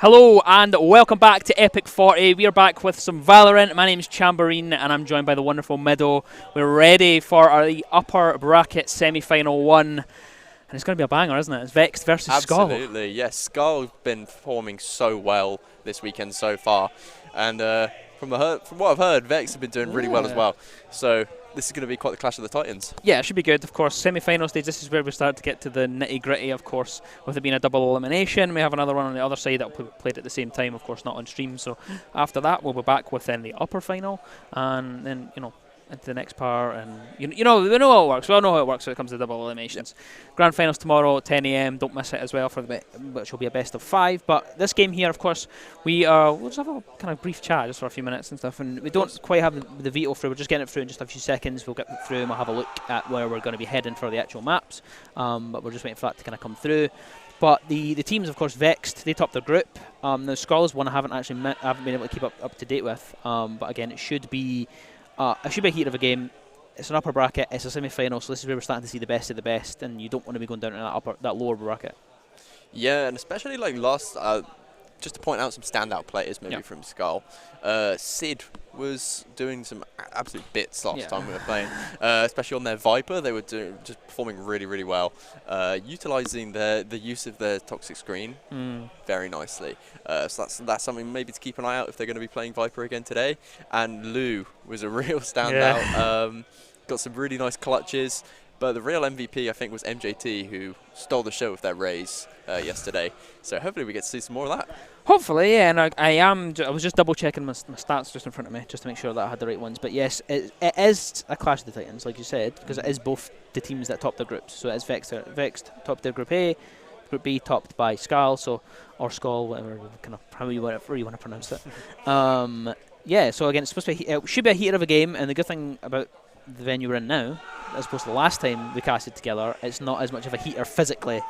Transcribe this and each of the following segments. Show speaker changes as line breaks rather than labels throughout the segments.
Hello and welcome back to Epic 40. We are back with some Valorant. My name's Chamberine and I'm joined by the wonderful Middle. We're ready for our upper bracket semi-final one. And it's going to be a banger, isn't it? It's Vexed versus SKAL.
Absolutely, yes. SKAL have been performing so well this weekend so far. And from what I've heard, Vex have been doing really well as well. So this is going to be quite the clash of the titans.
Yeah, it should be good. Of course, semi-final stage, this is where we start to get to the nitty-gritty, of course, with it being a double elimination. We have another one on the other side that will be played at the same time, of course, not on stream. So after that, we'll be back with then the upper final. And then, into the next part, and we know how it works. We all know how it works when it comes to double eliminations. Yep. Grand finals tomorrow at 10 AM. Don't miss it as well, which will be a best of 5. But this game here, of course, we'll just have a kind of brief chat just for a few minutes and stuff. And we don't quite have the veto through. We're just getting it through in just a few seconds. We'll get it through and we'll have a look at where we're going to be heading for the actual maps. But we're just waiting for that to kind of come through. But the teams, of course, Vexed, they topped their group. The SKAL is one I haven't been able to keep up to date with. But again, it should be a heat of a game. It's an upper bracket. It's a semi-final, so this is where we're starting to see the best of the best, and you don't want to be going down to that lower bracket.
Yeah, and especially like just to point out some standout players maybe from SKAL. Sid was doing some absolute bits last time we were playing, especially on their Viper. They were just performing really, really well, utilising the use of their toxic screen very nicely. So that's something maybe to keep an eye out if they're going to be playing Viper again today. And Lou was a real standout. Got some really nice clutches. But the real MVP, I think, was MJT, who stole the show with their Raze yesterday. So hopefully we get to see some more of that.
Hopefully, yeah. And I was just double checking my stats just in front of me, just to make sure that I had the right ones. But yes, it is a clash of the titans, like you said, because it is both the teams that top their groups. So it is Vexed topped their Group A, Group B topped by SKAL, or SKAL, whatever however you want to pronounce it. Yeah. So again, it's supposed to be it should be a heater of a game, and the good thing about the venue we're in now, as opposed to the last time we casted together, it's not as much of a heater physically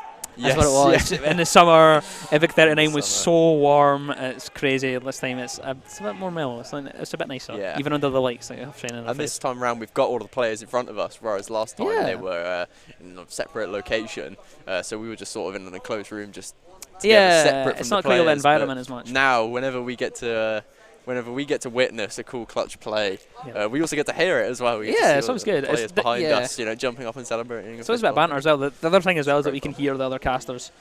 as what it was in the summer. Epic 39 was so warm, it's crazy. This time it's a bit more mellow. It's a bit nicer, even under the lights shining in our face.
This time around we've got all of the players in front of us, whereas last time they were in a separate location. So we were just sort of in an enclosed room, just separate from
it's
the
not
players,
quite the environment as much.
Now, whenever we get to witness a cool clutch play, we also get to hear it as well.
It's always good.
Players behind us, jumping up and celebrating.
So it's a bit of banter as well. The other thing as well is that we can hear the other casters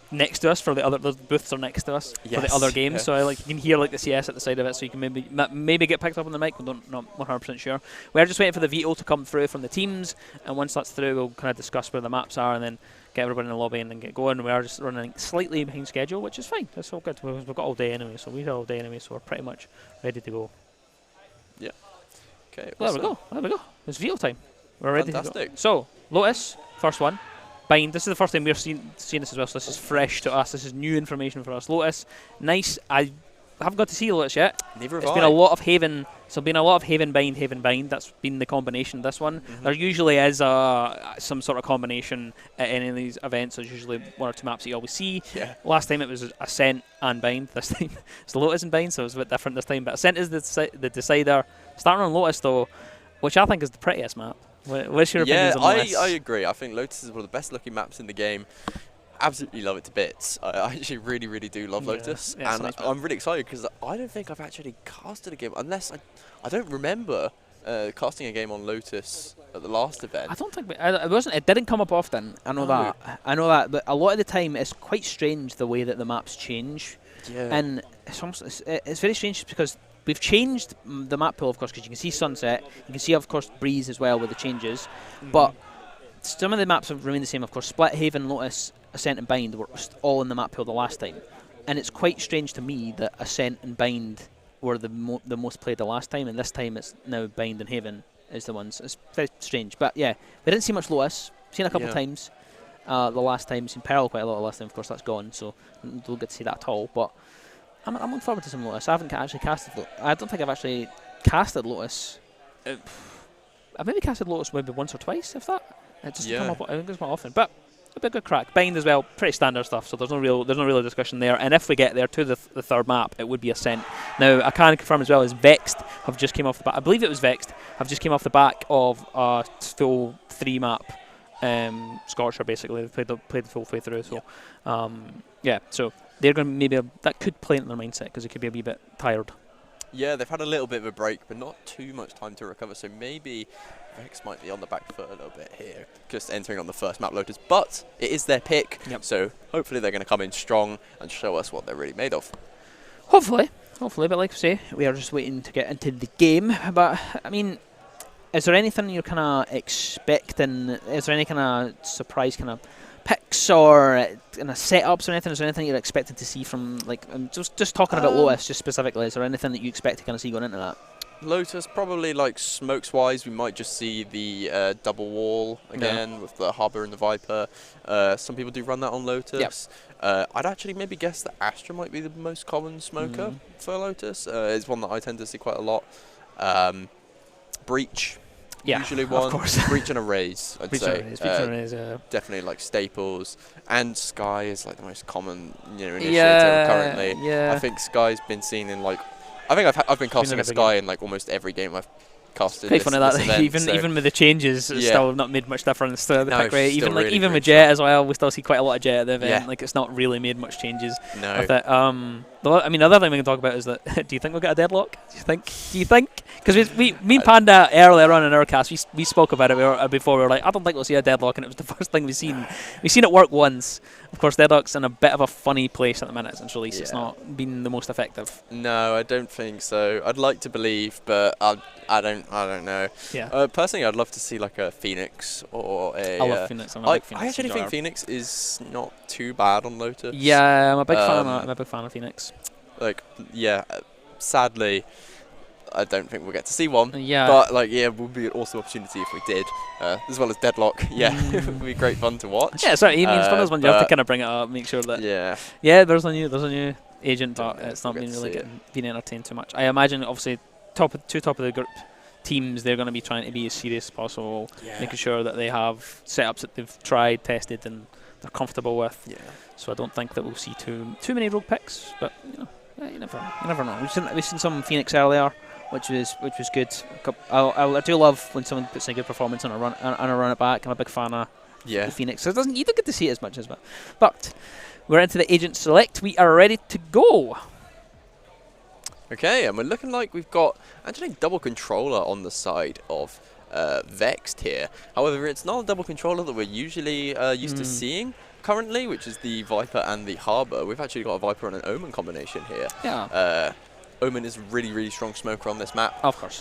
next to us for the other. The booths are next to us for the other games, so you can hear the CS at the side of it, so you can maybe get picked up on the mic. We're not 100% sure. We're just waiting for the veto to come through from the teams, and once that's through, we'll kind of discuss where the maps are and then get everybody in the lobby and then get going. We are just running slightly behind schedule, which is fine. That's all good. We've got all day anyway, so we're pretty much ready to go.
Yeah. Okay.
Well, there we go. It's veto time. We're ready to go.
Fantastic.
So, Lotus, first one. Bind. This is the first time we're seeing this as well, so this is fresh to us. This is new information for us. Lotus, nice. I haven't got to see Lotus yet.
Neither have
It's been a lot of Haven. So been a lot of Haven Bind. That's been the combination of this one. There usually is some sort of combination at any of these events. There's usually one or two maps that you always see.
Yeah.
Last time it was Ascent and Bind. This time it's Lotus and Bind, so it's a bit different this time. But Ascent is the decider. Starting on Lotus though, which I think is the prettiest map. What's your opinions on Lotus?
I agree. I think Lotus is one of the best looking maps in the game. Absolutely love it to bits. I actually really, really do love Lotus, and nice I'm really excited because I don't think I've actually casted a game unless I don't remember casting a game on Lotus at the last event.
I don't think it wasn't. It didn't come up often. I know that, but a lot of the time it's quite strange the way that the maps change.
Yeah.
And it's very strange because we've changed the map pool, of course, because you can see Sunset, you can see, of course, Breeze as well with the changes, but some of the maps have remained the same. Of course, Split, Haven, Lotus, Ascent and Bind were all in the map pool the last time, and it's quite strange to me that Ascent and Bind were the most played the last time, and this time it's now Bind and Haven is the ones. It's very strange, but yeah, we didn't see much Lotus. Seen a couple times the last time. Seen Pearl quite a lot the last time. Of course, that's gone, so we don't get to see that at all. But I'm looking forward to some Lotus. I haven't actually casted. I don't think I've actually casted Lotus. I've maybe casted Lotus maybe once or twice, if that. It doesn't come up. I think it's not often, but a bit good crack. Bind as well, pretty standard stuff. So there's no real discussion there. And if we get there to the third map, it would be Ascent. Now I can confirm as well is Vexed have just came off the back. I believe it was Vexed have just came off the back of a full 3 map Scorcher basically. They've played the full way through. So yeah, so they're going to maybe that could play into their mindset because it could be a wee bit tired.
Yeah, they've had a little bit of a break, but not too much time to recover. So maybe Vex might be on the back foot a little bit here, just entering on the first map, Lotus. But it is their pick, so hopefully they're going to come in strong and show us what they're really made of.
Hopefully, but like I say, we are just waiting to get into the game. But I mean, is there anything you're kind of expecting? Is there any kind of surprise kind of picks or kind of setups or anything? Is there anything you're expected to see from, like, just talking about Lotus just specifically? Is there anything that you expect to kind of see going into that?
Lotus, probably like smokes wise, we might just see the double wall again with the Harbour and the Viper. Some people do run that on Lotus. I'd actually maybe guess that Astra might be the most common smoker for Lotus. It's one that I tend to see quite a lot. Breach, usually one.
Of course.
Breach and Arrays, I'd say.
Breach and Arrays,
definitely like staples. And Sky is like the most common initiator currently. I think Sky's been seen in like, I think I've been casting a Sky in like almost every game I've casted.
Quite funny that
event,
even with the changes, it's still not made much difference to the pick rate. Even
really
with Jet as well, we still see quite a lot of Jet at the event. Like, it's not really made much changes.
No.
With it. I mean, the other thing we can talk about is that do you think we'll get a deadlock? Do you think? Because me and Panda earlier on in our cast, we spoke about it before. We were like, I don't think we'll see a deadlock, and it was the first thing we've seen. We've seen it work once. Of course, deadlock's in a bit of a funny place at the minute since release. It's not been the most effective.
No, I don't think so. I'd like to believe, but I don't know.
Yeah.
Personally, I'd love to see like a Phoenix or a.
I love Phoenix. I
actually think Phoenix is not too bad on Lotus.
Yeah, I'm a big fan. I'm a big fan of Phoenix.
Like, sadly, I don't think we'll get to see one.
Yeah.
But like, it would be an awesome opportunity if we did, as well as Deadlock. It would be great fun to watch.
Yeah, so it means one of those ones you have to kind of bring it up, make sure that. Yeah. There's a new agent, but it's not been really being entertained too much. I imagine, obviously, top of the group teams, they're going to be trying to be as serious as possible, making sure that they have setups that they've tried, tested, and they're comfortable with. Yeah. So I don't think that we'll see too many rogue picks, but you never know. We've seen some Phoenix earlier, which was good. I do love when someone puts in a good performance on a run it back. I'm a big fan of Phoenix. So you don't get to see it as much as that. But we're into the agent select. We are ready to go.
Okay, and we're looking like we've got actually double controller on the side of Vexed here. However, it's not a double controller that we're usually used to seeing currently, which is the Viper and the Harbour. We've actually got a Viper and an Omen combination here. Yeah. Omen is a really, really strong smoker on this map.
Of course.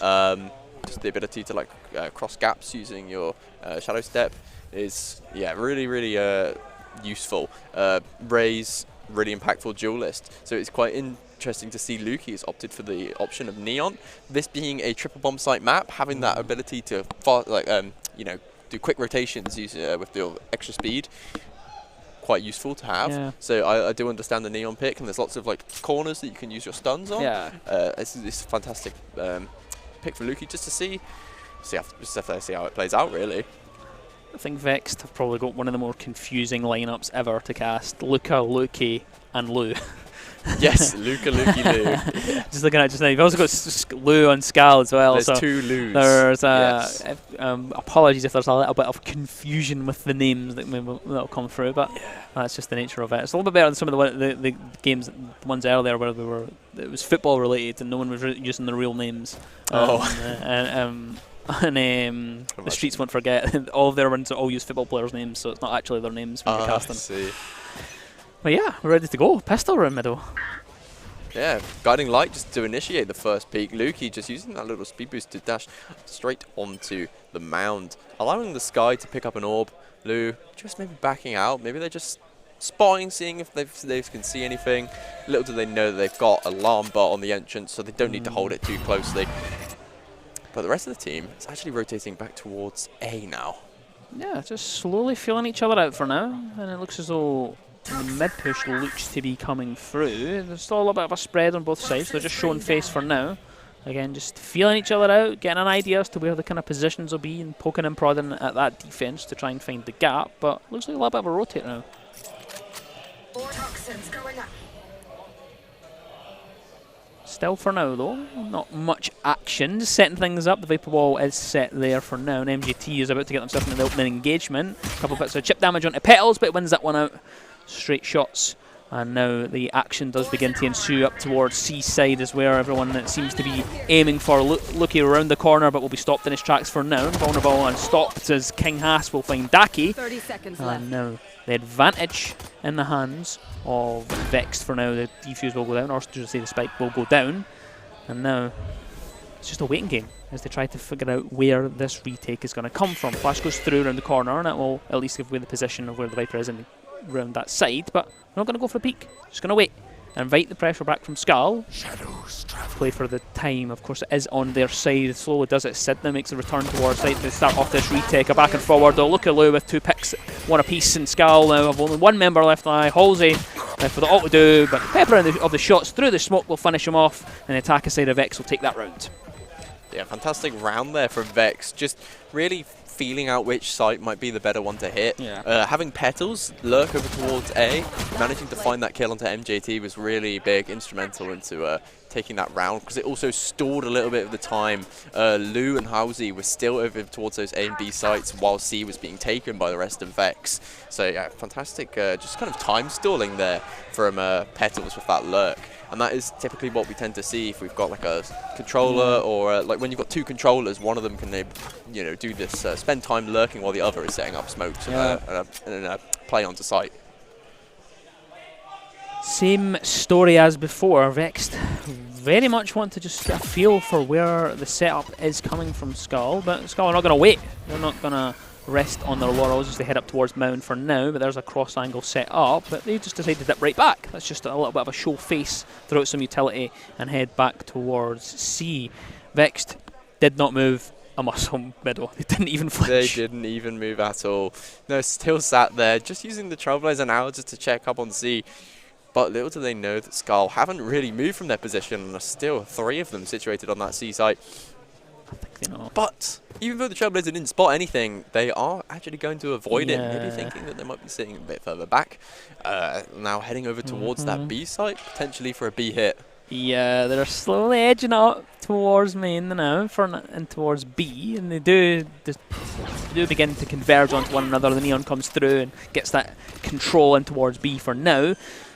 Just the ability to like cross gaps using your shadow step is really, really useful. Ray's really impactful duelist, so it's quite interesting to see Lukey has opted for the option of Neon. This being a triple bomb site map, having that ability to do quick rotations with the extra speed, quite useful to have. Yeah. So I do understand the Neon pick, and there's lots of like corners that you can use your stuns on. Yeah. This is a fantastic pick for Lukey just to see how it plays out, really.
I think Vexed have probably got one of the more confusing lineups ever to cast. Luca, Lukey, and Lu.
Yes, Luca, Lukey, Lu.
Just looking at just now, you've also got Lu on SKAL as well.
There's two Lus.
There's apologies if there's a little bit of confusion with the names that'll come through, but that's just the nature of it. It's a little bit better than some of the games, the ones earlier where it was football related and no one was using the real names. And the streets won't forget. All of their ones all use football players' names, so it's not actually their names when you cast them.
I see.
But yeah, we're ready to go. Pistol in middle.
Yeah, Guiding Light just to initiate the first peak. Lukey just using that little speed boost to dash straight onto the mound, allowing the Sky to pick up an orb. Lu just maybe backing out. Maybe they're just spotting, seeing if they can see anything. Little do they know that they've got alarm bot on the entrance, so they don't need to hold it too closely. But the rest of the team is actually rotating back towards A now. Yeah,
just slowly feeling each other out for now, and it looks as though the mid push looks to be coming through. There's still a little bit of a spread on both sides, so they're just showing face for now. Again, just feeling each other out, getting an idea as to where the kind of positions will be, and poking and prodding at that defense to try and find the gap. But looks like a little bit of a rotate now. Still for now, though, not much action. Just setting things up. The Vapor Wall is set there for now, and MGT is about to get themselves in the opening engagement. A couple bits of chip damage onto Petals, but wins that one out. Straight shots. And now the action does begin to ensue up towards Seaside, is where everyone seems to be aiming for. Looking around the corner, but will be stopped in his tracks for now. Vulnerable and stopped as King Haas will find Daki.
30 seconds
and
left.
now the advantage in the hands of Vexed for now. The defuse will go down, or to say the spike will go down. And now it's just a waiting game as they try to figure out where this retake is going to come from. Flash goes through around the corner, and that will at least give away the position of where the Viper is around that side. But we're not going to go for a peek. Just going to wait and invite the pressure back from SKAL. Play for the time, of course, it is on their side. Slowly does it. Sid now makes a return towards side to start off this retake. A back and forward. They'll look at Lou with 2 picks, 1 apiece, and SKAL now have only 1 member left eye. Halsey for the auto do, but pepper of the shots through the smoke will finish him off, and the attacker side of Vex will take that round.
Yeah, fantastic round there from Vex. Just really feeling out which site might be the better one to hit.
Yeah.
Having Petals lurk over towards A, managing to find that kill onto MJT was really big, instrumental into taking that round, because it also stalled a little bit of the time. Lou and Halsey were still over towards those A and B sites while C was being taken by the rest of Vex. So yeah, fantastic just kind of time stalling there from Petals with that lurk. And that is typically what we tend to see if we've got like a controller or like when you've got 2 controllers, one of them can do this, spend time lurking while the other is setting up smokes and play onto site.
Same story as before. Vexed very much want to just get a feel for where the setup is coming from SKAL, but SKAL are not going to wait. They're not going to rest on their laurels as they head up towards Mound for now, but there's a cross angle set up, but they just decide to dip right back. That's just a little bit of a show face, throw out some utility and head back towards C. Vexed did not move a muscle middle. They didn't even flinch.
They didn't even move at all. No, still sat there, just using the Trailblazer now just to check up on C. But little do they know that SKAL haven't really moved from their position, and there's still 3 of them situated on that C site.
I think they know.
But even though the Trailblazer didn't spot anything, they are actually going to avoid it, maybe thinking that they might be sitting a bit further back. Now heading over towards that B site, potentially for a B hit.
Yeah, they're slowly edging up towards main now and towards B, and they do begin to converge onto one another. The Neon comes through and gets that control in towards B for now.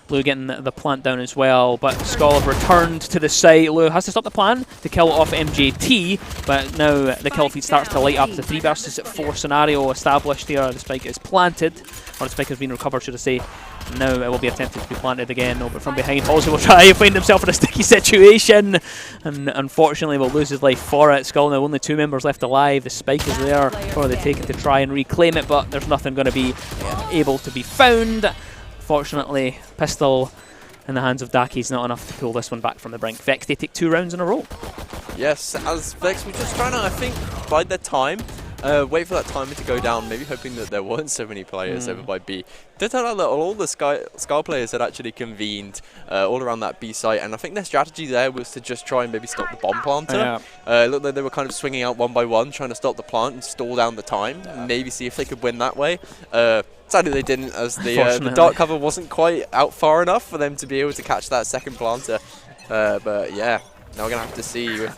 Lou getting the plant down as well, but SKAL have returned to the site. Lou has to stop the plan to kill off MJT, but now the kill feed starts to light up. The 3 versus 4 scenario established here. The spike is planted, or the spike has been recovered, should I say. Now it will be attempted to be planted again, but from behind Halsey will try to find himself in a sticky situation, and unfortunately will lose his life for it. SKAL now only 2 members left alive. The spike is there for the Taken to try and reclaim it, but there's nothing going to be able to be found. Fortunately, pistol in the hands of Daki is not enough to pull this one back from the brink. Vex, they take 2 rounds in a row.
Yes, as Vex were just trying to, I think, bide their time, wait for that timer to go down, maybe hoping that there weren't so many players over by B. It turned out that all the SKAL players had actually convened all around that B site, and I think their strategy there was to just try and maybe stop the bomb planter. It looked like they were kind of swinging out one by one, trying to stop the plant and stall down the time, and maybe see if they could win that way. Sadly they didn't, as the dark cover wasn't quite out far enough for them to be able to catch that second planter. But yeah, now we're going to have to see with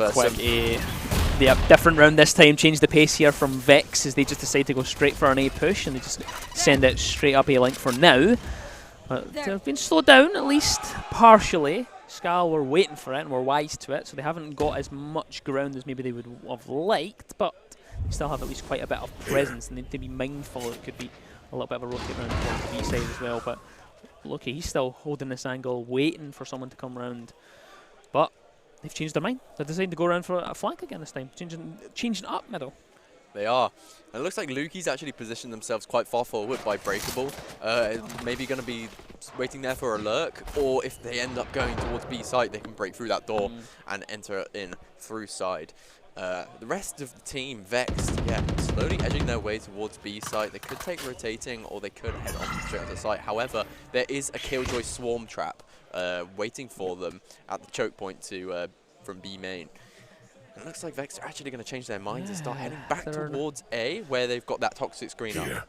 different round this time. Change the pace here from Vex as they just decide to go straight for an A push, and they just send it straight up A link for now. But they've been slowed down, at least partially. SKAL were waiting for it and were wise to it, so they haven't got as much ground as maybe they would have liked, but they still have at least quite a bit of presence, and they need to be mindful it could be a little bit of a rotate around towards the B side as well. But look, he's still holding this angle, waiting for someone to come round. But they've changed their mind. They're deciding to go around for a flank again this time, changing up middle.
They are. And it looks like Lukey's actually positioned themselves quite far forward by Breakable. Maybe going to be waiting there for a lurk, or if they end up going towards B side, they can break through that door and enter in through side. The rest of the team, Vexed, slowly edging their way towards B site. They could take rotating, or they could head on straight onto site. However, there is a Killjoy swarm trap waiting for them at the choke point from B main. And it looks like Vex are actually going to change their minds and start heading back towards A, where they've got that toxic screen up.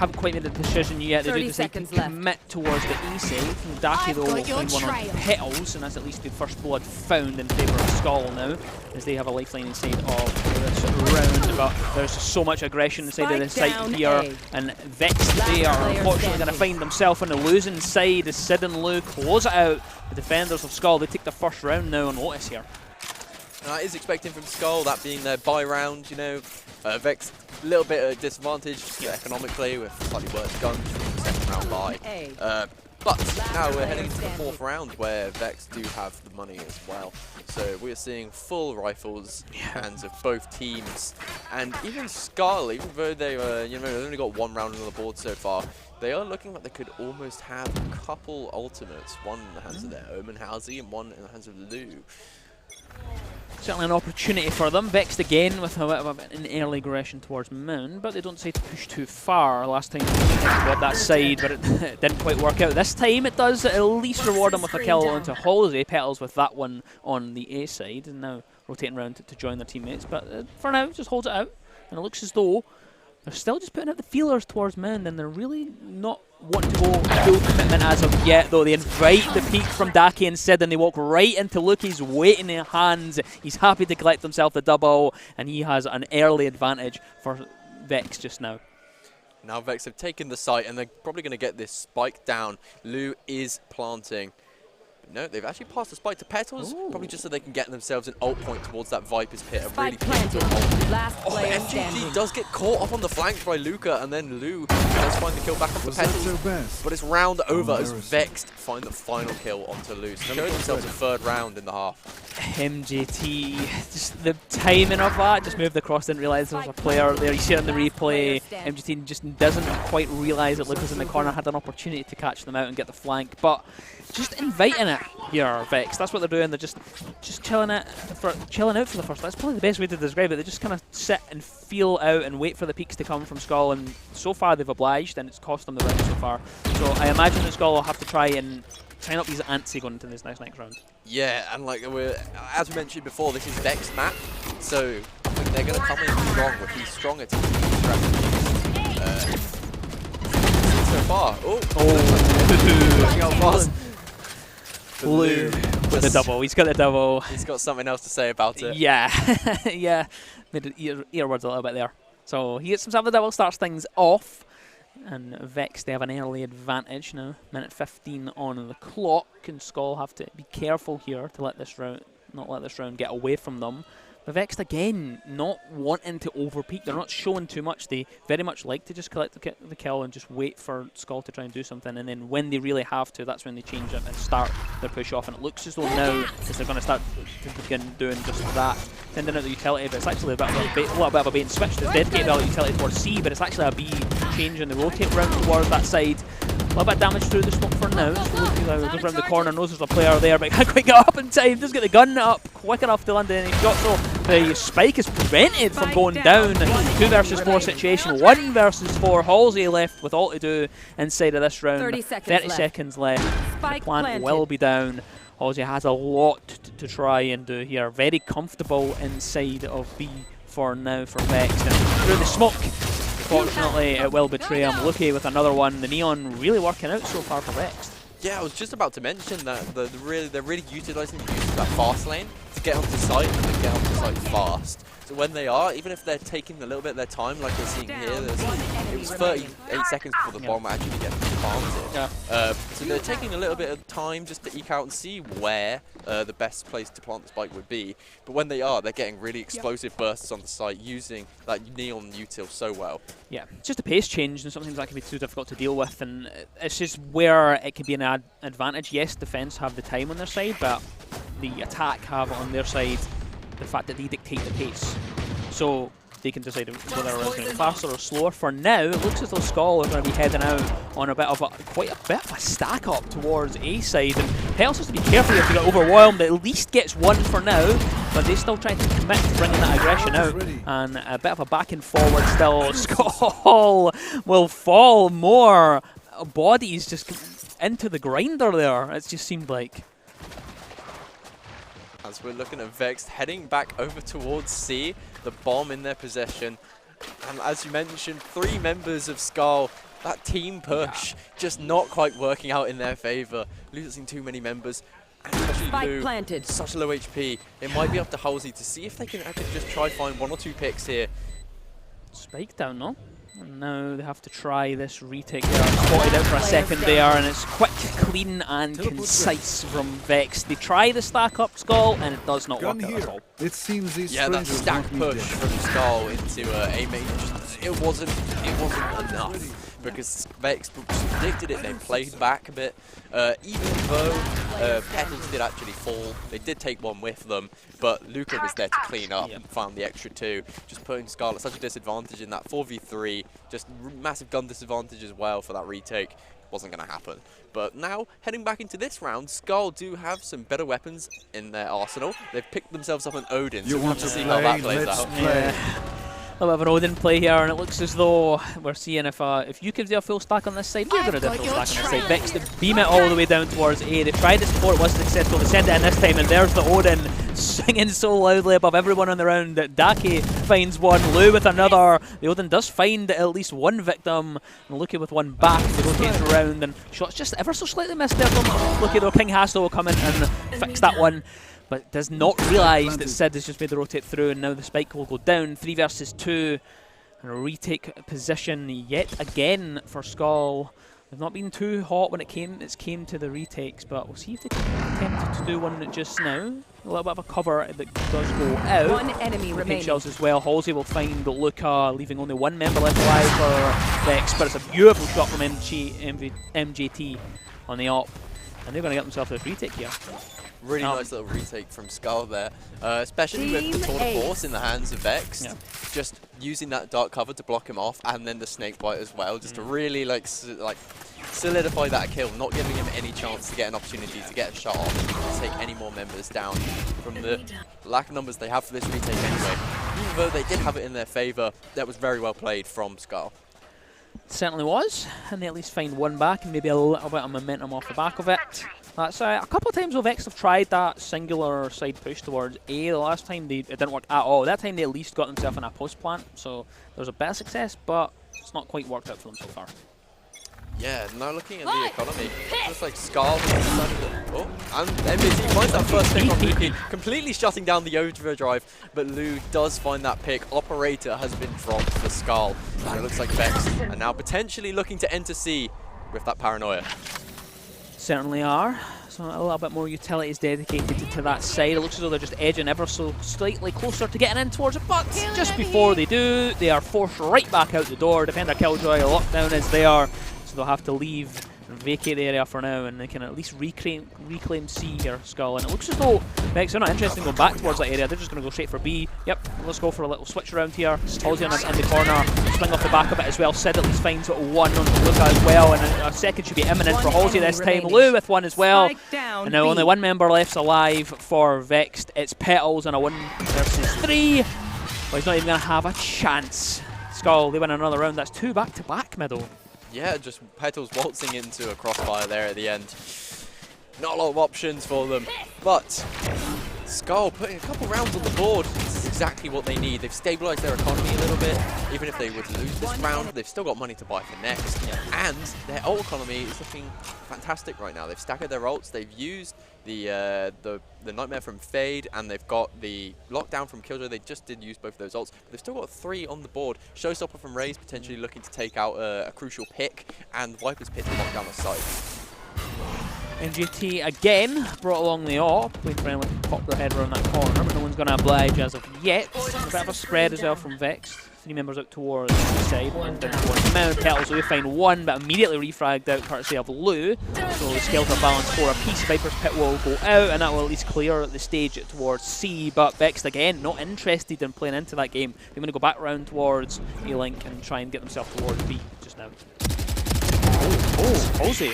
haven't quite made the decision yet. They do decide to commit towards the E save. Daki though will find one on Petals, and that's at least the first blood found in favour of SKAL now, as they have a lifeline inside of this round. But there's so much aggression inside of the site here, and VEXED, they are unfortunately going to find themselves on the losing side as Sid and Lou close it out. The defenders of SKAL, they take the first round now on Otis here.
And I is expecting from SKAL, that being their bye round, you know. VEXED, a little bit of disadvantage economically with slightly worse guns from the second round bye. But now we're heading to the fourth round where VEXED do have the money as well. So we're seeing full rifles in the hands of both teams. And even SKAL, even though they've only got one round on the board so far, they are looking like they could almost have a couple ultimates. One in the hands of their Omen Halsey and one in the hands of Lou.
Certainly an opportunity for them. VEXED again with a bit of an early aggression towards Moon, but they don't say to push too far. Last time they got that side, but it didn't quite work out. This time it does at least reward them with a kill onto Halsey. Petals with that one on the A side, and now rotating around to join their teammates. But for now, just holds it out, and it looks as though they're still just putting out the feelers towards Moon, and they're really not wanting to go full commitment as of yet, though. They invite the peek from Daki and Sid, and they walk right into Luki's waiting in hands. He's happy to collect himself the double, and he has an early advantage for VEXED just now.
Now VEXED have taken the site, and they're probably going to get this spike down. Lou is planting. No, they've actually passed the spike to Petals, probably just so they can get themselves an ult point towards that Viper's pit.
Spike planted. Last player
MGT does get caught up on the flank by Luca, and then Lou does find the kill back onto Petals. But it's round over as VEXED find the final kill onto Lou. So showing themselves a third round in the half.
MGT, just the timing of that, just moved across, didn't realise there was a player there. You see it on the replay, MGT just doesn't quite realise that Luca's in the corner, had an opportunity to catch them out and get the flank, but just inviting it here, VEXED. That's what they're doing. They're just chilling out for the first. That's probably the best way to describe it. They just kind of sit and feel out and wait for the peaks to come from SKAL, and so far they've obliged, and it's cost them the round so far. So I imagine that SKAL will have to try and up these antsy going into this next round.
Yeah, and like as we mentioned before, this is VEXED map, so I think they're going to come in strong with these stronger teams. So far,
Lou with the double. He's got the double.
He's got something else to say about it.
Yeah, yeah. Made it earwords a little bit there. So he gets himself the double, starts things off. And VEXED, they have an early advantage now. Minute 15 on the clock, and SKAL have to be careful here to let this round, not let this round get away from them. But VEXED again, not wanting to overpeak. They're not showing too much. They very much like to just collect the kill and just wait for SKAL to try and do something. And then when they really have to, that's when they change it and start their push off. And it looks as though now they're going to start to begin doing just that. Sending out the utility, but it's actually a little bit of a bait and switch. They've dedicated the utility towards C, but it's actually a B change in the rotate round towards that side. A little bit of damage through the smoke for now. So goes around the corner, knows there's a player there, but can't quite get up in time. Does get the gun up quick enough to land any shot. So the spike is prevented from going down. 2 versus 4 situation. 1 versus 4. Halsey left with all to do inside of this round. 30 seconds left. The plant will be down. Halsey has a lot to try and do here. Very comfortable inside of B for now for VEXED. And through the smoke, unfortunately, it will betray him. Luki with another one. The Neon really working out so far for VEXED.
Yeah, I was just about to mention that they're really utilising the use of that fast lane to get onto site and then get onto site fast. So when they are, even if they're taking a little bit of their time, like we're seeing here, it was 38 seconds before the bomb actually gets planted. Yeah. So they're taking a little bit of time just to eke out and see where the best place to plant the spike would be. But when they are, they're getting really explosive bursts on the site using that Neon util so well. Yeah,
it's just a pace change, and sometimes that can be too difficult to deal with, and it's just where it can be an advantage. Yes, defense have the time on their side, but the attack have on their side the fact that they dictate the pace. So they can decide whether it's going to be faster or slower. For now, it looks as though SKAL are going to be heading out on quite a bit of a stack up towards A side. And Petals has to be careful if they get overwhelmed. At least gets one for now, but they still trying to commit to bringing that aggression out. And a bit of a back and forward still. SKAL will fall. More bodies just into the grinder there. It just seemed like.
As we're looking at VEXED heading back over towards C, the bomb in their possession. And as you mentioned, 3 members of SKAL that team push just not quite working out in their favour. Losing too many members. And especially Lou,
planted.
such low HP. It might be up to Halsey to see if they can actually just try find 1 or 2 picks here.
Spike down, no? And now they have to try this retake there. Spotted out for a second there, and it's quick, clean, and concise from Vex. They try the stack up SKAL, and it does not work out at all.
It seems these
That stack push from SKAL into A main, it wasn't enough. Because Vex predicted it, they played back a bit. Even though Petals did actually fall, they did take one with them, but Luca was there to clean up and found the extra 2, just putting SKAL at such a disadvantage in that 4v3, just massive gun disadvantage as well for that retake. Wasn't going to happen. But now, heading back into this round, SKAL do have some better weapons in their arsenal. They've picked themselves up an Odin, so we'll have to see how that plays out.
A little bit of an Odin play here, and it looks as though we're seeing if you can do a full stack on this side, we're going to do a full stack on this side. Vex to beam it all the way down towards A. They tried this before, it wasn't successful. They send it in this time, and there's the Odin singing so loudly above everyone on the round that Daki finds one, Lou with another. The Odin does find at least one victim, and Luki with one back. They rotate around, and shots just ever so slightly missed there from Luki, though. King Hasto will come in and fix that one, but does not realise that Sid has just made the rotate through, and now the spike will go down. 3 versus 2, and a retake position yet again for SKAL. They've not been too hot when it came to the retakes, but we'll see if they can attempt to do one just now. A little bit of a cover that does go out.
One enemy remaining.
Shells as well. Halsey will find Luca, leaving only 1 member left alive for Vex, but it's a beautiful shot from MJT on the op, and they're going to get themselves a retake here.
Really nice little retake from SKAL there, especially with the Tour de Force in the hands of Vex. Just using that dark cover to block him off, and then the snake bite as well, just to really like solidify that kill, not giving him any chance to get an opportunity to get a shot off, to take any more members down from the lack of numbers they have for this retake anyway. Even though they did have it in their favour, that was very well played from SKAL.
Certainly was, and they at least find one back, and maybe a little bit of momentum off the back of it. That's a couple of times Vex have tried that singular side push towards A. The last time it didn't work at all. That time they at least got themselves in a post plant, so there was a bit of success, but it's not quite worked out for them so far.
Yeah, now looking at the economy, looks like SKAL has decided that, and MBT finds that first pick on Luki, completely shutting down the overdrive, but Lou does find that pick. Operator has been dropped for SKAL, and it looks like Vex are now potentially looking to enter C with that paranoia.
Certainly are. So a little bit more utility is dedicated to that side. It looks as though they're just edging ever so slightly closer to getting in towards it, but just before they do, they are forced right back out the door. Defender Killjoy, lockdown is there, so they'll have to leave and vacate the area for now, and they can at least reclaim C here, SKAL. And it looks as though Vex are not interested in going back towards that area. They're just going to go straight for B. Yep, let's go for a little switch around here. Halsey in the corner, swing off the back of it as well. Sid at least finds one on Luca as well, and a second should be imminent for Halsey this time. Lou with one as well. And now only 1 member left alive for Vexed. It's Petals and a 1 versus 3. But he's not even going to have a chance. SKAL, they win another round. That's 2 back-to-back middle. Yeah,
just Petals waltzing into a crossfire there at the end. Not a lot of options for them, but SKAL putting a couple rounds on the board. This is exactly what they need. They've stabilised their economy a little bit. Even if they were to lose this round, they've still got money to buy for next. And their ult economy is looking fantastic right now. They've staggered their ults. They've used the Nightmare from Fade, and they've got the Lockdown from Killjoy. They just did use both of those ults. But they've still got 3 on the board. Showstopper from Raze potentially looking to take out a crucial pick, and Viper's Pit to lock down the site.
NGT again brought along the AWP, waiting for anyone to pop their head around that corner, but no one's going to oblige as of yet. A bit of a spread as well from Vex. 3 members out towards the side, 1 down towards Mount Petals. So we find 1, but immediately refragged out courtesy of Lou. So the scales are balanced for a piece. Viper's Pit will go out, and that will at least clear the stage towards C. But Vex again not interested in playing into that game. They're going to go back round towards A-Link and try and get themselves towards B just now. Halsey.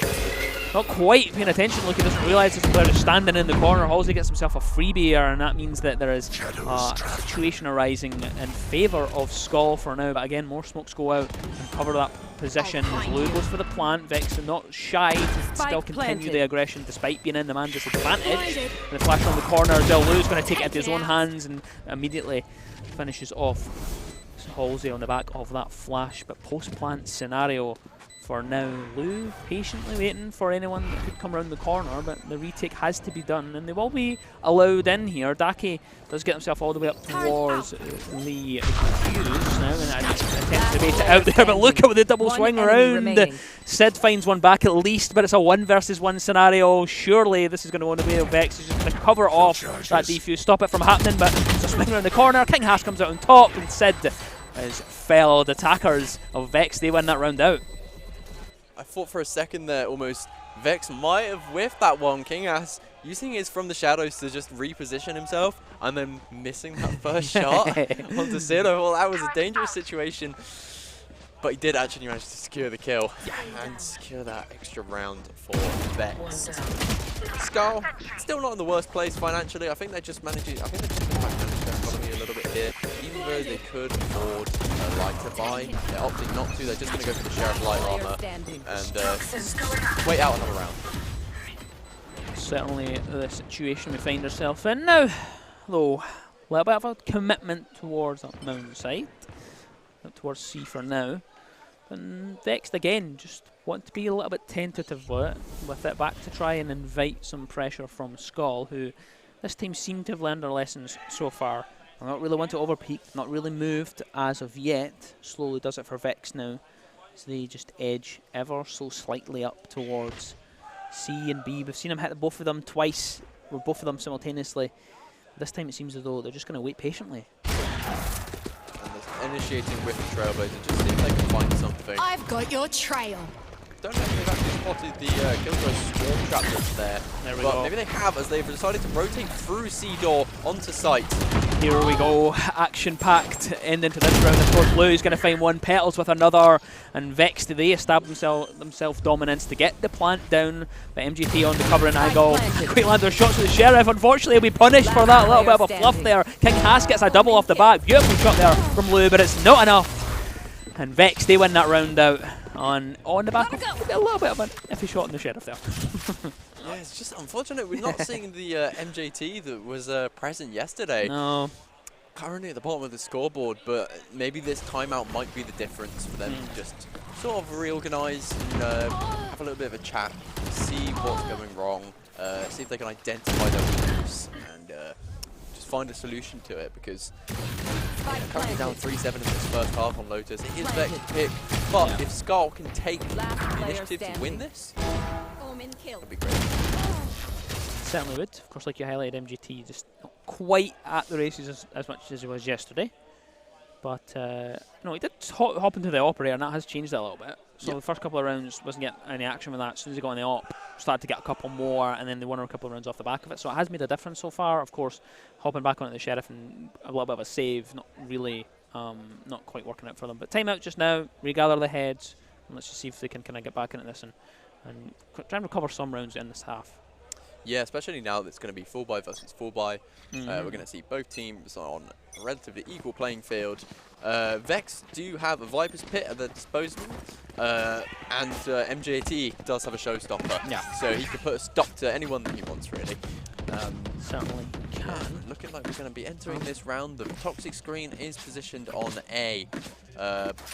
Not quite paying attention. Look, he doesn't realise this player is standing in the corner. Halsey gets himself a freebie here, and that means that there is a situation arising in favour of SKAL for now. But again, more smokes go out and cover that position. As Lou goes for the plant, Vex are not shy to still continue the aggression despite being in the man disadvantage. And the flash on the corner as well. Lou's going to take it into his own hands and immediately finishes off Halsey on the back of that flash. But post-plant scenario for now. Lou patiently waiting for anyone that could come around the corner, but the retake has to be done, and they will be allowed in here. Daki does get himself all the way up towards the Fuse now, and attempts to bait it out there, but look at the double swing around. Sid finds one back at least, but it's a 1 versus 1 scenario. Surely this is going to go in the way of Vex. He's just going to cover off that defuse, stop it from happening, but it's a swing around the corner. King Haas comes out on top, and Sid, as fellow attackers of Vex, they win that round out.
I thought for a second there almost Vex might have whiffed that one. King Haas using his from the shadows to just reposition himself and then missing that first shot onto Sid. Well, that was a dangerous situation. But he did actually manage to secure the kill and secure that extra round for Vex. SKAL still not in the worst place financially. I think they're just managing. I think they're just going to manage their economy a little bit here. Even though they could afford a lighter buy, they're opting not to. They're just going to go for the Sheriff light armor and wait out another round.
Certainly the situation we find ourselves in now, though. A little bit of a commitment towards that mountain side, towards C for now. And Vexed again just want to be a little bit tentative with it, back to try and invite some pressure from SKAL, who this team seem to have learned their lessons so far. I don't really want to overpeak, not really moved as of yet. Slowly does it for Vex now, as they just edge ever so slightly up towards C and B. We've seen them hit both of them twice, or both of them simultaneously. This time it seems as though they're just going to wait patiently.
Initiating with the Trailblazer, just see if they can find something.
I've got your trail.
Don't know if they've actually spotted the Killjoy Swarm Trap that's there.
There we go.
Maybe they have, as they've decided to rotate through C door onto site.
Here we go, action-packed end into this round. Of course, Blue is going to find one, Petals with another, and Vex, they establish themselves dominance to get the plant down. But MGT on the covering angle. Quick lander shots with the Sheriff. Unfortunately, he'll be punished for that. A little bit of a fluff there. King Haas gets a double off the back. Beautiful shot there from Lou, but it's not enough. And Vex, they win that round out on the back of a little bit of an iffy shot on the Sheriff there.
Yeah, it's just unfortunate we're not seeing the MJT that was present yesterday.
No.
Currently at the bottom of the scoreboard, but maybe this timeout might be the difference for them to just sort of reorganize and have a little bit of a chat, see what's going wrong, see if they can identify their weakness and just find a solution to it, because currently down 3-7 in this first half on Lotus. It is Vex's pick, but if SKAL can take the initiative to win this, that'd be great.
Certainly would. Of course, like you highlighted, MGT just not quite at the races as much as he was yesterday. But no, he did hop into the operator, and that has changed that a little bit. So the first couple of rounds wasn't getting any action with that. As soon as he got on the op, started to get a couple more, and then they won a couple of rounds off the back of it. So it has made a difference so far. Of course, hopping back onto the Sheriff and a little bit of a save, not really, not quite working out for them. But timeout just now, regather the heads, and let's just see if they can kind of get back into this and try and recover some rounds in this half.
Yeah, especially now that it's going to be full buy versus full buy. We're going to see both teams on a relatively equal playing field. Vex do have a Viper's Pit at their disposal, and MJT does have a showstopper. Yeah. So he can put a stop to anyone that he wants, really.
Certainly can.
Looking like we're going to be entering this round. The toxic screen is positioned on A.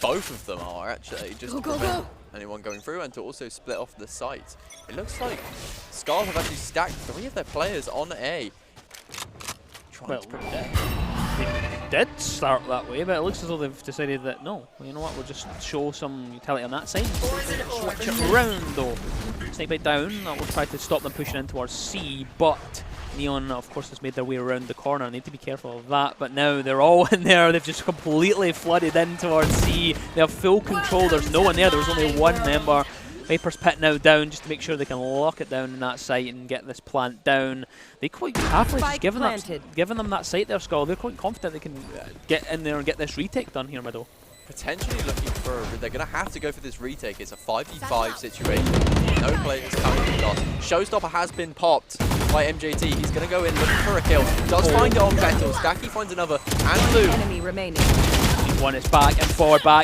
Both of them are actually, just to prevent anyone going through and to also split off the site. It looks like SKAL have actually stacked 3 of their players on A.
Well, they did start that way, but it looks as though they've decided that no, well, you know what, we'll just show some utility on that side. Switch it around though. Snake bite down, that will try to stop them pushing in towards C, but Neon, of course, has made their way around the corner. Need to be careful of that, but now they're all in there. They've just completely flooded in towards C. They have full control. There's no one there. There was only one member. Viper's Pit now down just to make sure they can lock it down in that site and get this plant down. They quite happily just given them that site there, SKAL. They're quite confident they can get in there and get this retake done here, middle.
Potentially looking for, they're going to have to go for this retake. It's a 5v5 situation. No players coming to loss. Showstopper has been popped by MJT. He's going to go in looking for a kill. Does find it on Petals. Stacky finds another. And Lou.
Enemy remaining.
One is back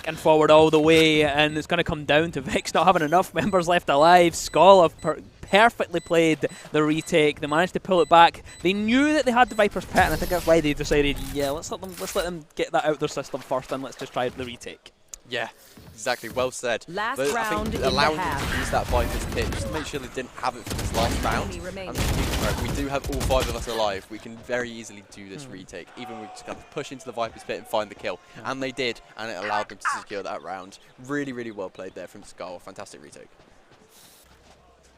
and forward all the way, and it's going to come down to Vex not having enough members left alive. SKAL have perfectly played the retake. They managed to pull it back. They knew that they had the Viper's Pit, and I think that's why they decided, yeah, let's let them get that out of their system first, and let's just try the retake.
Yeah, exactly. Well said.
Last
but
round
I think
in the
allowing them
half.
to use that Viper's pit just to make sure they didn't have it for this last round. And we do have all 5 of us alive. We can very easily do this retake. Even we just kind of push into the Viper's pit and find the kill. And they did, and it allowed them to secure that round. Really, really well played there from SKAL. Fantastic retake.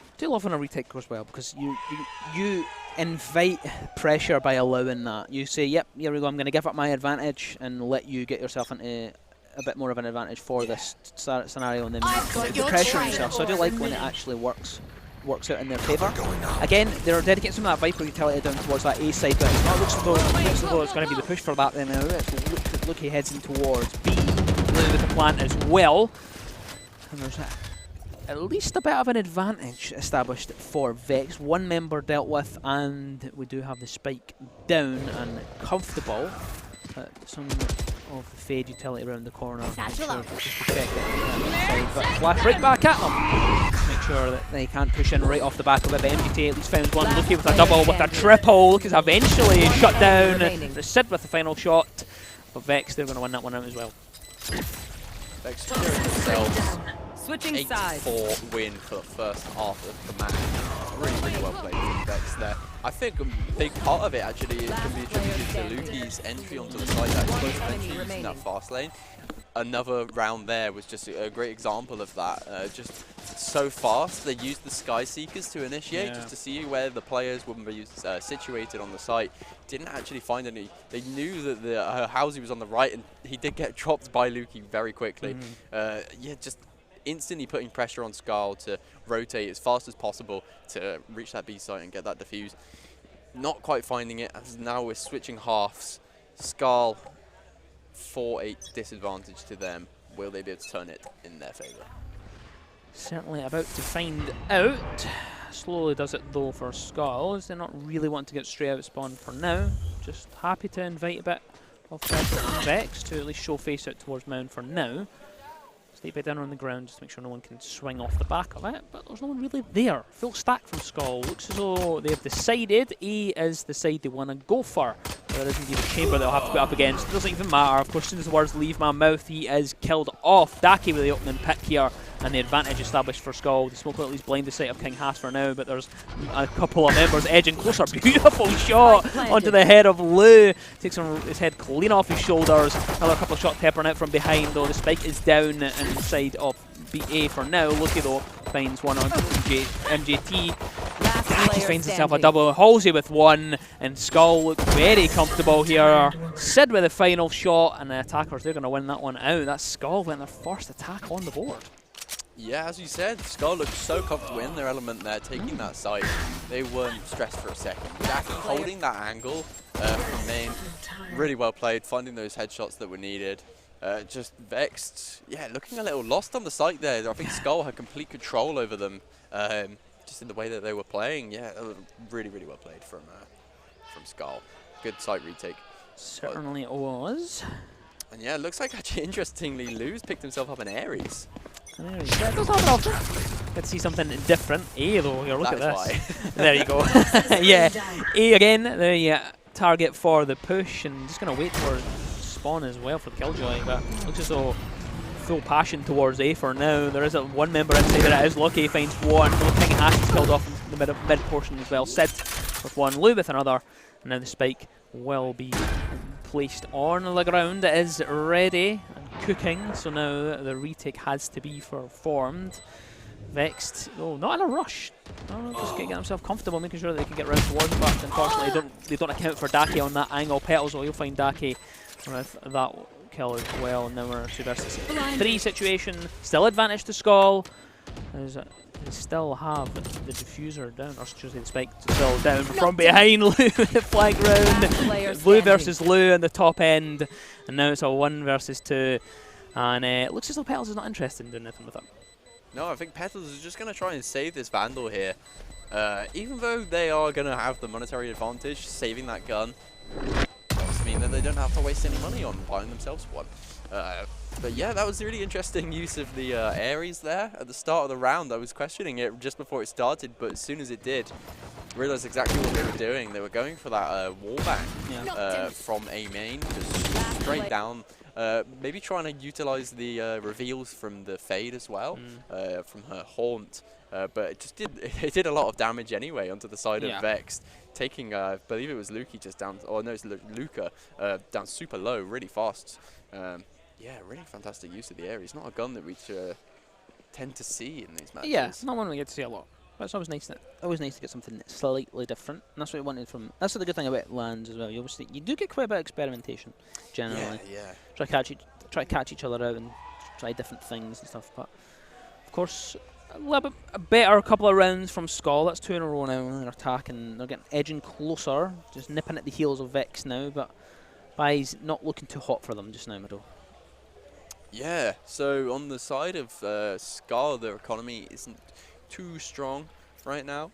I do love when a retake goes well because you invite pressure by allowing that. You say, yep, here we go, I'm going to give up my advantage and let you get yourself into a bit more of an advantage for this scenario, and then you put pressure on yourself. So I do like when it actually works out in their favour. Again, they're dedicating some of that Viper utility down towards that A side, but it's not looks as though it's going to be the push for that then. Look, he heads in towards B with the plant as well. And there's at least a bit of an advantage established for Vex. One member dealt with, and we do have the spike down and comfortable. Some of the fade utility around the corner. Just to check it. But flash right back at them. Make sure that they can't push in right off the back of it. But MGT at least found one. Lucky with a double, with a triple. Look, is eventually shut down. Sid with the final shot. But Vex, they're going to win that one out as well.
Vex securing themselves.
Switching sides.
8-4 win for the first half of the match. Really, really well played from Vex there. I think a big part of it actually can be attributed to Luki's entry onto the side, that explosive entry using that fast lane. Another round there was just a great example of that. Just so fast, they used the Sky Seekers to initiate, just to see where the players would be situated on the site. Didn't actually find any. They knew that the Housie was on the right, and he did get dropped by Luki very quickly. Yeah, just instantly putting pressure on SKAL to rotate as fast as possible to reach that B site and get that defuse. Not quite finding it, as now we're switching halves. SKAL 4-8 disadvantage to them. Will they be able to turn it in their favour?
Certainly about to find out. Slowly does it though for SKAL, as they're not really wanting to get straight out spawn for now. Just happy to invite a bit of pressure from Vex to at least show face out towards Mound for now. Stay bit down on the ground just to make sure no one can swing off the back of it, but there's no one really there. Full stack from SKAL. Looks as though they have decided A is the side they want to go for. There is indeed a chamber they'll have to put up against. It doesn't even matter. Of course, as soon as the words leave my mouth, he is killed off. Daki with the opening pick here, and the advantage established for SKAL. The smoke will at least blind the sight of King Haas for now, but there's a couple of members edging closer. Beautiful shot onto the head of Lou. Takes his head clean off his shoulders. Another couple of shots peppering out from behind, though. The spike is down inside of BA for now. Lucky though finds one on MJT. He finds himself a double. Halsey with one, and SKAL look very comfortable here. Sid with the final shot, and the attackers, they're going to win that one out. That's SKAL getting their first attack on the board.
Yeah, as you said, SKAL looked so comfortable in their element there, taking that side. They weren't stressed for a second. Daki holding that angle from main, really well played, finding those headshots that were needed. Just Vexed, yeah, looking a little lost on the site there. I think SKAL had complete control over them, just in the way that they were playing. Yeah, really, really well played from SKAL. Good site retake.
Certainly it was.
And yeah, it looks like actually interestingly, Lou's picked himself up in Aries.
Good to see something different. A though, here, look at this.
Why.
There you go. Yeah, A again, the target for the push, and just going to wait for spawn as well for the Killjoy, but looks as though full passion towards A for now. There is one member inside there. It is Lucky, finds one. King Haas is killed off in the mid portion as well. Sid with one, Lou with another, and now the spike will be placed on the ground. It is ready and cooking, so now the retake has to be performed. Vexed, oh, not in a rush. No, just getting himself comfortable, making sure that they can get round towards it, but unfortunately they don't account for Daki on that angle. Petals, so you'll find Daki with that kill as well. And now we're 2 versus 3 situation. Still advantage to SKAL. They still have the diffuser down, or should I say the spike still down from behind Lou with the flag round. Lou versus Lou in the top end, and now it's a 1 versus 2. And it looks as though Petals is not interested in doing anything with it.
No, I think Petals is just going to try and save this Vandal here. Even though they are going to have the monetary advantage, saving that gun does mean that they don't have to waste any money on buying themselves one. But yeah, that was a really interesting use of the Ares there. At the start of the round, I was questioning it just before it started, but as soon as it did, realised exactly what they were doing. They were going for that wallbang from A main, just straight down. Maybe trying to utilize the reveals from the Fade as well, from her Haunt. But it did a lot of damage anyway onto the side of Vexed, taking I believe it was Luki just down, or no, it's Luca down super low, really fast. Yeah, really fantastic use of the area. It's not a gun that we tend to see in these matches.
Yeah, it's not one we get to see a lot. But it's always nice to get something slightly different. And that's what we wanted from. That's the good thing about lands as well. You do get quite a bit of experimentation generally.
Yeah.
Try to catch each other out and try different things and stuff. But of course, a little bit better couple of rounds from SKAL. That's 2 in a row now. They're attacking. They're getting edging closer, just nipping at the heels of Vex now. But Bai's not looking too hot for them just now, Middle.
Yeah, so on the side of SKAL, their economy isn't too strong right now.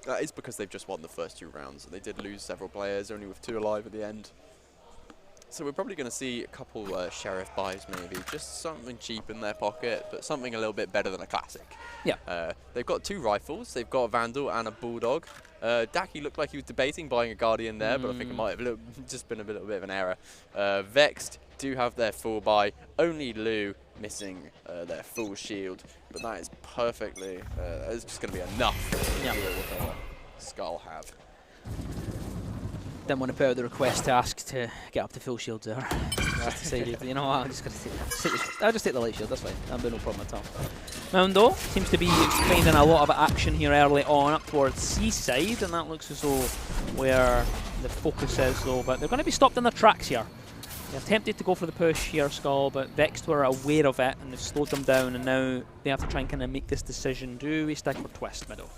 That is because they've just won the first 2 rounds. They did lose several players, only with 2 alive at the end. So we're probably going to see a couple Sheriff buys maybe, just something cheap in their pocket, but something a little bit better than a classic.
Yeah.
They've got 2 rifles, they've got a Vandal and a Bulldog. Daki looked like he was debating buying a Guardian there, but I think it might have just been a little bit of an error. Vexed do have their full buy, only Lu missing their full shield, but that is perfectly, it's just going to be enough to deal with what SKAL have.
Didn't want to put out the request to ask to get up to full shields there. Just decided, you know what, I'm just going to I'll just take the light shield, that's fine. That'll be no problem at all. Moundo seems to be finding a lot of action here early on up towards Seaside, and that looks as though where the focus is though, but they're going to be stopped in their tracks here. They attempted to go for the push here, SKAL, but Vexed were aware of it and they've slowed them down, and now they have to try and kind of make this decision. Do we stick or twist, Middle?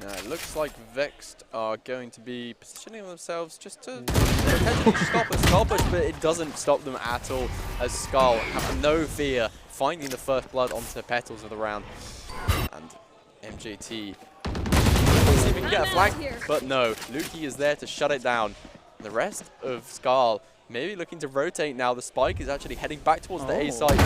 No, it looks like Vexed are going to be positioning themselves just to potentially stop a SKAL push, but it doesn't stop them at all, as SKAL have no fear finding the first blood onto the petals of the round. And MJT, see if we can get a flank, but no, Luki is there to shut it down. The rest of SKAL maybe looking to rotate now. The spike is actually heading back towards the A side.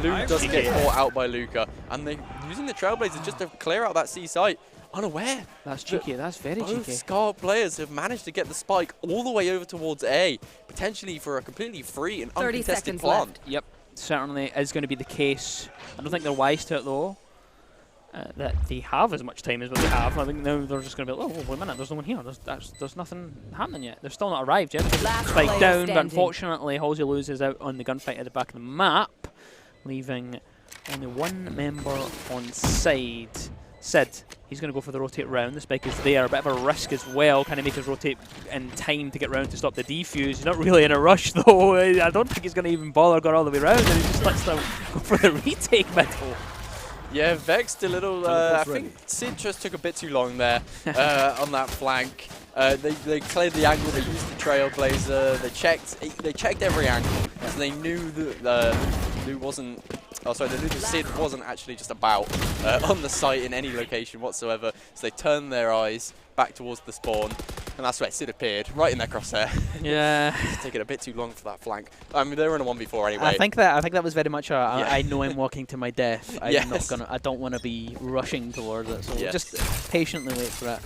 Lu does get caught out by Luca, and they're using the Trailblazers just to clear out that C site. Unaware.
That's cheeky, that's very cheeky.
Both SKAL players have managed to get the spike all the way over towards A, potentially for a completely free and uncontested plant.
Left.
Yep, certainly is going to be the case. I don't think they're wise to it though, that they have as much time as what they have. I think now they're just going to be like, oh, wait a minute, there's no one here. There's nothing happening yet. They're still not arrived yet. Spike down, but unfortunately Halsey loses out on the gunfight at the back of the map, leaving only 1 member on side. Sid, he's going to go for the rotate round. The spike is there, a bit of a risk as well. Kind of make his rotate in time to get round to stop the defuse. He's not really in a rush though. I don't think he's going to even bother going all the way around, and he just lets them go for the retake middle.
Yeah, Vexed a little, I think Sid just took a bit too long there on that flank. They cleared the angle, they used the Trailblazer, they checked every angle, so they knew that Lu wasn't, they knew that Sid wasn't actually just about on the site in any location whatsoever, so they turned their eyes back towards the spawn, and that's where Sid appeared, right in their crosshair.
Yeah.
It's taking a bit too long for that flank. I mean, they were in a 1v4 anyway.
I think that was very much I know I'm walking to my death. I'm not gonna. I don't want to be rushing towards it. So just patiently wait for it.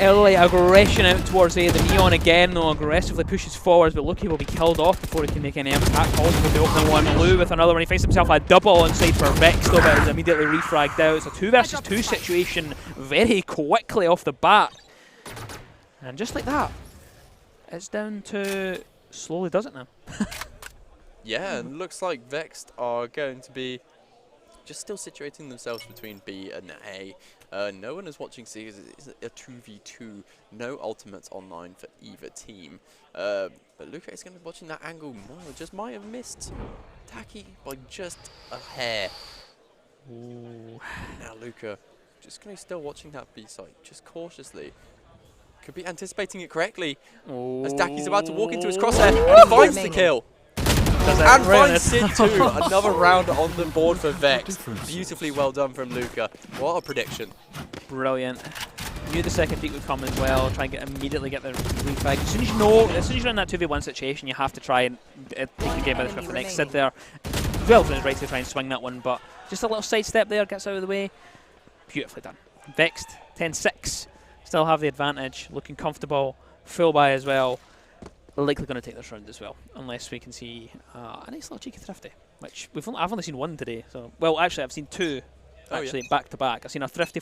Early aggression out towards A. The Neon again, though, aggressively pushes forwards, but Luki will be killed off before he can make any impact. Also with the opening one, Lu with another one. He finds himself a double inside for Vex, though, but is immediately refragged out. It's a 2 versus 2 situation very quickly off the bat. And just like that, it's down to slowly does it now.
Yeah, and looks like Vexed are going to be just still situating themselves between B and A. No one is watching C because it's a 2v2, no ultimates online for either team. But Luca is going to be watching that angle more, just might have missed Taki by just a hair. Ooh. Now Luca just going to be still watching that B site, just cautiously. Could be anticipating it correctly, as Daki's about to walk into his crosshair, and he finds the kill. And finds Sid too. Another round on the board for Vex. Beautifully well done from Luca. What a prediction.
Brilliant. Knew the second peak would come as well. Try and immediately get the refag. As soon as you're in that 2v1 situation, you have to try and take the game by the scruff of the neck. Sid there, well done, right to try and swing that one, but just a little sidestep there, gets out of the way. Beautifully done. Vexed, 10-6. Still have the advantage, looking comfortable. Full buy as well. likely going to take this round as well, unless we can see a nice little cheeky thrifty, which I've only seen one today. So, well, actually, I've seen two, back to back. I've seen a thrifty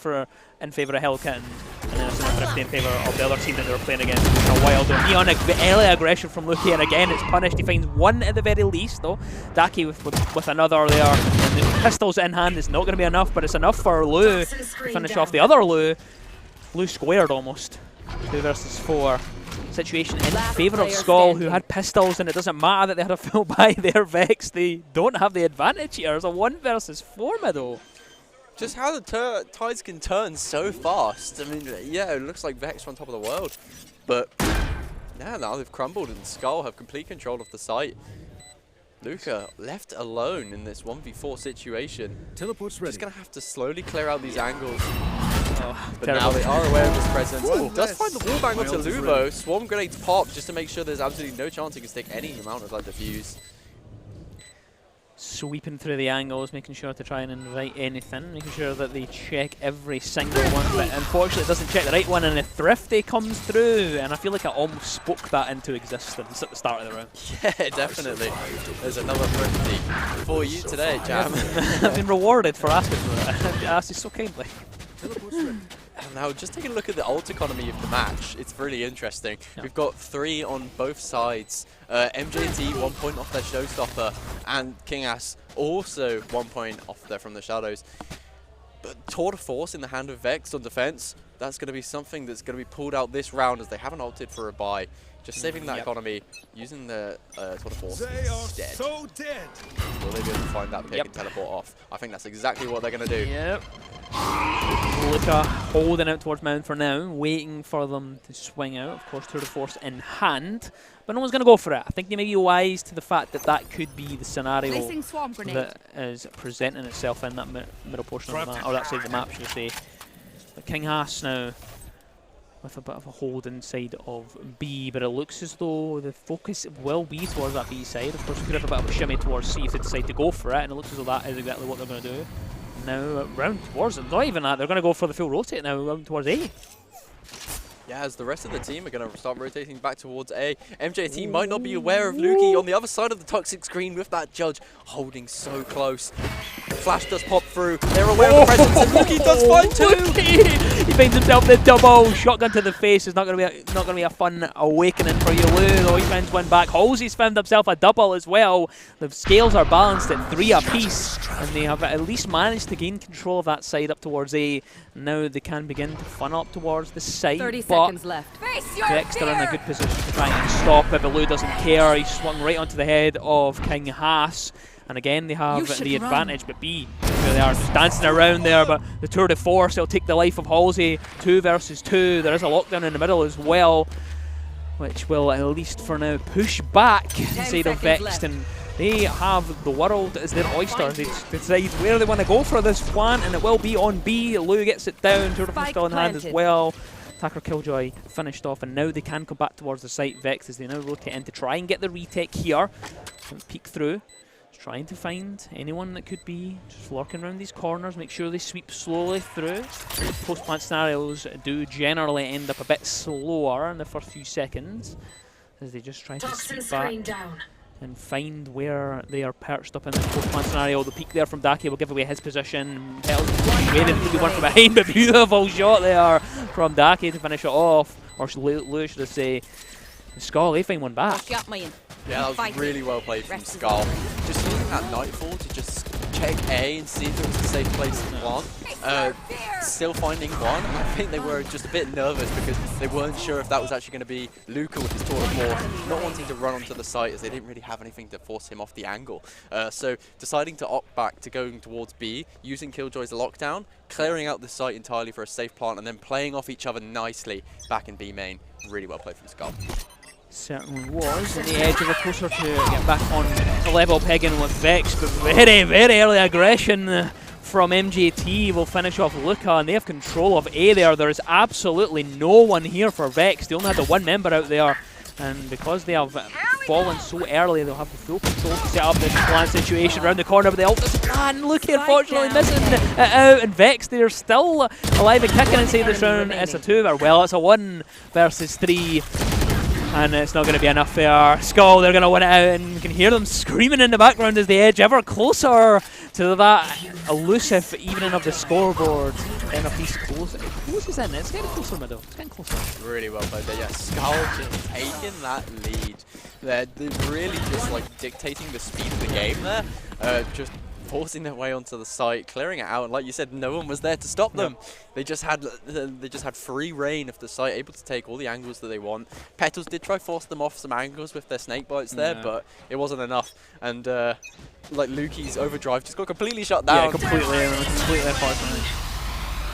in favour of Hellkitten, and then I've seen a thrifty in favour of the other team that they were playing against. A wild neon early aggression from Luki, and again it's punished. He finds one at the very least, though. Daki with another there, and the pistols in hand is not going to be enough, but it's enough for Lu to finish off the other Lu. Lu squared almost. 2 versus 4. Situation in favour of SKAL, who had pistols, and it doesn't matter that they had a full buy there, Vex. They don't have the advantage here. It's a 1 versus 4 middle.
Just how the tides can turn so fast. I mean, yeah, it looks like Vex are on top of the world. But now they've crumbled and SKAL have complete control of the site. Luca left alone in this 1v4 situation. Teleport's ready. Just going to have to slowly clear out these angles. But terrible. Now they are aware of his presence. Ooh, does find the wall bang onto Luvo. Swarm grenades pop just to make sure there's absolutely no chance he can stick any amount of defuse.
Sweeping through the angles, making sure to try and invite anything, making sure that they check every single one, but unfortunately it doesn't check the right one, and a thrifty comes through, and I feel like I almost spoke that into existence at the start of the round.
Yeah, definitely. There's another thrifty for you today, Jam.
I've been rewarded for asking for that. I asked you so kindly.
Now, just taking a look at the ult economy of the match, it's really interesting. Yeah. We've got 3 on both sides. MJT 1 point off their showstopper, and KingAS also 1 point off there from the shadows. But tour de force in the hand of Vex on defense, that's going to be something that's going to be pulled out this round as they haven't ulted for a buy. Just saving that economy, using the tour de force instead. So dead. Will they be able to find that pick and teleport off? I think that's exactly what they're going to do.
Yep. Luca holding out towards Mound for now, waiting for them to swing out. Of course, tour de force in hand, but no one's going to go for it. I think they may be wise to the fact that that could be the scenario that is presenting itself in that middle portion of the map, or that side of the map, should I say. But KingAS now with a bit of a hold inside of B, but it looks as though the focus will be towards that B side. Of course, we could have a bit of a shimmy towards C if they decide to go for it, and it looks as though that is exactly what they're going to do. Now round towards it, not even that, they're going to go for the full rotate now, round towards A.
Yeah, as the rest of the team are going to start rotating back towards A. MJT might not be aware of Luki on the other side of the toxic screen with that judge holding so close. Flash does pop through, they're aware of the presence, and Luki does find 2!
He finds himself the double shotgun to the face. Is not going to be a fun awakening for you, Lu, though he finds one back. Halsey's found himself a double as well. The scales are balanced at 3 apiece, and they have at least managed to gain control of that side up towards A. Now they can begin to funnel up towards the side.
30 seconds left.
Vex are in a good position to try and stop it, but Lu doesn't care. He swung right onto the head of KingAS. And again, they have the advantage, but B, they are just dancing around there, but the tour de force, they'll take the life of Halsey. 2 versus 2, there is a lockdown in the middle as well, which will, at least for now, push back inside of VEXED, and they have the world as their oyster. They decide where they want to go for this one, and it will be on B. Lu gets it down, tour de force still in hand as well. Attacker Killjoy finished off, and now they can come back towards the site. Vex, as they now rotate in to try and get the retake here. Peek through. Trying to find anyone that could be just lurking around these corners, make sure they sweep slowly through. Post-plant scenarios do generally end up a bit slower in the first few seconds as they just try to sweep back and find where they are perched up in the post-plant scenario. The peek there from Daki will give away his position. Waiting to one from behind, but beautiful shot there from Daki to finish it off. Or Lu, should I say. SKAL, they find one back.
Yeah, that was really well played from SKAL. Just using that Nightfall to just check A and see if there was a safe place to plant. Still finding one. I think they were just a bit nervous because they weren't sure if that was actually going to be Luca with his tour de force, not wanting to run onto the site as they didn't really have anything to force him off the angle. So deciding to opt back to going towards B, using Killjoy's lockdown, clearing out the site entirely for a safe plant, and then playing off each other nicely back in B main. Really well played from SKAL.
Certainly was on the edge of a closer to get back on the level pegging with Vex, but very, very early aggression from MJT will finish off Luca, and they have control of A there. There is absolutely no one here for Vex. They only had the 1 member out there, and because they have fallen so early, they'll have the full control to set up this plan situation around the corner, but the ult doesn't land. Luca unfortunately missing it out, and Vex, they're still alive and kicking inside this round. It's a 2, or well, it's a 1 versus 3. And it's not going to be enough there. SKAL, they're going to win it out, and you can hear them screaming in the background as they edge ever closer to that elusive evening of the scoreboard. NFT's close. It closes in. It's getting closer, middle. It's getting closer.
Really well played there. Yeah, SKAL just taking that lead. They're really just like dictating the speed of the game there. Just forcing their way onto the site, clearing it out, and like you said, no one was there to stop them. They just had free reign of the site, able to take all the angles that they want. Petals did try force them off some angles with their snake bites there, but it wasn't enough. And like Lukey's overdrive just got completely shut down.
Yeah, completely unfortunately.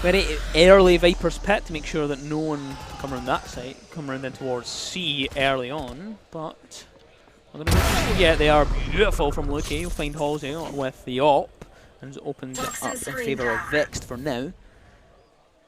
Very early Viper's Pit to make sure that no one can come around that site, come around in towards C early on, but yeah, they are beautiful from Lukey. You'll find Halsey with the op, and it's opened it up in favour of Vexed for now.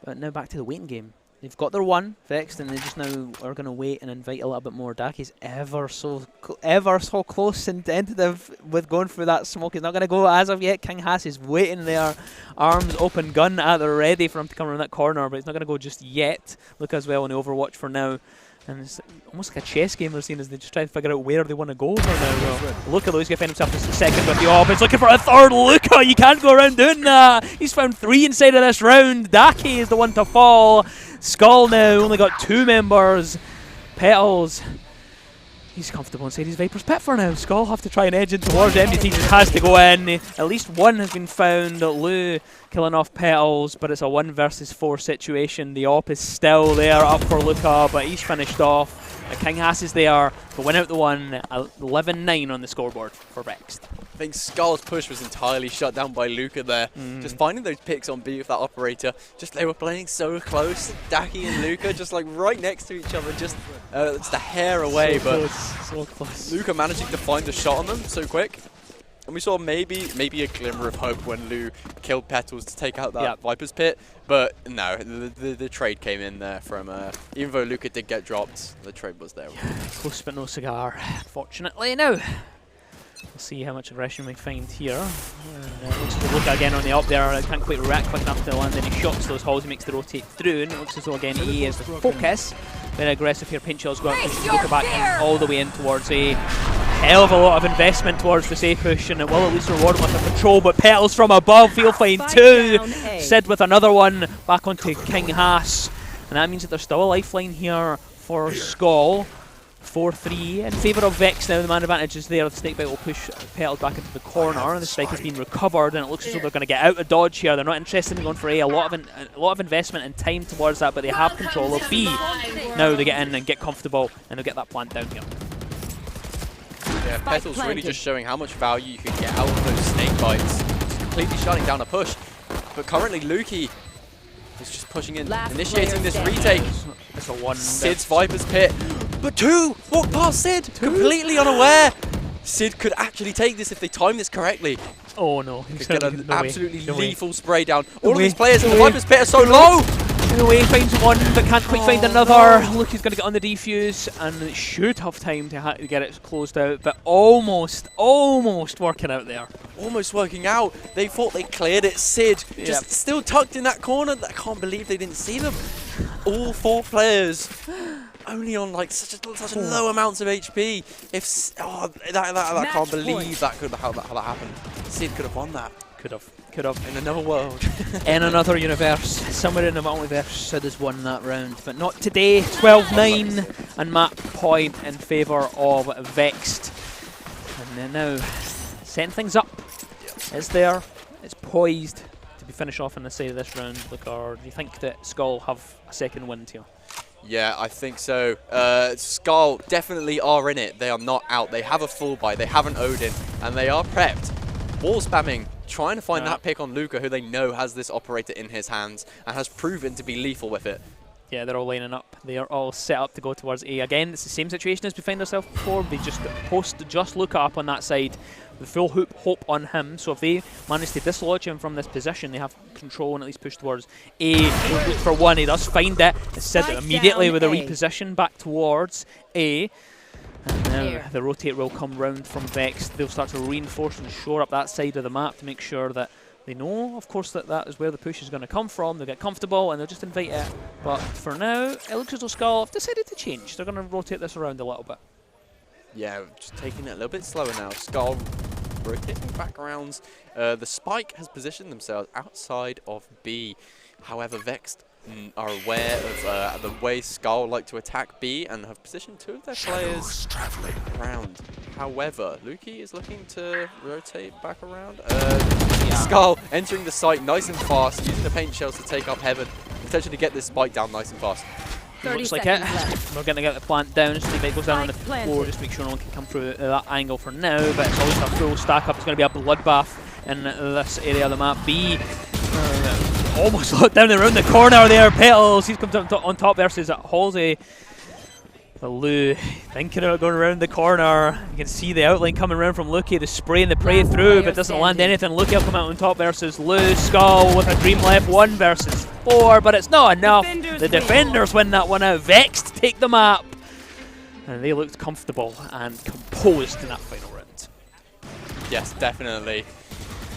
But now back to the waiting game. They've got their one, Vexed, and they just now are going to wait and invite a little bit more. Daki's ever so close and tentative with going through that smoke. He's not going to go as of yet. King Haas is waiting there, arms open, gun at the ready for him to come around that corner, but he's not going to go just yet. Look as well on the Overwatch for now. And it's almost like a chess game they're seeing as they just try to figure out where they want to go for now. Well, Luca though, he's going to find himself just a second with the op. He's looking for a third. Luca, you can't go around doing that. He's found 3 inside of this round. Daki is the one to fall. SKAL now only got 2 members. Petals, he's comfortable inside his Viper's Pit for now. SKAL have to try and edge in towards MDT, just has to go in. At least one has been found. Lou killing off Petals, but it's a 1 versus 4 situation. The op is still there up for Luca, but he's finished off. King Haas is there to win out the one. 11-9 on the scoreboard for Vexed.
I think SKAL's push was entirely shut down by Luca there. Just finding those picks on B with that operator. Just they were playing so close. Daki and Luca just like right next to each other, just a hair away.
So close.
Luca managing to find the shot on them so quick. And we saw maybe a glimmer of hope when Lou killed Petals to take out that Viper's Pit. But no, the trade came in there from, even though Luca did get dropped, the trade was there.
Close but no cigar, unfortunately. Now, we'll see how much aggression we find here. Looks to Luca again on the up there. Can't quite react quick enough to land any shots. Those halls he makes the rotate through, and it looks as though again A is the focus. Very aggressive here. Pinchill's going to push Luca back in, all the way in towards A. Hell of a lot of investment towards the safe push, and it will at least reward him with a control, but Petals from above, he'll find 2. Sid with another one back onto King Haas, and that means that there's still a lifeline here for SKAL. 4-3 in favour of Vex now. The man advantage is there. The snakebite will push Petals back into the corner, and the strike has been recovered, and it looks as though they're going to get out of dodge here. They're not interested in going for A. A lot of investment and time towards that, but they have control of B. Now they get in and get comfortable, and they'll get that plant down here.
Yeah, Petals really just showing how much value you can get out of those snake bites. Just completely shutting down a push. But currently Lukey is just pushing in, initiating this retake.
It's a 1.
Sid's Viper's Pit. But 2 walk past Sid, completely unaware. Sid could actually take this if they time this correctly.
Oh no.
He's get an absolutely lethal spray down. All of these players in the Viper's Pit are so low.
In a way, finds one, but can't quite find another. Look, he's going to get on the defuse, and should have time to get it closed out, but almost working out there.
Almost working out. They thought they cleared it. Sid just still tucked in that corner. I can't believe they didn't see them. All 4 players only on like such low amounts of HP. I can't believe that how that happened. Sid could have won that.
Could have.
In another world.
In another universe. Somewhere in the multiverse, Sid has won that round. But not today. 12-9 and map point in favour of Vexed. And then now, setting things up. It's there. It's poised to be finished off on the side of this round. Or do you think that SKAL have a second win here?
Yeah, I think so. SKAL definitely are in it. They are not out. They have a full buy. They have an Odin. And they are prepped. Wall spamming. Trying to find that pick on Luca, who they know has this operator in his hands and has proven to be lethal with it.
Yeah, they're all lining up. They are all set up to go towards A. Again, it's the same situation as we find ourselves before. They just just Luca up on that side. The full hope on him. So if they manage to dislodge him from this position, they have control and at least push towards A. Look for one. He does find it. It's Sid immediately with a reposition back towards A. And now the rotate will come round from Vex. They'll start to reinforce and shore up that side of the map to make sure that They know, of course, that that is where the push is going to come from. They get comfortable and they'll just invite it. But for now, it looks as though SKAL have decided to change. They're going to rotate this around a little bit.
Yeah, just taking it a little bit slower now. SKAL rotating back around. The Spike has positioned themselves outside of B. However, VEXED are aware of the way SKAL like to attack B and have positioned 2 of their players around. However, Lukey is looking to rotate back around. SKAL entering the site nice and fast, using the paint shells to take up Heaven, potentially get this Spike down nice and fast.
Looks like it. We're going to get the plant down. Steve goes down on the floor, just make sure no one can come through that angle for now. But it's always a full stack up. It's going to be a bloodbath in this area of the map. B almost locked down around the corner there. Petals, he's come on top versus Halsey. Lou thinking about going around the corner. You can see the outline coming around from Lukey, the spray and the prey through, but doesn't land anything. Lukey will come out on top versus Lou. SKAL with a dream left, 1 versus 4, but it's not enough. The defenders win that one out. VEXED take the map. And they looked comfortable and composed in that final round.
Yes, definitely.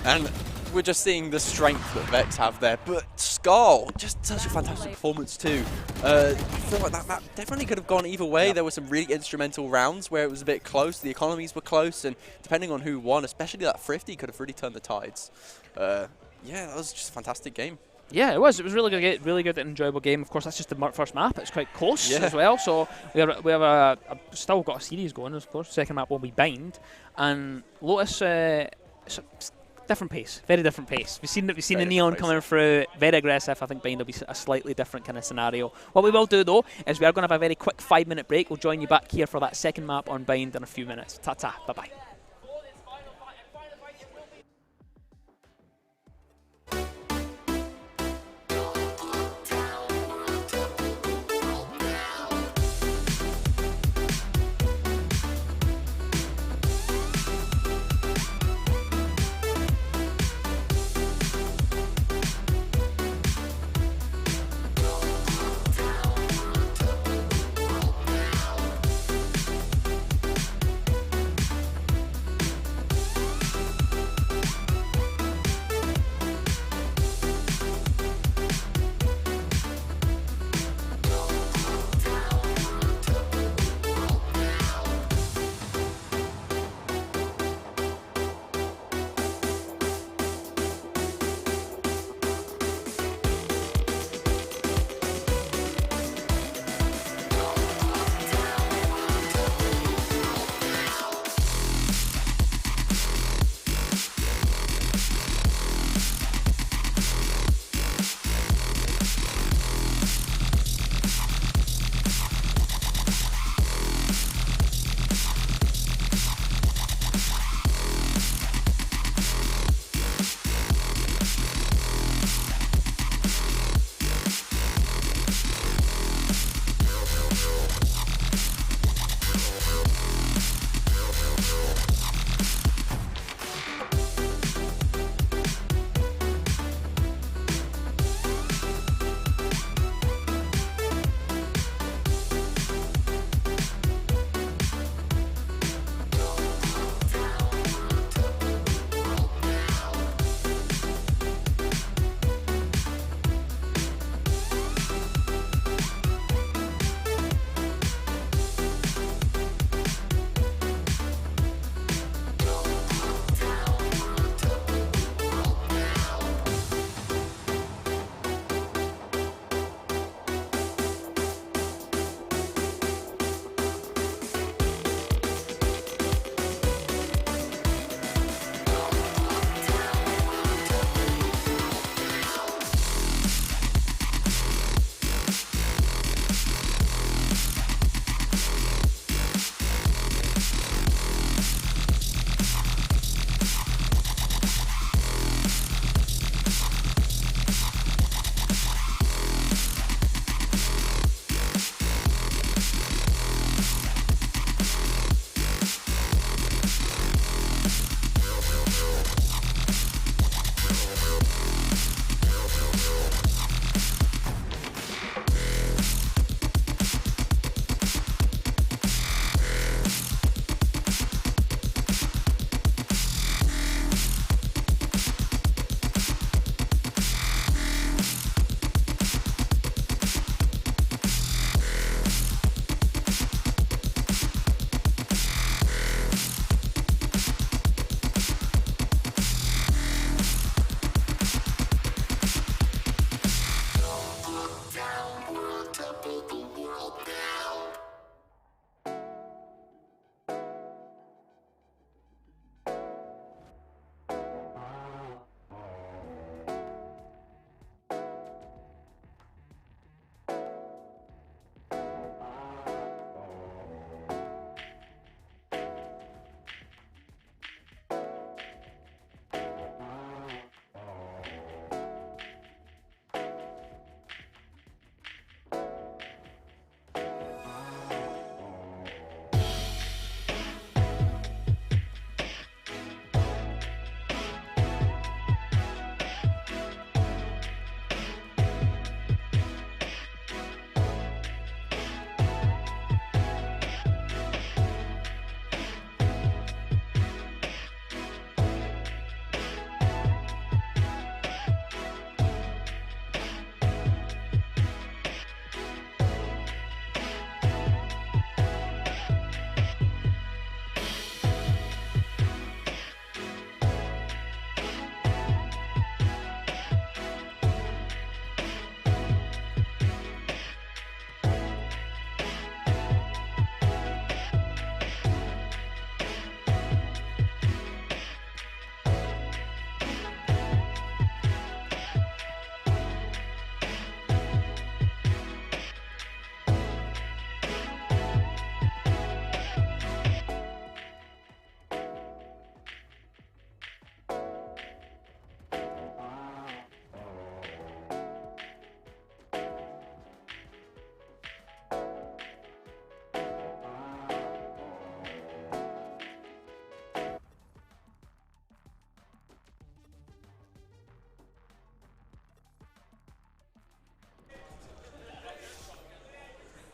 And we're just seeing the strength that VEXED have there, but SKAL, just such a fantastic performance too. I feel like that map definitely could have gone either way. There were some really instrumental rounds where it was a bit close, the economies were close, and depending on who won, especially that Thrifty, could have really turned the tides. Yeah, that was just a fantastic game.
Yeah, it was. It was really good and enjoyable game. Of course, that's just the first map. It's quite close as well. So we have still got a series going. Of course, second map will be Bind, and Lotus. Different pace, very different pace. We've seen the Neon coming through, very aggressive. I think Bind will be a slightly different kind of scenario. What we will do though is we are going to have a very quick 5-minute break. We'll join you back here for that second map on Bind in a few minutes. Ta-ta, bye-bye.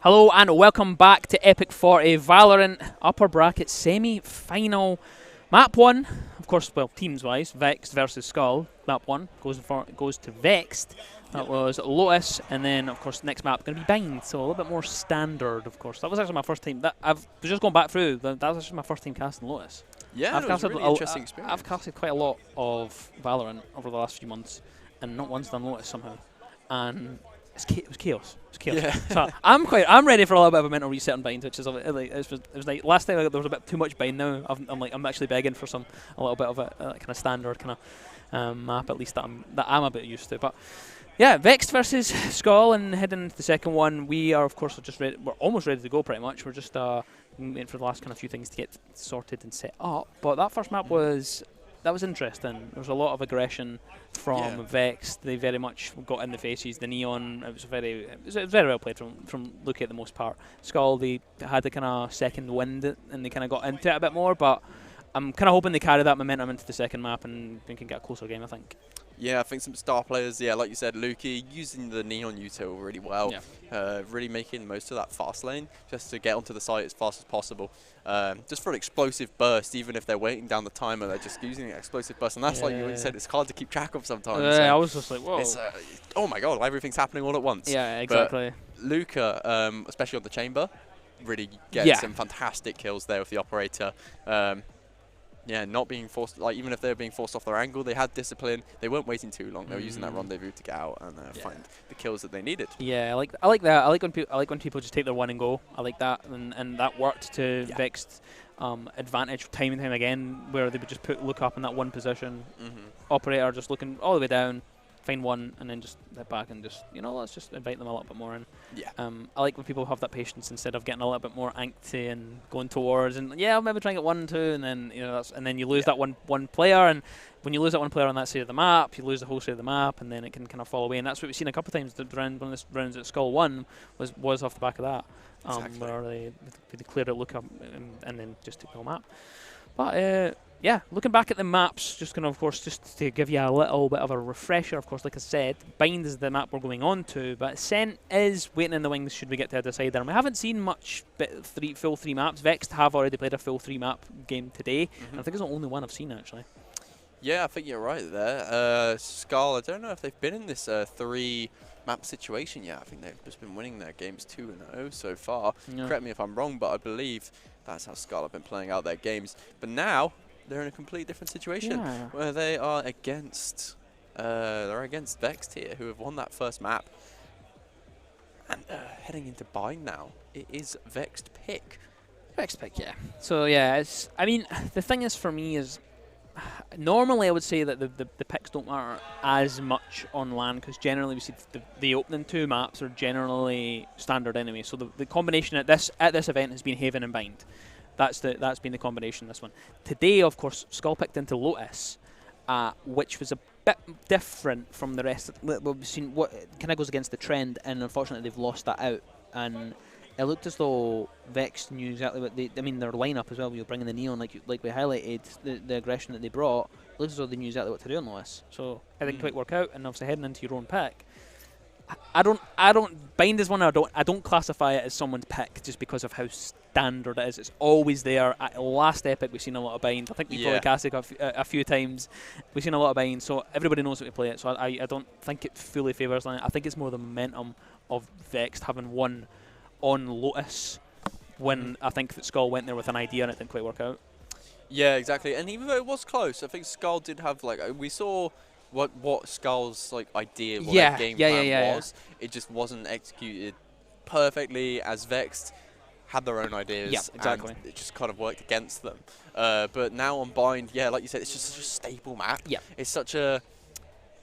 Hello and welcome back to Epic 40 Valorant upper bracket semi-final. Map 1, of course, well, teams-wise, VEXED versus SKAL. Map 1 goes to VEXED. That was Lotus, and then, of course, next map going to be Bind, so a little bit more standard, of course. That was actually my first time. I was just going back through. That was actually my first time casting Lotus.
Yeah, it was a really interesting experience.
I've casted quite a lot of Valorant over the last few months, and not once done Lotus somehow. And it was chaos. It was chaos. Yeah. So I'm ready for a little bit of a mental reset on Bind, which is like it was like last time there was a bit too much Bind. Now I'm actually begging for a little bit of a kind of standard kind of map, at least that I'm a bit used to. But yeah, VEXED versus SKAL, and heading into the second one, we are of course just ready. We're almost ready to go pretty much. We're just waiting for the last kind of few things to get sorted and set up. But that first map was interesting. There was a lot of aggression from VEXED. They very much got in the faces. The neon, it was very well played from Luki at the most part. SKAL, they had a kind of second wind and they kind of got into it a bit more. But I'm kind of hoping they carry that momentum into the second map and we can get a closer game, I think.
Yeah, I think some star players, like you said, Luki, using the neon util really well. Yeah. Really making the most of that fast lane, just to get onto the site as fast as possible. Just for an explosive burst, even if they're waiting down the timer, they're just using an explosive burst. And that's like you said, it's hard to keep track of sometimes.
Yeah, I was just like, whoa.
It's, oh my god, everything's happening all at once.
Yeah, exactly.
But Luka, especially on the chamber, really gets some fantastic kills there with the operator. Yeah, not being forced, like even if they were being forced off their angle, they had discipline. They weren't waiting too long. They were using that rendezvous to get out and find the kills that they needed. Yeah, I like that. I like when people just take their one and go. I like that, and that worked to VEXED advantage time and time again, where they would just look up in that one position, operator just looking all the way down, find one, and then just head back and just, let's just invite them a little bit more in. Yeah. I like when people have that patience instead of getting a little bit more anxiety and going towards, and I'll maybe try and get 1, 2, and then and then you lose that one player, and when you lose that one player on that side of the map, you lose the whole side of the map, and then it can kind of fall away, and that's what we've seen a couple of times. The round when this rounds at SKAL 1 was off the back of that, where they cleared it, look up, and then just took the whole map. But yeah, looking back at the maps, just kind of course, just to give you a little bit of a refresher, of course, like I said, Bind is the map we're going on to, but Ascent is waiting in the wings should we get to a decider. And we haven't seen much full 3 maps. VEXED have already played a full 3 map game today, and I think it's the only one I've seen, actually. Yeah, I think you're right there. SKAL, I don't know if they've been in this 3 map situation yet. I think they've just been winning their games 2-0 so far. Yeah. Correct me if I'm wrong, but I believe that's how SKAL have been playing out their games. But now they're in a completely different situation where they are against VEXED here, who have won that first map. And heading into Bind now, it is VEXED pick.
VEXED pick, yeah. So yeah, I mean, the thing is for me is, normally I would say that the picks don't matter as much on LAN, because generally we see the opening 2 maps are generally standard anyway. So the combination at this event has been Haven and Bind. That's been the combination this one. Today, of course, SKAL picked into Lotus, which was a bit different from the rest. We've seen what kind of goes against the trend, and unfortunately they've lost that out. And it looked as though VEXED knew exactly what their lineup as well. You're bringing the neon, like we highlighted, the aggression that they brought. It looked as though they knew exactly what to do on Lotus. So it didn't quite work out, and obviously heading into your own pick. I don't Bind is one I don't classify it as someone's pick just because of how standard it is. It's always there. At last Epic we've seen a lot of Bind. I think we probably casted a few times. We've seen a lot of Bind, so everybody knows how to play it. So I don't think it fully favours LAN. I think it's more the momentum of VEXED having won on Lotus when I think that SKAL went there with an idea and it didn't quite work out.
Yeah, exactly. And even though it was close, I think SKAL did have we saw what SKAL's idea, what their game plan was. It just wasn't executed perfectly, as VEXED had their own ideas. Yeah, exactly. And it just kind of worked against them. But now on Bind, like you said, it's just such a staple map. Yeah. It's such a,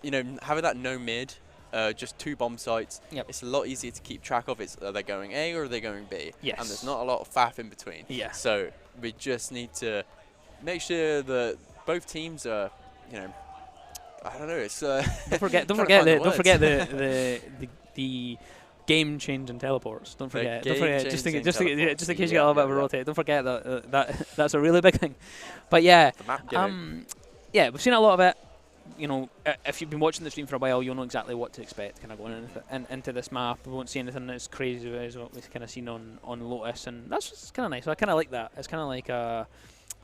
having that no mid, just 2 bomb sites. Yep. It's a lot easier to keep track of. Are they going A or are they going B? Yes. And there's not a lot of faff in between. Yeah. So we just need to make sure that both teams are, I don't know. It's don't forget
the game-changing teleports. Don't forget. Just in case you get a little bit of a rotate. Don't forget that's a really big thing. But yeah,
the map gimmick.
yeah, we've seen a lot of it. you know, if you've been watching the stream for a while, you'll know exactly what to expect kind of going into this map. We won't see anything as crazy as what we've kind of seen on Lotus, and that's kind of nice. I kind of like that. It's kind of like I'm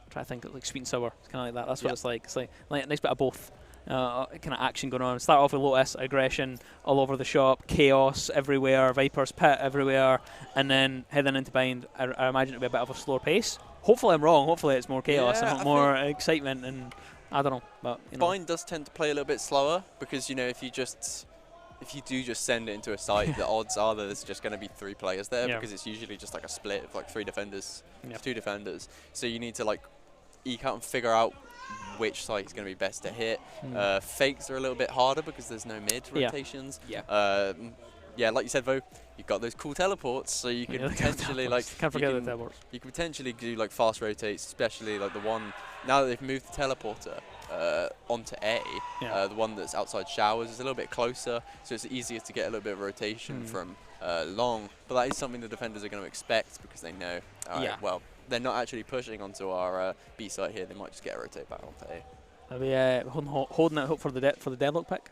trying to think of like sweet and sour. It's kind of like that. That's what it's like. It's like a nice bit of both. Kind of action going on. Start off with Lotus, aggression all over the shop, chaos everywhere, Viper's pit everywhere, and then heading into Bind. I imagine it'll be a bit of a slower pace. Hopefully I'm wrong. Hopefully it's more chaos and more excitement, and I don't know. But
Bind does tend to play a little bit slower because, you know, if you do just send it into a site, the odds are that there's just going to be 3 players there because it's usually just like a split of like 3 defenders, 2 defenders. So you need to like eke out and figure out which site is going to be best to hit. Fakes are a little bit harder because there's no mid rotations. Yeah, like you said, Vo, you've got those cool teleports, so you can potentially like
can't forget the teleports.
You can potentially do like fast rotates, especially like the one now that they've moved the teleporter onto A. The one that's outside showers is a little bit closer, so it's easier to get a little bit of rotation from long. But that is something the defenders are going to expect because they know. Well, they're not actually pushing onto our B site here. They might just get a rotate back onto A.
Are we holding out hope for the deadlock pick?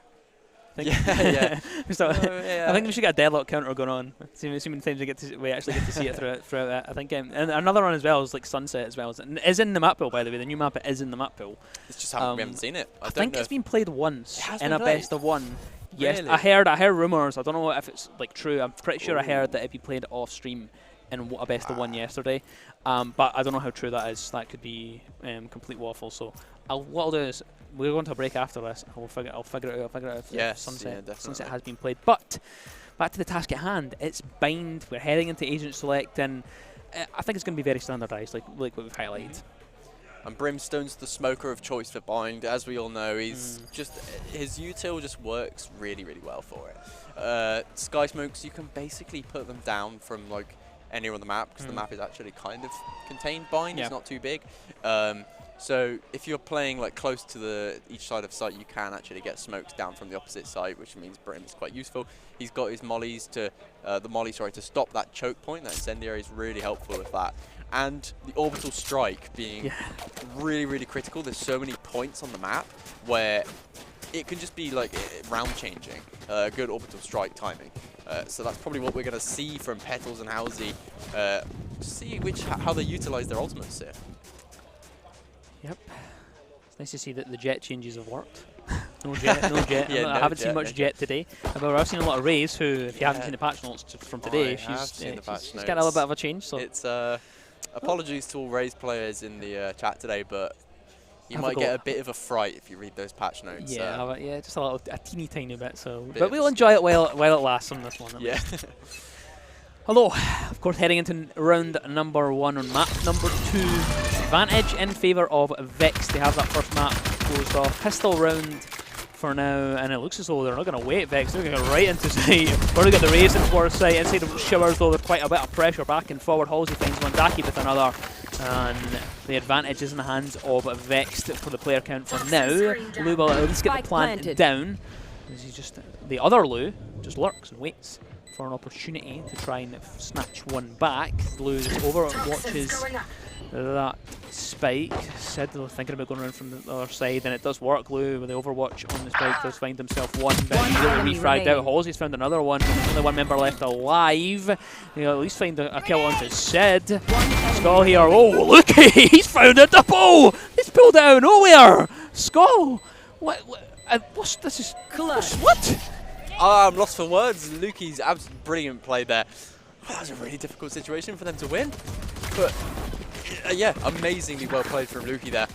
I think we should get a deadlock counter going on. See how many times we actually get to see it throughout that. I think, and another one as well is like Sunset as well. It is in the map pool, by the way. The new map is in the map pool.
It's just we haven't seen it.
I think it's been played once in a best of one. Yes,
Really?
I heard rumours. I don't know if it's like true. I'm pretty sure I heard that it'd be played off stream in a best of one yesterday. But I don't know how true that is. That could be complete waffle. So what I'll do is we're going to a break after this. I'll figure it out. I'll figure out if Sunset has been played. But back to the task at hand. It's Bind. We're heading into Agent Select, and I think it's going to be very standardised, like what we've highlighted.
And Brimstone's the smoker of choice for Bind. As we all know, he's just his util just works really, really well for it. Sky Smokes, you can basically put them down from like anywhere on the map because the map is actually kind of contained Bind. It's not too big. So if you're playing like close to each side of the site, you can actually get smokes down from the opposite side, which means Brim is quite useful. He's got his mollies to to stop that choke point. That incendiary is really helpful with that. And the orbital strike being really, really critical. There's so many points on the map where it can just be like round changing. Good orbital strike timing. So that's probably what we're going to see from Petals and Halsey. See how they utilize their ultimates here.
Yep. It's nice to see that the jet changes have worked. No jet. I haven't seen much jet today. However, I've seen a lot of Raze, who, if you haven't seen the patch notes from today, she's got a little bit of a change. So
it's apologies to all Raze players in the chat today, but you might get a bit of a fright if you read those patch notes.
Yeah, just a teeny tiny bit. So, but we'll enjoy it while it lasts on this one.
Yeah.
Hello, of course, heading into round number 1 on map number 2. Advantage in favour of Vex. They have that first map closed off. Pistol round for now, and it looks as though they're not going to wait, Vex. They're going to go right into sight. We're going to get the Raze in towards sight. Inside of Showers, though, there's quite a bit of pressure back and forward. Halsey finds one, Daki with another. And the advantage is in the hands of Vexed for the player count for now. Lou will at least get the plant down. The other Lou just lurks and waits for an opportunity to try and snatch one back. Blue overwatches that spike. Said they were thinking about going around from the other side, and it does work. Lou with the overwatch on the spike does find himself one, but immediately refragged out. Halsey's found another one. Only one member left alive. He'll at least find a kill onto Sid. SKAL here. Oh, look! He's found a double! He's pulled out of nowhere! SKAL! What's this is... What?
I'm lost for words. Lukey's absolutely brilliant play there. That was a really difficult situation for them to win. But yeah, amazingly well played from Lukey there.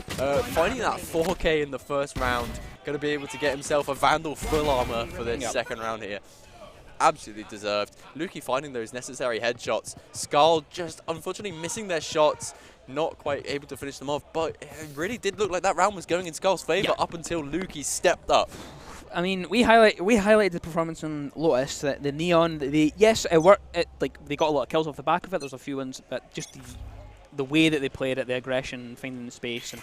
Finding that 4K in the first round, going to be able to get himself a Vandal full armor for this second round here. Absolutely deserved. Lukey finding those necessary headshots. SKAL just unfortunately missing their shots, not quite able to finish them off. But it really did look like that round was going in SKAL's favor up until Lukey stepped up.
I mean, we highlighted the performance on Lotus, that the Neon, yes, it worked. Like they got a lot of kills off the back of it. There's a few ones, but just the way that they played it, the aggression, finding the space,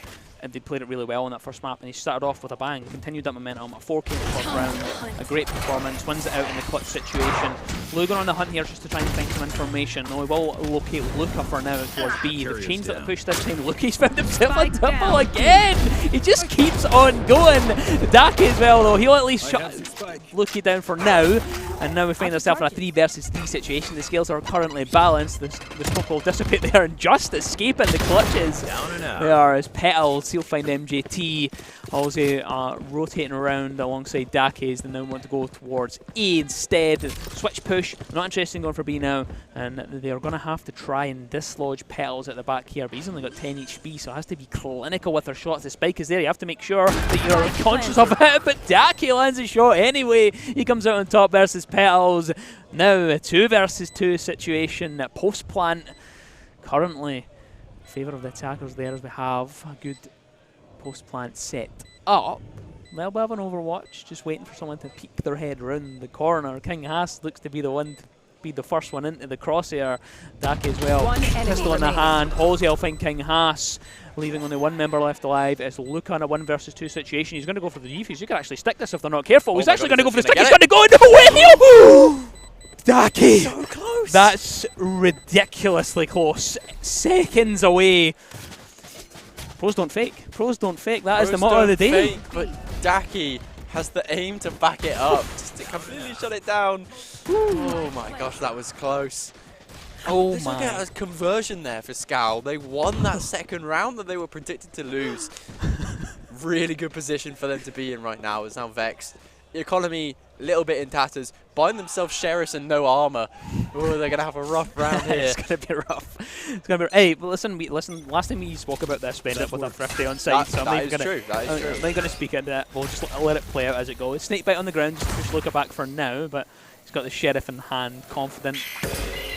and they played it really well on that first map. And he started off with a bang, continued that momentum, a 4K in the first round, a great performance, wins it out in the clutch situation. Lugan on the hunt here just to try and find some information. No, he will locate Luca for now towards B. They've changed up the push this time. Luca's found himself a double again. He just keeps on going. Dake as well, though. He'll at least shut Luca down for now. And now we find ourselves in a 3 versus 3 situation. The scales are currently balanced. The smoke will dissipate there and just escaping the clutches.
Down and out.
They are as Petals. He'll find MJT. Also rotating around alongside Dake as they now want to go towards A instead. Switch push. Not interested in going for B now. And they are going to have to try and dislodge Petals at the back here. But he's only got 10 HP, so it has to be clinical with their shots. The spike is there. You have to make sure that you're conscious of it. But Dake lands a shot anyway. He comes out on top versus Petals. Now a 2 versus 2 situation. Post plant currently in favour of the attackers there, as we have a good post plant set up. They'll have an Overwatch, just waiting for someone to peek their head round the corner. King Haas looks to be the one to be the first one into the crosshair. Dake as well. Pistol in the hand. Halsey will find King Haas, leaving only 1 member left alive. It's Luca in a 1 versus 2 situation. He's going to go for the defuse. You can actually stick this if they're not careful. He's actually going to go for the stick. He's going to go into the wheel. Dake!
So close!
That's ridiculously close. Seconds away. Pros don't fake. Pros don't fake. That is the motto of the day.
Fake, but Dake has the aim to back it up, just to completely shut it down. Oh my gosh, that was close.
Oh
This
my.
was a conversion there for SKAL. They won that second round that they were predicted to lose. Really good position for them to be in right now. It's now Vexed. The economy, a little bit in tatters. Buying themselves Sheriffs and no armor. Oh, they're going to have a rough round here.
It's going to be rough. It's going to be. Hey, but listen. Last time we spoke about this, spend it with a thrifty on site. So
That is true.
I'm not going to speak into it. We'll just let it play out as it goes. Snake bite on the ground. Just push Luca back for now, but he's got the Sheriff in hand, confident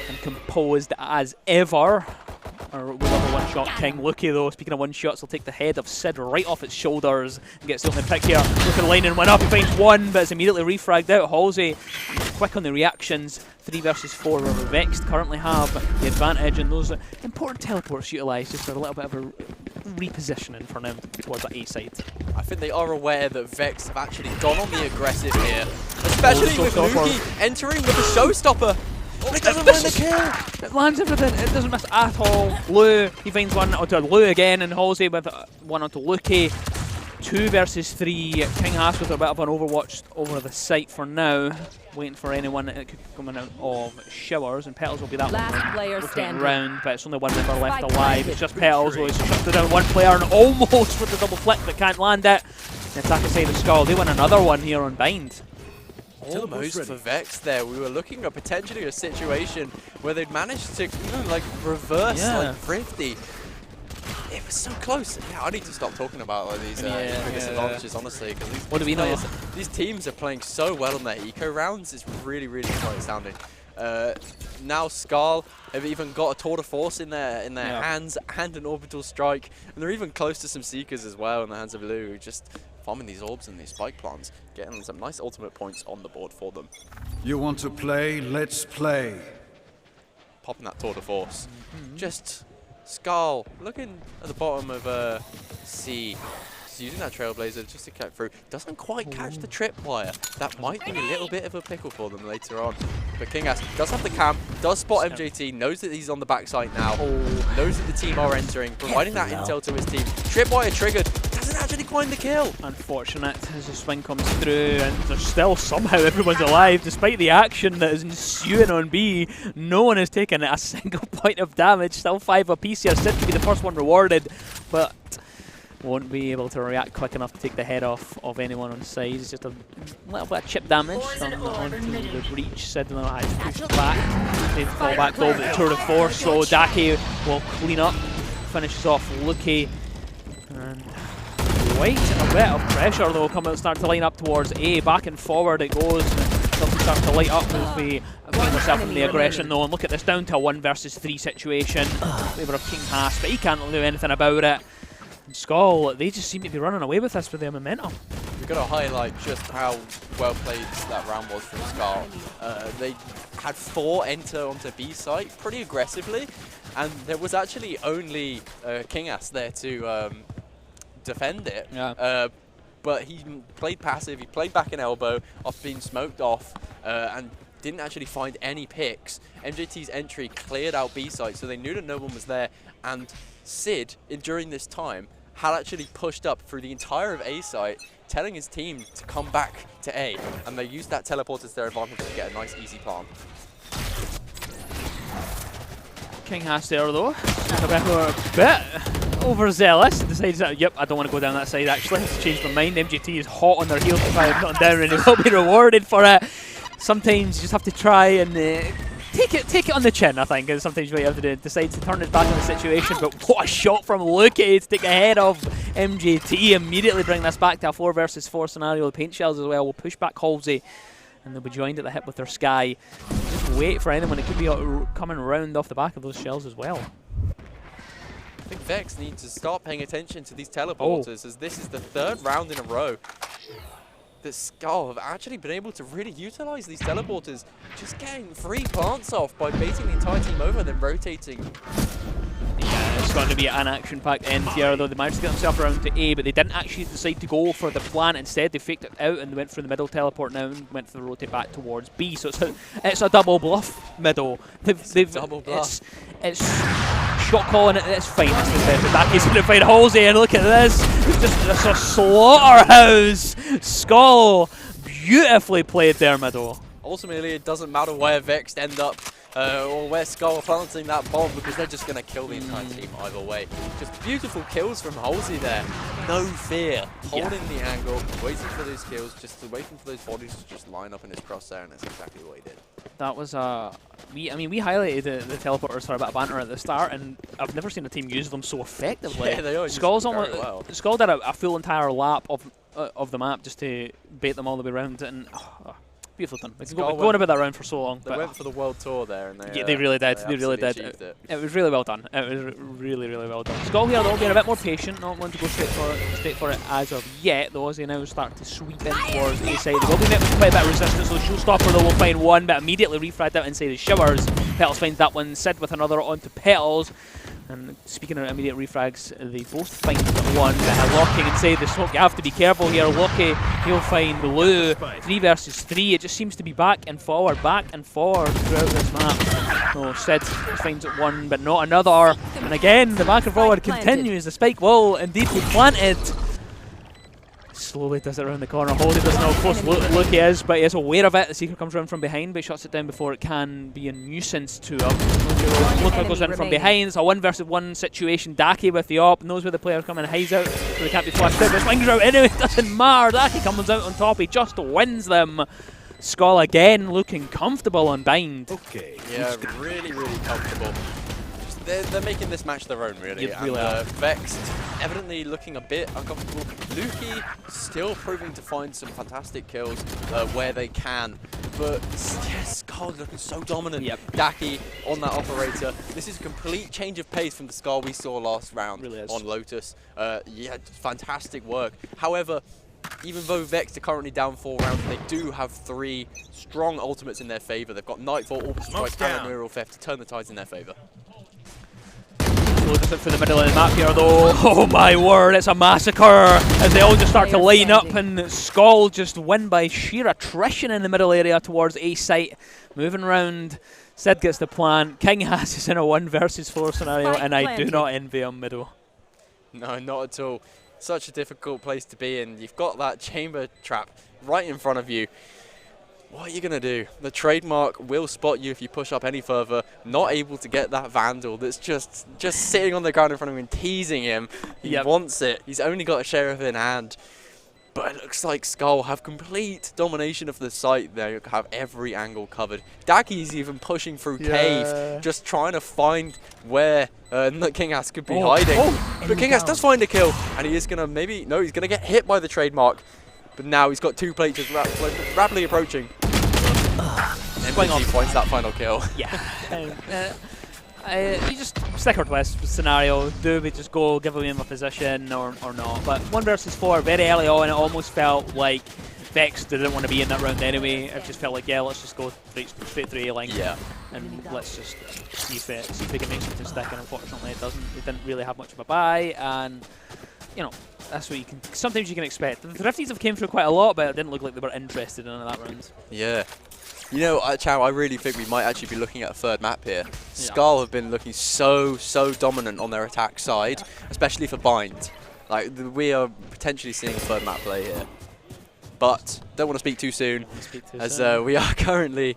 and composed as ever. Or with a one-shot King. Lucky though, speaking of one-shots, will take the head of Sid right off its shoulders and gets the only pick here. Look at the line and one up. He finds one, but it's immediately refragged out. Halsey quick on the reactions. 3 versus 4 where the Vexed currently have the advantage, and those important teleports utilised just for a little bit of a repositioning for them towards that A side.
I think they are aware that Vex have actually gone on the aggressive here, especially with Luki entering with a showstopper. Oh, it doesn't win the kill!
It lands everything, it doesn't miss at all. Lou, he finds one onto Lou again, and Halsey with one onto Luki. 2 versus 3. King Haas with a bit of an Overwatch over the site for now. Waiting for anyone that could come out of showers, and Petals will be that
Last player standing.
round, but it's only 1 member left alive. It's just Petals, who has shifted down 1 player and almost with the double flick, but can't land it. The attack side of SKAL, they win another one here on Bind.
Almost for Vex there. We were looking at potentially a situation where they'd managed to like reverse like Thrifty. It was so close. Yeah, I need to stop talking about like these disadvantages, honestly, because
what do we know?
These teams are playing so well on their eco rounds. It's really, really quite astounding. Now SKAL have even got a tour de force in their hands and an orbital strike, and they're even close to some seekers as well in the hands of Lou, just farming these orbs and these spike plants, getting some nice ultimate points on the board for them.
You want to play? Let's play.
Popping that tour de force. Just SKAL looking at the bottom of C. Using that Trailblazer just to cut through. Doesn't quite catch the tripwire. That might be a little bit of a pickle for them later on. But King Haas does have the cam, does spot MJT, knows that he's on the backside now, knows that the team are entering, providing that intel to his team. Tripwire triggered, doesn't actually find the kill.
Unfortunate as the swing comes through, and there's still somehow everyone's alive despite the action that is ensuing on B. No one has taken a single point of damage. Still 5 apiece here. Sid could be the first one rewarded, but won't be able to react quick enough to take the head off of anyone on side. It's just a little bit of chip damage onto the breach. Sid now has pushed back. They fall back though, but the tour de force, so Dake will clean up, finishes off Luki. And quite a bit of pressure though coming, start to line up towards A. Back and forward it goes. Something starts to light up as we find ourselves in the aggression though. And look at this, down to a 1 versus 3 situation. Favour of King Haas, but he can't do anything about it. SKAL, they just seem to be running away with this with their momentum.
We've got to highlight just how well played that round was from SKAL. They had 4 enter onto B site pretty aggressively, and there was actually only Kingas there to defend it.
Yeah.
But he played passive, he played back in elbow after being smoked off, and didn't actually find any picks. MJT's entry cleared out B site, so they knew that no one was there, and Sid, during this time, had actually pushed up through the entire of A site, telling his team to come back to A, and they used that teleporter to their advantage to get a nice easy plant.
King has there though, a bit overzealous, decides that, yep, I don't want to go down that side actually, has changed my mind. MGT is hot on their heels to try and knock them down and they will be rewarded for it. Sometimes you just have to try and take it on the chin, I think, and sometimes you might have to decide to turn it back in the situation, but what a shot from Luki to take ahead of MJT, immediately bring this back to a 4 versus 4 scenario. The paint shells as well will push back Halsey, and they'll be joined at the hip with their Sky. Just wait for anyone, it could be coming round off the back of those shells as well.
I think Vex needs to start paying attention to these teleporters, as this is the 3rd round in a row that SKAL have actually been able to really utilize these teleporters, just getting 3 plants off by baiting the entire team over and then rotating.
Yeah, it's going to be an action-packed end here, though they managed to get themselves around to A, but they didn't actually decide to go for the plant. Instead, they faked it out and went for the middle teleport now and went for the rotate back towards B. So it's a double bluff middle.
Double bluff.
It's shot calling it. It's fine. It's the back. He's going to find Halsey, and look at this. It's a slaughterhouse. SKAL beautifully played there, middle.
Ultimately, it doesn't matter where Vex end up. Or where SKAL are planting that bomb, because they're just going to kill the entire team either way. Just beautiful kills from Halsey there. No fear. Holding the angle, waiting for those kills, just waiting for those bodies to just line up in his crosshair, and that's exactly what he did.
That was we highlighted the teleporters for a bit of banter at the start, and I've never seen a team use them so effectively.
Yeah, they are.
SKAL's almost well. SKAL did a full entire lap of the map just to bait them all the way around, and beautiful done. We've been going about that round for so long.
They went for the world tour there, and
they really did. They really did. It was really well done. It was really, really well done. SKAL here though being a bit more patient, not wanting to go straight for it as of yet, though, as they now start to sweep in towards A side. They will be met with quite a bit of resistance, so Showstopper though will find one, but immediately refragged out inside the showers. Petals finds that one, Sid with another onto Petals. And speaking of immediate refrags, they both find one, but locking inside the smoke. You have to be careful here. Lucky, he'll find Lou. 3 versus 3. It just seems to be back and forward throughout this map. Oh, Sid finds one, but not another. And again, the back and forward continues. The spike will indeed be planted. Slowly does it around the corner. Halsey doesn't know how close Luki is, but he is aware of it. The Seeker comes around from behind, but he shuts it down before it can be a nuisance to him. Luki goes in from behind. It's a 1 versus 1 situation. Daki with the op, knows where the player coming, hides out, so they can't be flashed out. But swings out anyway, it doesn't matter. Daki comes out on top, he just wins them. SKAL again looking comfortable on bind.
Okay.
Yeah, really, really comfortable. They're making this match their own, really. Vexed evidently looking a bit uncomfortable. Luki still proving to find some fantastic kills where they can. But yes, SKAL looking so dominant. Daki on that operator. This is a complete change of pace from the SKAL we saw last round on Lotus. Yeah, fantastic work. However, even though Vex are currently down 4 rounds, they do have 3 strong ultimates in their favor. They've got Nightfall, Orbital Strike, and Neural Theft to turn the tides in their favor.
Just for the middle of the map here though. Oh my word, it's a massacre as they all just start to line up, and SKAL just win by sheer attrition in the middle area towards A site. Moving around, Sid gets the plant. King Haas is in a 1 versus 4 scenario, and I do not envy him middle.
No, not at all. Such a difficult place to be in. You've got that chamber trap right in front of you. What are you going to do? The trademark will spot you if you push up any further. Not able to get that Vandal that's just sitting on the ground in front of him and teasing him. He wants it. He's only got a sheriff in hand. But it looks like SKAL have complete domination of the site. They have every angle covered. Daki's even pushing through cave, just trying to find where King Ass could be hiding. But King Ass does find a kill, and he is going to he's going to get hit by the trademark. But now he's got 2 plates just rapidly approaching. MJT finds that final kill.
You just stick or twist scenario. Do we just go give away my position or not? But 1 versus 4 very early on, it almost felt like Vex didn't want to be in that round anyway. It just felt like, yeah, let's just go straight through A-line.
Yeah.
And let's just see if they can make something stick. And unfortunately, it doesn't. They didn't really have much of a buy, and you know, that's what you can. Sometimes you can expect. The Thrifties have came through quite a lot, but it didn't look like they were interested in that round.
Yeah. You know, Chow, I really think we might actually be looking at a third map here. SKAL have been looking so dominant on their attack side, especially for bind. Like, we are potentially seeing a third map play here. But don't want to speak too soon, as we are currently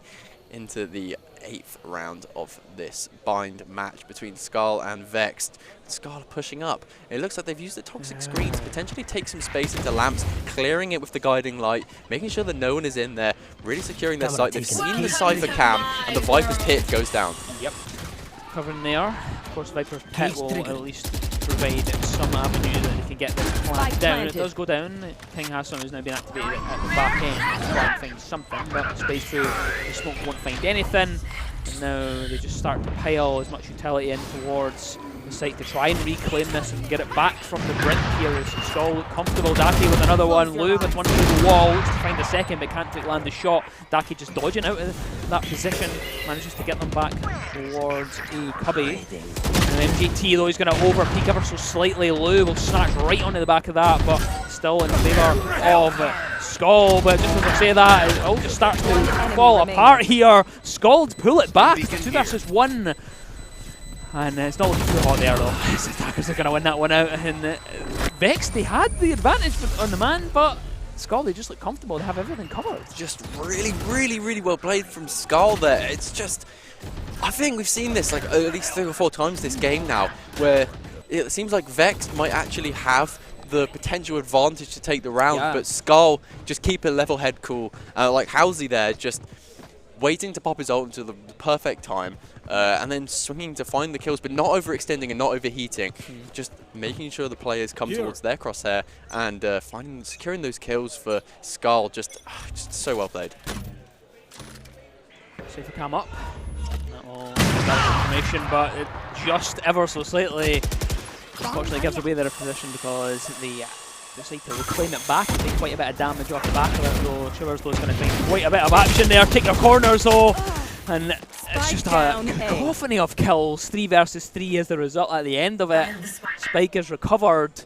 into the 8th round of this bind match between SKAL and VEXED. SKAL are pushing up. It looks like they've used the toxic screen to potentially take some space into lamps, clearing it with the guiding light, making sure that no one is in there, really securing their site. They've seen the Cypher cam, and the Viper's pit goes down.
Yep. Covering there. Of course, Viper's pit will at least provide some avenue that they can get this plant down. It does go down. King Hassan has now been activated at the back end. Try and find something, but space through the smoke won't find anything. And now they just start to pile as much utility in towards the site to try and reclaim this and get it back from the brink here. As SKAL look comfortable. Daki with another one. Lou with one through the wall. Looks to find a second, but can't land the shot. Daki just dodging out of that position. Manages to get them back towards a cubby. And MGT though, he's going to over peek ever so slightly. Lou will snatch right onto the back of that, but still in favour of SKAL. But just as I say that, it all just starts to fall apart here. SKAL pull it back. 2 versus 1. And it's not looking too hot there though. The attackers are going to win that one out. And VEXED, they had the advantage on the man, but SKAL, they just look comfortable. They have everything covered.
Just really well played from SKAL there. It's just, I think we've seen this like at least 3 or 4 times this game now, where it seems like VEXED might actually have the potential advantage to take the round, but SKAL just keep a level head cool. Like Halsey there, just waiting to pop his ult into the perfect time, and then swinging to find the kills, but not overextending and not overheating. Just making sure the players come towards their crosshair and securing those kills for SKAL. Just so well played.
Safer cam up. That will give information, but it just ever so slightly unfortunately gives away their position because they decide to reclaim it back and take quite a bit of damage off the back of it, though Chiver's going to find quite a bit of action there, take their corners though, and it's just a cacophony of kills. 3 versus 3 is the result at the end of it. Spike is recovered.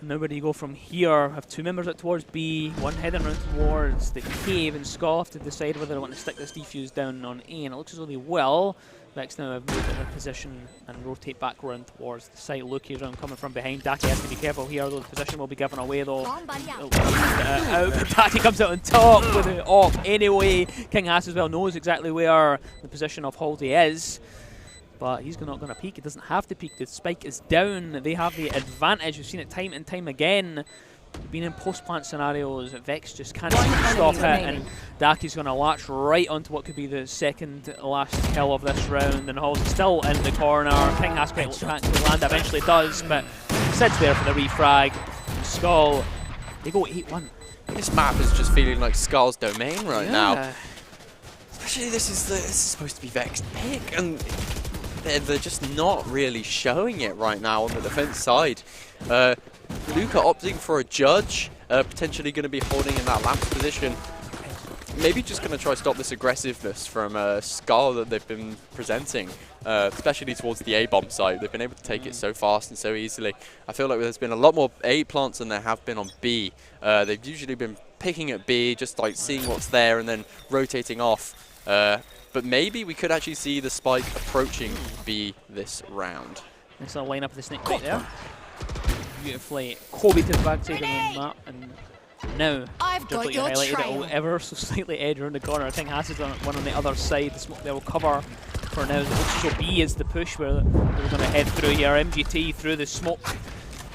And now where do you go from here? Have 2 members out towards B, 1 heading around towards the cave, and SKAL have to decide whether they want to stick this defuse down on A, and it looks as though they will. VEXED now have moved in their position and rotate back around towards the site. Loki's around coming from behind. Daki has to be careful here, though the position will be given away though. Daki comes out on top with it off anyway. King Hass as well knows exactly where the position of Halsey is, but he's not going to peek. He doesn't have to peek. The spike is down. They have the advantage. We've seen it time and time again. Been in post-plant scenarios, VEXED just can't seem to stop it, and Daki's going to latch right onto what could be the second last kill of this round, and Halsey's still in the corner. King has quite to land, eventually does, but Sid's there for the refrag. SKAL, they go 8-1.
This map is just feeling like SKAL's domain right now. Especially this is supposed to be VEXED pick, and they're just not really showing it right now on the defense side. Luca opting for a judge, potentially going to be holding in that lamps position. Maybe just going to try to stop this aggressiveness from SKAL that they've been presenting, especially towards the A-bomb side. They've been able to take it so fast and so easily. I feel like there's been a lot more A plants than there have been on B. They've usually been picking at B, just like seeing what's there and then rotating off. But maybe we could actually see the spike approaching B this round.
Nice little line up of the snake right there. Beautifully Kobe to the backside of the map, and now just like you highlighted, it ever so slightly edge around the corner. I think Hass is on one on the other side. The smoke there will cover for now. So B is the push where they're going to head through here. MGT through the smoke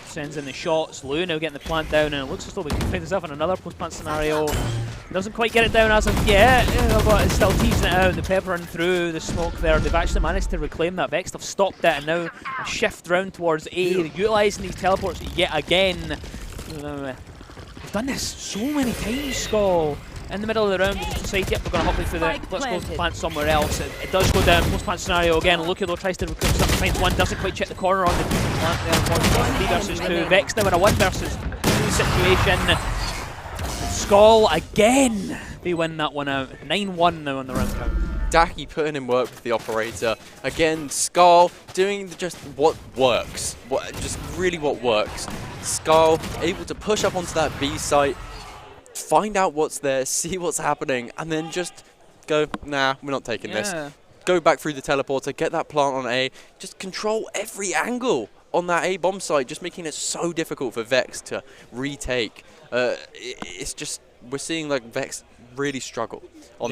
sends in the shots. Lou now getting the plant down, and it looks as though we can find himself in another post-plant scenario. Doesn't quite get it down as of yet, but it's still teasing it out. The peppering through the smoke there. They've actually managed to reclaim that. VEXED have stopped it, and now a shift round towards A. They're utilising these teleports yet again. We've done this so many times, SKAL. In the middle of the round, we just decide, yep, we're going to hop through the, let's go to plant somewhere else. It does go down, post-plant scenario again. Loki though tries to recruit something, finds one, doesn't quite check the corner on the plant there. 3 versus 2. VEXED now in a 1 versus 2 situation. SKAL again. They win that one out. 9-1 now on the round count.
Daki putting in work with the operator. Again, SKAL doing just what works. Just really what works. SKAL able to push up onto that B site, find out what's there, see what's happening, and then just go, nah, we're not taking this. Go back through the teleporter, get that plant on A, just control every angle on that A bomb site, just making it so difficult for Vex to retake. It's just, we're seeing like Vex really struggle on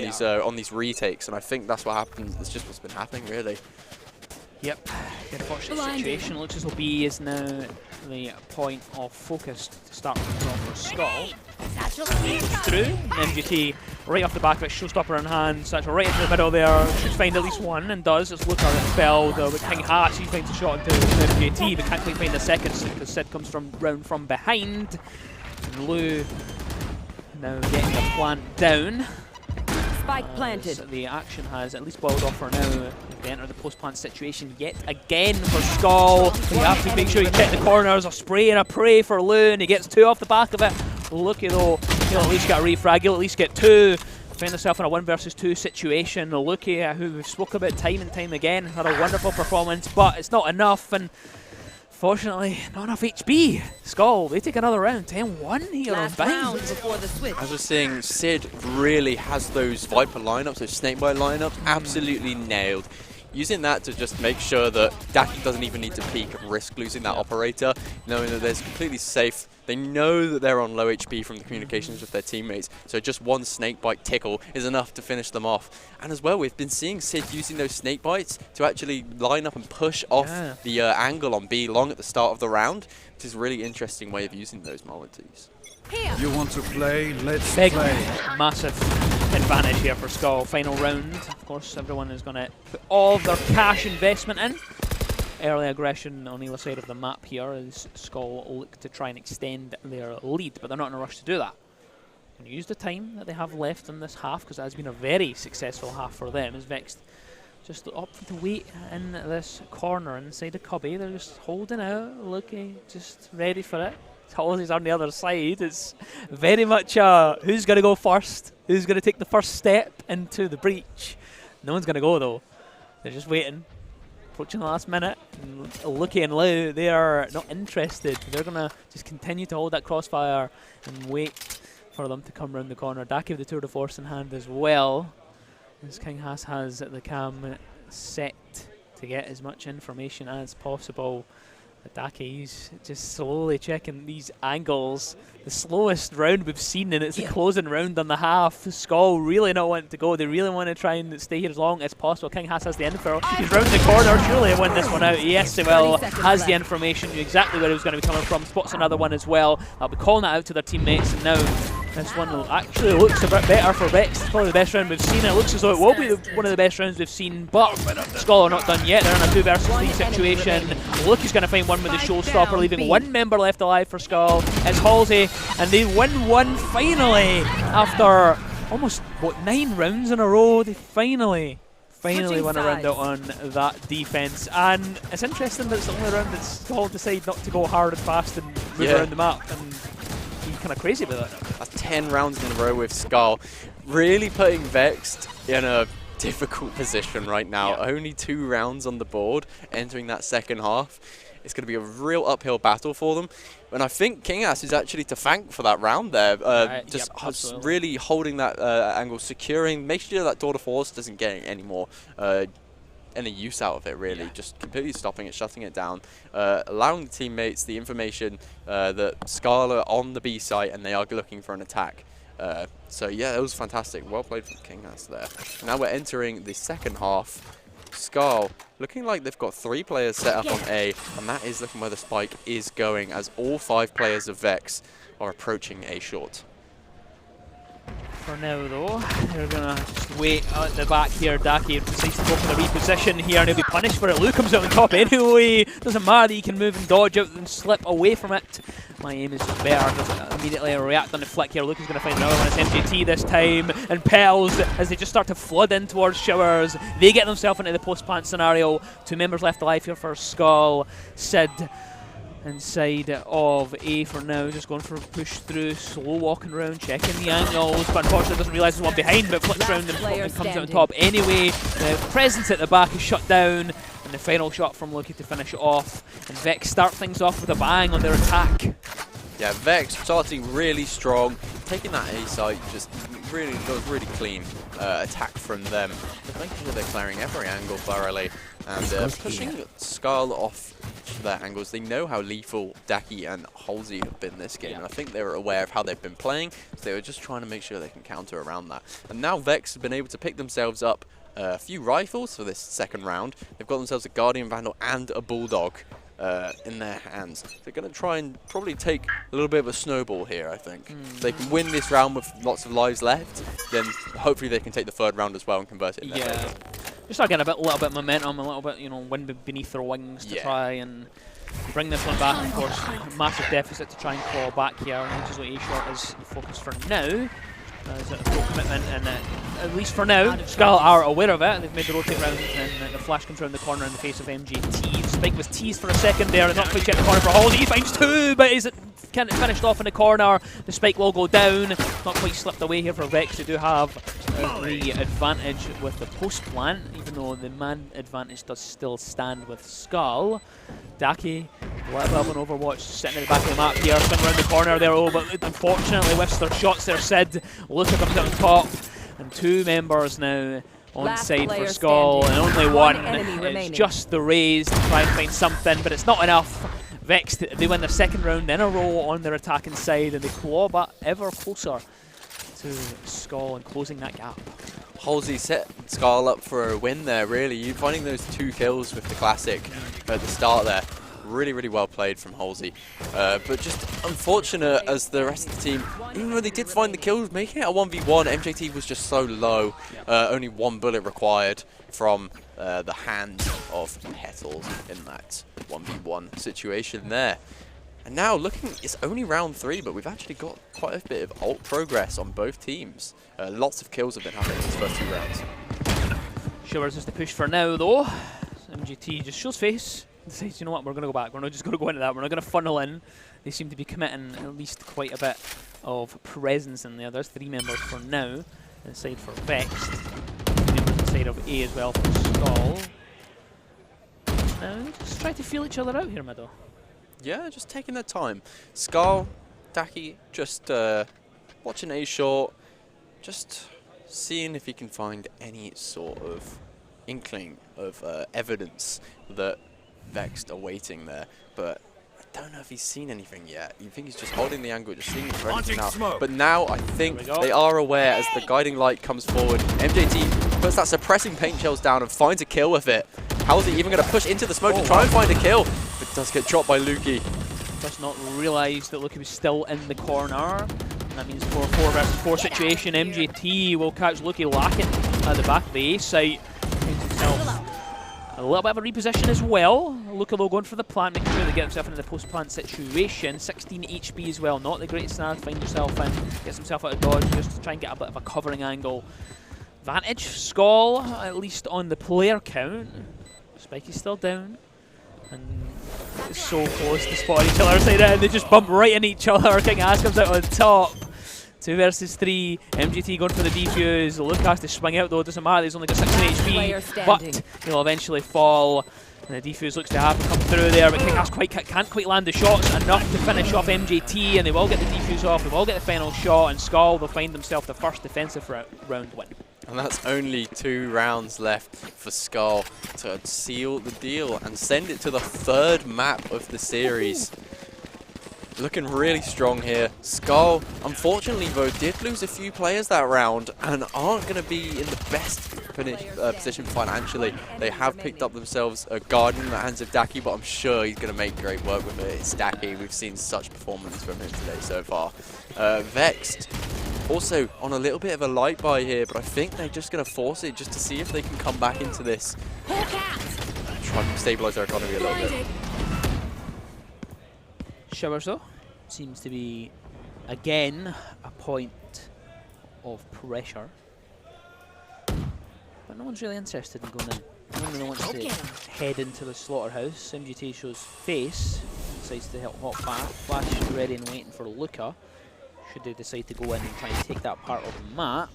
these retakes, and I think that's what happened. It's just what's been happening, really.
Yep, the unfortunate situation. Looks as though B is now the point of focus to start from for SKAL. Through, MGT right off the back of it, showstopper in hand, Satchel right into the middle there, should find at least one, and does. It's Luca that's spelled, but King Hatch, he finds a shot into MGT, but can't quite find the second, because Sid comes round from behind. And Lou now getting the plant down.
Spike planted.
The action has at least boiled off for now. They enter the post-plant situation yet again for SKAL. He have to make sure you check the corners. A spray and a pray for Lou, and he gets 2 off the back of it. Lucky though, he'll at least get a refrag, he'll at least get 2. Find himself in a 1 versus 2 situation. Lucky, who we've spoke about time and time again, had a wonderful performance, but it's not enough, and fortunately, not enough HP. SKAL, they take another round, 10-1 here on Bind.
As we're seeing, Sid really has those Viper lineups, those Snakebite lineups, absolutely nailed. Using that to just make sure that Daki doesn't even need to peek and risk losing that operator, knowing that there's completely safe. They know that they're on low HP from the communications with their teammates, so just one Snakebite tickle is enough to finish them off. And as well, we've been seeing Sid using those Snakebites to actually line up and push off the angle on B long at the start of the round, which is a really interesting way of using those Molotovs.
You want to play? Let's
Big,
play.
massive advantage here for SKAL. Final round, of course, everyone is going to put all of their cash investment in. Early aggression on either side of the map here as SKAL look to try and extend their lead, but they're not in a rush to do that. And use the time that they have left in this half, because it has been a very successful half for them, as Vexed just opting to wait in this corner inside the cubby. They're just holding out, looking, just ready for it. Halsey's on the other side. It's very much who's going to go first, who's going to take the first step into the breach. No one's going to go though. They're just waiting, approaching the last minute. And Lucky and Lou, they are not interested. They're going to just continue to hold that crossfire and wait for them to come around the corner. Daki with the tour de force in hand as well, as King Haas has the cam set to get as much information as possible. Daki's just slowly checking these angles. The slowest round we've seen, and it's the closing round on the half. SKAL really not wanting to go. They really want to try and stay here as long as possible. King Haas has the info. He's round the corner. Surely he'll win this one out. Yes, he will. Has the information. Knew exactly where he was going to be coming from. Spots another one as well. They'll be calling it out to their teammates, and now this one actually looks a bit better for Vex. It's probably the best round we've seen. It looks as though it will be one of the best rounds we've seen, but SKAL are not done yet. They're in a 2 versus 3 situation. Luke is going to find one with the showstopper, leaving 1 member left alive for SKAL. It's Halsey, and they win one finally after almost, what, 9 rounds in a row. They finally won a round out on that defense. And it's interesting that it's the only round that SKAL decide not to go hard and fast and move around the map. And kind of crazy with it.
That's 10 rounds in a row with SKAL. Really putting Vexed in a difficult position right now. Only 2 rounds on the board entering that second half. It's going to be a real uphill battle for them. And I think King Ass is actually to thank for that round there. Really holding that angle, securing, making sure that Door to Force doesn't get any more any use out of it, really. Just completely stopping it, shutting it down, allowing the teammates the information that SKAL are on the B site and they are looking for an attack. So yeah, it was fantastic. Well played from King Ass there. Now we're entering the second half. SKAL looking like they've got 3 players set up on A, and that is looking where the spike is going, as all 5 players of Vex are approaching A short.
For now though, they're gonna just wait at the back here. Daki decides to go for the reposition here, and he'll be punished for it. Lou comes out on top anyway. Doesn't matter that he can move and dodge out and slip away from it. My aim is just better. Doesn't immediately react on the flick here. Luke is gonna find another one. It's MJT this time, and Pels, as they just start to flood in towards Showers, they get themselves into the post-plant scenario. 2 members left alive here for SKAL. Sid inside of A for now, just going for a push through, slow walking around, checking the angles, but unfortunately doesn't realise there's one behind, but flips around and comes out on top anyway. The presence at the back is shut down, and the final shot from Loki to finish it off, and Vex start things off with a bang on their attack.
Yeah, Vex starting really strong, taking that A site, just really clean attack from them, making sure they're clearing every angle thoroughly, and pushing SKAL off their angles. They know how lethal Daki and Halsey have been this game, and I think they were aware of how they've been playing, so they were just trying to make sure they can counter around that. And now Vex have been able to pick themselves up a few rifles for this second round. They've got themselves a Guardian Vandal and a Bulldog in their hands. They're going to try and probably take a little bit of a snowball here, I think. If they can win this round with lots of lives left, then hopefully they can take the third round as well and convert it in their favor.
Just start getting a little bit of momentum, a little bit, you know, wind beneath their wings to try and bring this one back. Of course, massive deficit to try and claw back here, which is what A-Shot is focused for now. Is it a full commitment, and at least for now, SKAL are aware of it. They've made the rotate round, and the flash comes around the corner in the face of MJT. Spike was teased for a second there, and not quite checked the corner for Halsey. He finds two, but is it finished off in the corner? The spike will go down. Not quite slipped away here for Vex. They do have the advantage with the post plant, even though the man advantage does still stand with SKAL. Daki, a little bit of an Overwatch, sitting at the back of the map here, swing around the corner there, but unfortunately whiffs their shots there. Sid, Luca comes out on top, and two members now on side for SKAL, and only one. It's just the raise to try and find something, but it's not enough. Vex, they win their second round in a row on their attacking side, and they claw back ever closer to SKAL and closing that gap.
Halsey set SKAL up for a win there, really. You finding those 2 kills with the classic at the start there. Really well played from Halsey. But just unfortunate as the rest of the team, even though they did find the kills, making it a 1v1, MJT was just so low. Only 1 bullet required from the hand of Petals in that 1v1 situation there. And now looking, it's only round 3, but we've actually got quite a bit of ult progress on both teams. Lots of kills have been happening in these first 2 rounds.
Showers is the push for now, though. MGT just shows face. Decides, you know what, we're going to go back. We're not just going to go into that. We're not going to funnel in. They seem to be committing at least quite a bit of presence in there. There's 3 members for now. Inside for VEXED. 2 members inside of A as well for SKAL. Now, just try to feel each other out here, middle.
Yeah, just taking their time. SKAL, Daki, just watching A short, just seeing if he can find any sort of inkling of evidence that Vexed are waiting there, but I don't know if he's seen anything yet. You think he's just holding the angle, just seeing if anything now. But now I think they are aware as the guiding light comes forward. MJT puts that suppressing paint shells down and finds a kill with it. How is he even going to push into the smoke to try and find a kill? But does get dropped by Luki.
Does not realise that Luki was still in the corner. That means 4 versus 4 situation. MJT will catch Luki lacking at the back of the A site. Finds himself a little bit of a reposition as well. Luka though going for the plant, making sure they get himself into the post-plant situation. 16 HP as well, not the greatest scenario to find yourself in. Gets himself out of dodge just to try and get a bit of a covering angle. Vantage, SKAL, at least on the player count. Spike is still down. And it's so close to spotting each other side out, and they just bump right in each other. King Ass comes out on top. 2 versus 3. MGT going for the defuse. Luke has to swing out though, it doesn't matter, he's only got 16 HP. But he'll eventually fall. And the defuse looks to have to come through there, but King Ass can't quite land the shots enough to finish off MGT, and they will get the defuse off, they will get the final shot, and SKAL will find themselves the first defensive round win.
And that's only 2 rounds left for SKAL to seal the deal and send it to the 3rd map of the series. Looking really strong here. SKAL, unfortunately though, did lose a few players that round and aren't going to be in the best position financially. They have picked up themselves a Guardian in the hands of Daki, but I'm sure he's going to make great work with it. It's Daki. We've seen such performance from him today so far. Vexed also on a little bit of a light buy here, but I think they're just going to force it just to see if they can come back into this. Try and stabilize their economy a little bit.
Showers though seems to be again a point of pressure, but no one's really interested in going in. No one really wants to head into the slaughterhouse. MGT shows face, decides to help hop back. Flash is ready and waiting for Luca. Should they decide to go in and try and take that part of the map.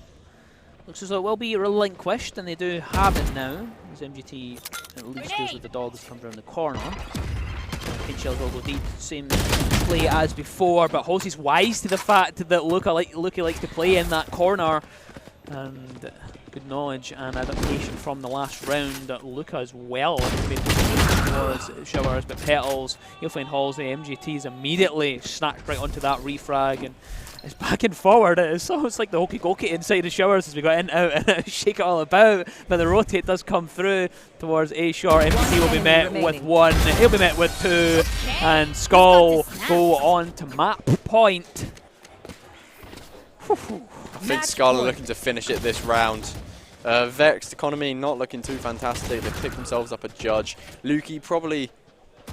Looks as though it will be relinquished, and they do have it now. As MGT at least deals with the dogs that comes around the corner. Pinchel will go deep, same play as before, but Halsey's wise to the fact that Luca likes to play in that corner. And good knowledge and adaptation from the last round. Luca as well was Showers, but Petals, he'll find Halsey. MGT's immediately snatched right onto that refrag, and it's back and forward. It's almost like the hokey cokey inside the Showers as we got in, out, and shake it all about. But the rotate does come through towards A short. MGT will be met with 1, he'll be met with 2, and SKAL go on to map point.
I think SKAL are looking to finish it this round. Vexed economy not looking too fantastic. They've picked themselves up a judge. Lukey, probably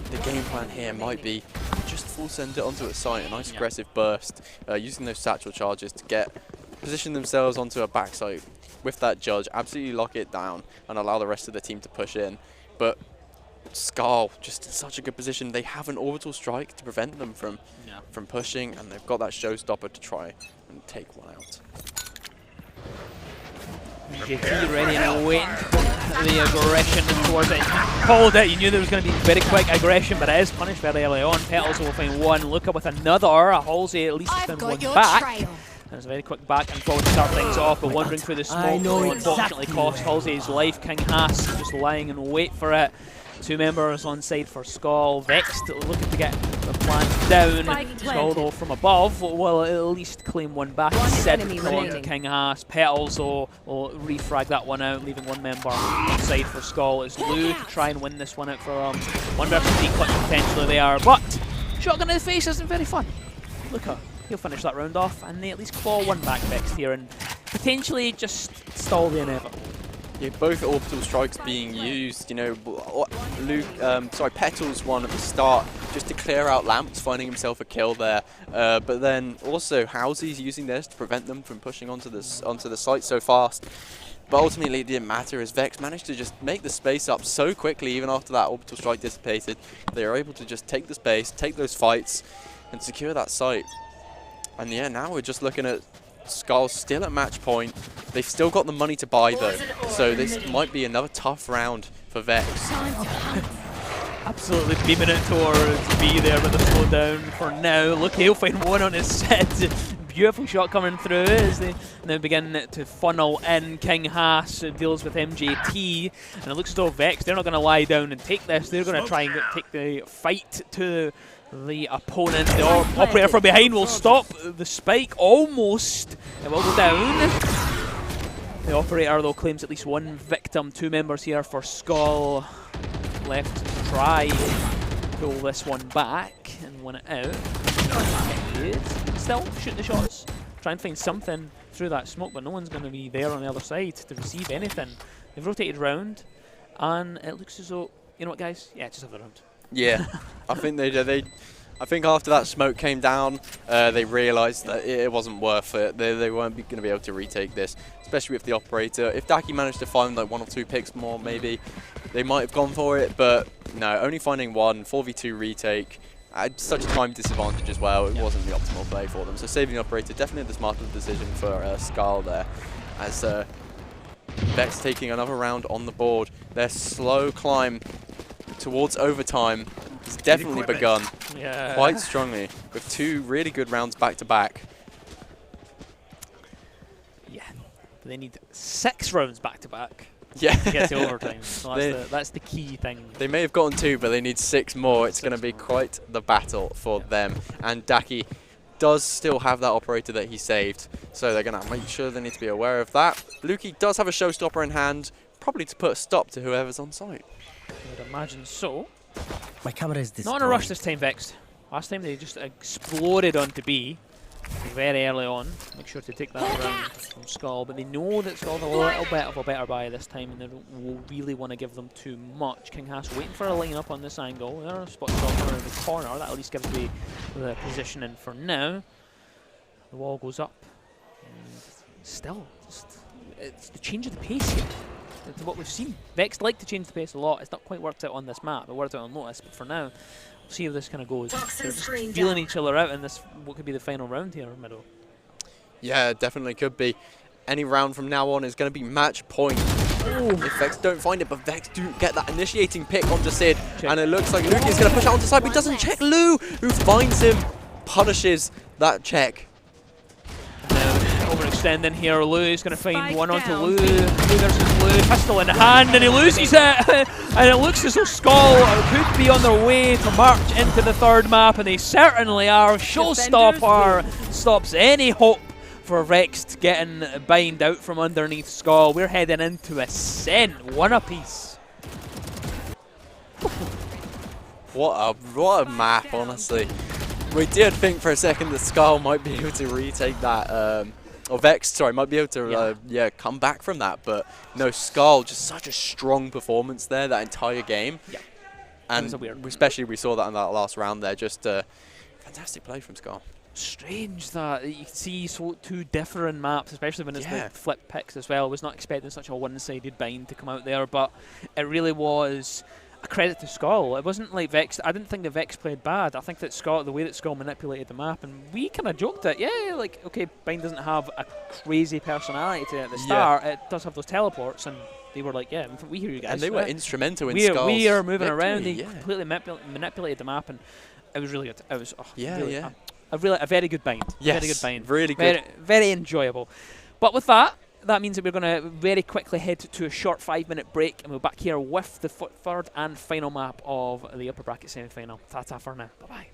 the game plan here might be just full send it onto a site, a nice aggressive burst, using those satchel charges to position themselves onto a backside with that judge, absolutely lock it down and allow the rest of the team to push in. But SKAL just in such a good position. They have an orbital strike to prevent them from pushing, and they've got that showstopper to try and take one out.
JT ready and waiting the aggression towards it. Called it, you knew there was going to be very quick aggression, but it is punished very early on. Petals will find 1, Luca with another. Halsey at least has been 1 back. And it's a very quick back and forward to start things off, but wandering through the smoke will unfortunately cost Halsey's life. King Haas just lying in wait for it. 2 members on side for SKAL. Vexed looking to get the plant down. SKAL though from above will at least claim 1 back. Instead of King Haas. Petals will refrag that one out, leaving 1 member on side for SKAL. It's Lou to try and win this one out for 1 versus 3 clutch potentially they are, but shotgun in the face isn't very fun. Luca, he'll finish that round off, and they at least claw 1 back Vexed here and potentially just stall the inevitable.
Yeah, both orbital strikes being used, you know, Petals one at the start just to clear out lamps, finding himself a kill there. But then also Halsey's using this to prevent them from pushing onto the site so fast. But ultimately it didn't matter as Vex managed to just make the space up so quickly even after that orbital strike dissipated. They were able to just take the space, take those fights and secure that site. And yeah, now we're just looking at SKAL still at match point. They've still got the money to buy though, so this might be another tough round for Vex.
Absolutely beaming it towards B there with the slowdown for now. Look, he'll find 1 on his set. Beautiful shot coming through as they now begin to funnel in. King Haas deals with MJT, and it looks as though Vex, they're not going to lie down and take this. They're going to try and take the fight to the opponent. The operator from behind will stop the spike almost. It will go down. The operator though claims at least 1 victim. 2 members here for SKAL left to try and pull this one back and win it out. Still shoot the shots, try and find something through that smoke, but no one's going to be there on the other side to receive anything. They've rotated round, and it looks as though, you know what guys, yeah, just have the round.
Yeah, I think I think after that smoke came down, they realised that it wasn't worth it. They weren't going to be able to retake this, especially with the operator. If Daki managed to find like 1 or 2 picks more, maybe they might have gone for it. But no, only finding 1 4v2 retake at such a time disadvantage as well. It wasn't the optimal play for them. So saving the operator, definitely the smarter decision for SKAL there, as Vex taking another round on the board. Their slow climb towards overtime has definitely begun quite strongly with 2 really good rounds back to back.
Yeah, but they need 6 rounds back to back.
Yeah,
to get to overtime. So that's the key thing.
They may have gotten 2, but they need 6 more. It's going to be quite the battle for them. And Daki does still have that operator that he saved, so they're going to make sure they need to be aware of that. Lukey does have a showstopper in hand, probably to put a stop to whoever's on site.
I would imagine so.
My camera is destroyed.
Not in a rush this time, Vexed. Last time they just exploded onto B very early on. Make sure to take that round from SKAL, but they know that SKAL's a little bit of a better buy this time, and they don't really want to give them too much. King Haas waiting for a line up on this angle. They're a spot stopper in the corner. That at least gives me the positioning for now. The wall goes up, and still, it's the change of the pace here. to what we've seen. Vexed like to change the pace a lot. It's not quite worked out on this map. It worked out on Lotus, but for now, we'll see how this kind of goes. They're just feeling each other out in this, what could be the final round here, Middle.
Yeah, definitely could be. Any round from now on is going to be match point. If Vex don't find it, but Vex do get that initiating pick onto Sid. Check. And it looks like Luke is going to push out onto side, but he doesn't check Lou, who finds him, punishes that check.
Overextending here, Lou is going to find one onto Lou. There's Lou, pistol in hand, and he loses it. And it looks as though SKAL could be on their way to march into the third map, and they certainly are. Showstopper stops any hope for Vexed getting bind out from underneath SKAL. We're heading into Ascent, one apiece.
What a map, honestly. We did think for a second that SKAL might be able to retake that, or Vexed, sorry, might be able to come back from that, but no, SKAL, just such a strong performance there that entire game. Yeah. And especially we saw that in that last round there, just fantastic play from SKAL.
Strange that you can see two different maps, especially when it's like flip picks as well. I was not expecting such a one-sided bind to come out there, but it really was a credit to SKAL. It wasn't like Vex. I didn't think that Vex played bad. I think that SKAL, the way that SKAL manipulated the map, and we kind of joked that, yeah, like, okay, bind doesn't have a crazy personality to it at the start. It does have those teleports, and they were like, yeah, we hear you guys.
And they were instrumental in SKAL's
We are moving around. They completely manipulated the map, and it was really good. It was a very good bind.
Yes,
very good bind.
Really good.
Very enjoyable. But with that, that means that we're going to very quickly head to a short 5-minute break, and we're back here with the third and final map of the upper bracket semi-final. Ta-ta for now. Bye-bye.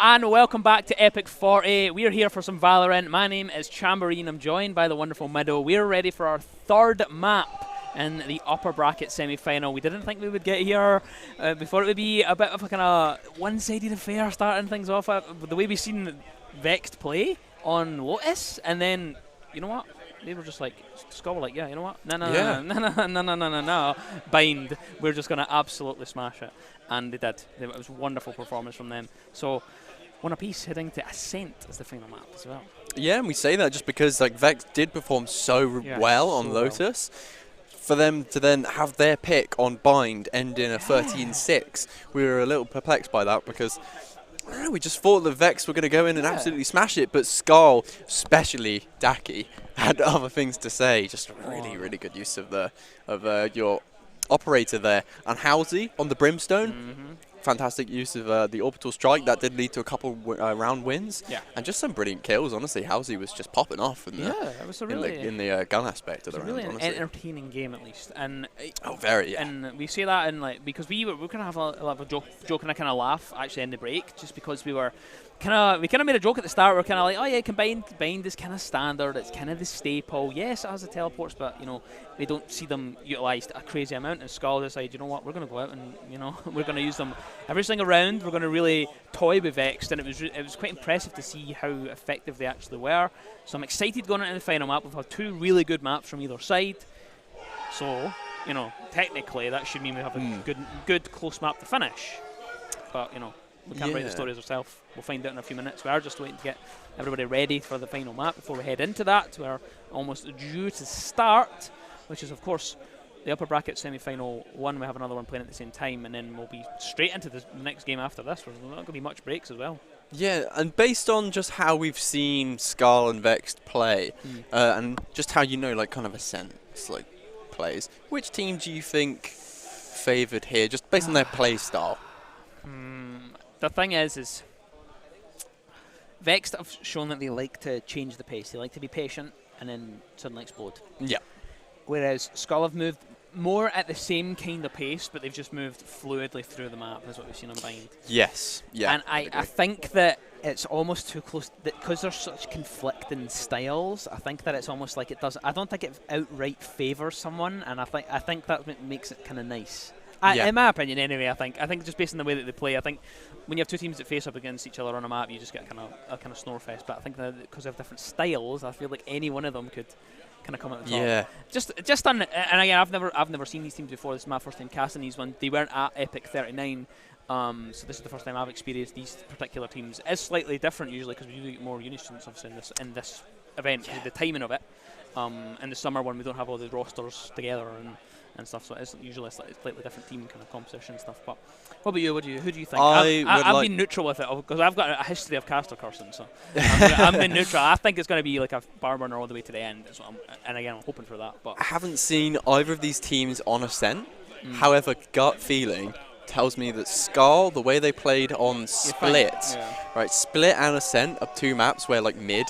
and welcome back to Epic 40. We're here for some Valorant. My name is Chamberine. I'm joined by the wonderful Mido. We're ready for our third map in the upper bracket semi-final. We didn't think we would get here. Before it would be a bit of a kind of one-sided affair starting things off. The way we've seen Vexed play on Lotus, and then, you know what? They were just like, SKAL were like, yeah, you know what? No. Bind. We're just going to absolutely smash it. And they did. It was a wonderful performance from them. So, one apiece heading to Ascent as the final map as well.
Yeah, and we say that just because like Vex did perform so well on Lotus. For them to then have their pick on Bind end in a 13-6, we were a little perplexed by that because I don't know, we just thought the Vex were going to go in and absolutely smash it, but SKAL, especially Daki, had other things to say. Just really good use of your operator there. And Halsey on the Brimstone, fantastic use of the orbital strike. That did lead to a couple round wins. Yeah. And just some brilliant kills, honestly. Halsey was just popping off in the gun aspect of the round,
really
honestly.
An entertaining game, at least. And
very,
And we say that in because we were kind of have a joke and a kind of laugh actually in the break, just because we were we kind of made a joke at the start. We're kind of like, oh yeah, combined is kind of standard. It's kind of the staple. Yes, it has the teleports, but we don't see them utilised a crazy amount. And SKAL decided, you know what, we're going to go out and we're going to use them every single round. We're going to really toy with Vexed, and it was quite impressive to see how effective they actually were. So I'm excited going into the final map. We've had two really good maps from either side. So technically that should mean we have a good close map to finish. But we can't write the stories ourselves. We'll find out in a few minutes. We are just waiting to get everybody ready for the final map before we head into that. We're almost due to start, which is, of course, the upper bracket semi-final one. We have another one playing at the same time, and then we'll be straight into the next game after this. There's not going to be much breaks as well.
Yeah, and based on just how we've seen SKAL and Vexed play, and just how kind of Ascent plays, which team do you think favoured here, just based on their play style?
The thing is Vexed have shown that they like to change the pace. They like to be patient and then suddenly explode. Yeah. Whereas SKAL have moved more at the same kind of pace, but they've just moved fluidly through the map, is what we've seen on Bind.
Yes. Yeah.
And I think that it's almost too close, because there's such conflicting styles. I think that it's almost like it does. I don't think it outright favours someone, and I think that makes it kind of nice. In my opinion, anyway, I think just based on the way that they play, I think when you have two teams that face up against each other on a map, you just get a kind of snore fest. But I think that because they have different styles, I feel like any one of them could kind of come at the top. Yeah. Just on, and again, I've never seen these teams before. This is my first time casting these ones. They weren't at Epic 39. So this is the first time I've experienced these particular teams. It's slightly different usually because we do get more uni students obviously in this event. The timing of it. In the summer when we don't have all the rosters together and stuff, so it's usually a slightly different team kind of composition and stuff. But what about you? Who do you think? I've been neutral with it because I've got a history of caster cursing, so I'm been neutral. I think it's going to be like a bar burner all the way to the end. And again, I'm hoping for that. But
I haven't seen either of these teams on Ascent. However, gut feeling tells me that SKAL, the way they played on Split, Split and Ascent are two maps where mid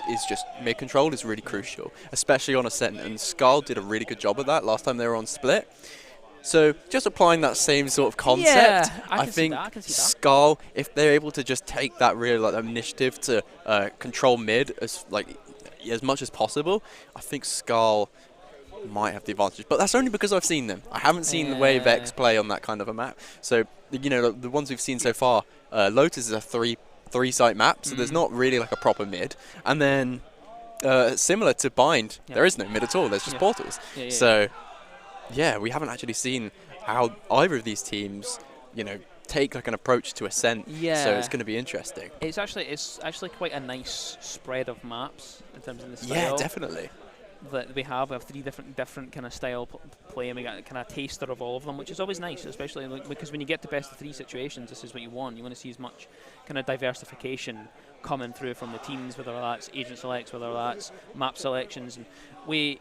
control is really crucial, especially on Ascent, and SKAL did a really good job of that last time they were on Split. So just applying that same sort of concept, I think SKAL, if they're able to just take that real initiative to control mid as much as possible, I think SKAL might have the advantage, but that's only because I've seen them. I haven't seen the way Vex play on that kind of a map. So the ones we've seen so far, Lotus is a three-site map, so there's not really a proper mid. And then similar to Bind, there is no mid at all. There's just portals. So we haven't actually seen how either of these teams, take an approach to Ascent. Yeah. So it's going to be interesting.
It's actually quite a nice spread of maps in terms of the style.
Yeah, definitely.
That we have three different kind of style play, and we got kind of a taster of all of them, which is always nice, especially because when you get to best of three situations, this is what you want. You want to see as much kind of diversification coming through from the teams, whether that's agent selects, whether that's map selections. And we,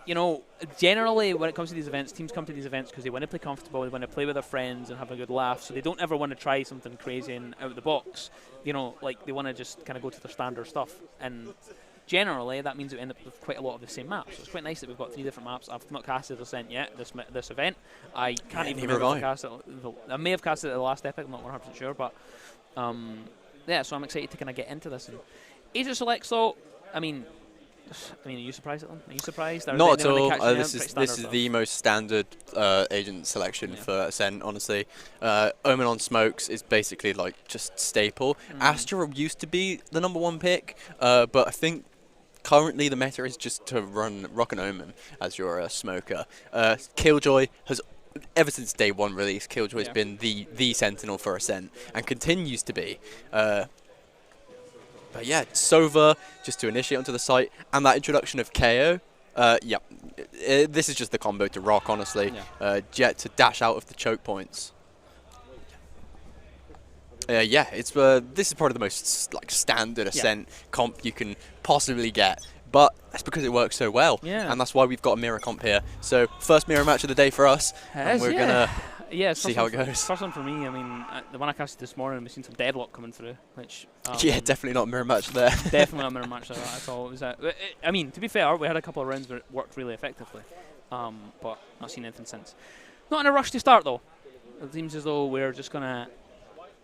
generally when it comes to these events, teams come to these events because they want to play comfortable, they want to play with their friends and have a good laugh, so they don't ever want to try something crazy and out of the box. They want to just kind of go to their standard stuff. And generally, that means we end up with quite a lot of the same maps. So it's quite nice that we've got three different maps. I've not casted Ascent yet, this event. I can't even remember if I casted it. I may have casted it at the last Epic, I'm not 100% sure, but yeah, so I'm excited to kind of get into this. And agent selects, though, I mean, are you surprised at them? Are you surprised?
Not at all. This is the most standard agent selection for Ascent, honestly. Omen on smokes is basically like just staple. Astra used to be the #1 pick, but I think currently the meta is just to run Rock and Omen as your smoker. Killjoy has, ever since day 1 release, Killjoy's been the sentinel for Ascent and continues to be. But yeah, Sova just to initiate onto the site, and that introduction of KO. This is just the combo to rock, honestly. Jet to dash out of the choke points. It's this is probably the most like standard Ascent comp you can possibly get. But that's because it works so well, and that's why we've got a mirror comp here. So first mirror match of the day for us, and we're gonna see how it goes.
First one for me. I mean, the one I casted this morning, we've seen some deadlock coming through, which
definitely not a mirror match there.
Definitely not a mirror match like that at all. It was I mean, to be fair, we had a couple of rounds where it worked really effectively, but not seen anything since. Not in a rush to start though. It seems as though we're just gonna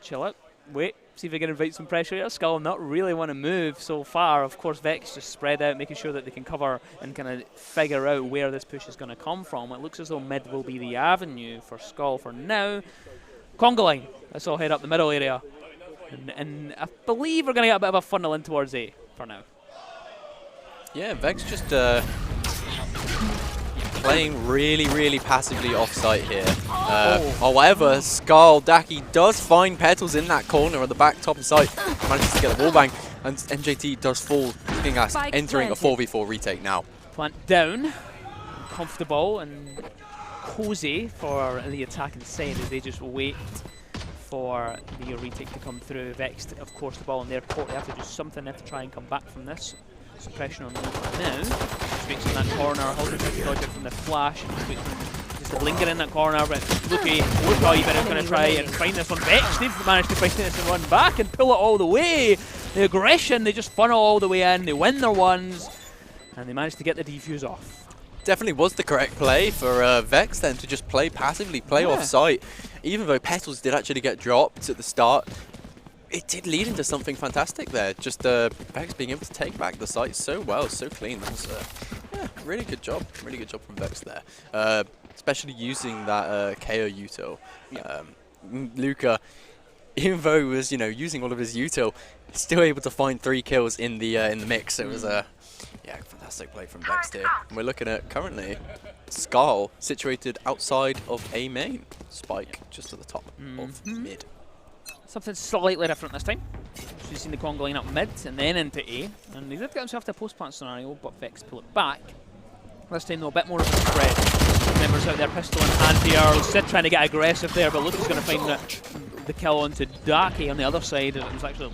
chill out, wait, see if we can invite some pressure here. SKAL not really want to move so far. Of course, Vex just spread out, making sure that they can cover and kind of figure out where this push is going to come from. It looks as though mid will be the avenue for SKAL for now. Conga line, let's all head up the middle area. And I believe we're going to get a bit of a funnel in towards A for now.
Yeah, Vex just playing really passively off-site here. However, SKAL Daki does find Petals in that corner at the back top of site. Manages to get the wallbang, and MJT does fall, entering a 4v4 retake now.
Plant down, comfortable and cozy for the attacking side as they just wait for the retake to come through. Vexed, of course, the ball in their court. They have to do something. They have to try and come back from this. Suppression on the move now. Just waits in that corner. Also tries to dodge it from the flash. Just to linger in that corner. But Luka even is going to try and find this one. Vex, they've managed to find this and run back and pull it all the way. The aggression, they just funnel all the way in. They win their ones. And they managed to get the defuse off.
Definitely was the correct play for Vex then, to just play passively, play off site. Even though Petals did actually get dropped at the start, it did lead into something fantastic there. Just Vex being able to take back the site so well, so clean. That was really good job. Really good job from Vex there. Especially using that KO util. Luka, even though he was using all of his util, still able to find 3 kills in the mix. It was a fantastic play from Vex here. And we're looking at currently SKAL situated outside of A main. Spike just at the top of mid.
Something slightly different this time. We've seen the Conga line up mid and then into A. And he did get himself to a post-plant scenario, but Vex pull it back. This time though, a bit more of a spread. Members out there, pistol in hand here. Sid trying to get aggressive there, but Luka's going to find the kill onto Daki on the other side. It was actually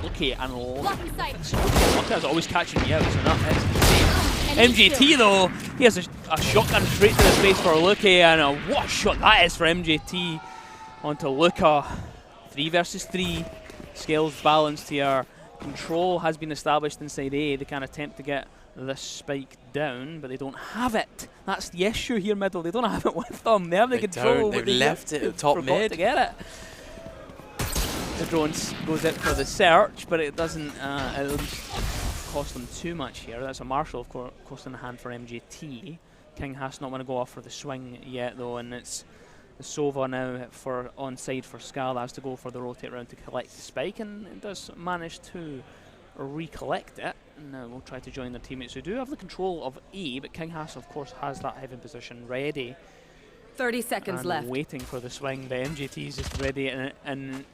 Luka and Luka's always catching me out, so that is insane. MJT though, he has a shotgun straight to the face for Luka, and what a shot that is for MJT onto Luka. 3 versus 3, skills balanced here. Control has been established inside A. They can attempt to get this spike down, but they don't have it. That's the issue here, middle. They don't have it with them. They have the control.
They've left it at top mid
to get it. The drone goes out for the search, but it doesn't at least cost them too much here. That's a Marshall, of course, in the hand for MJT. King has not want to go off for the swing yet, though, and it's the Sova now for onside for SKAL. Has to go for the rotate round to collect the spike, and it does manage to recollect it. Now we'll try to join their teammates who do have the control of E, but King Haas, of course, has that heaven position ready.
30 seconds
and
left.
Waiting for the swing. The MJT is just ready and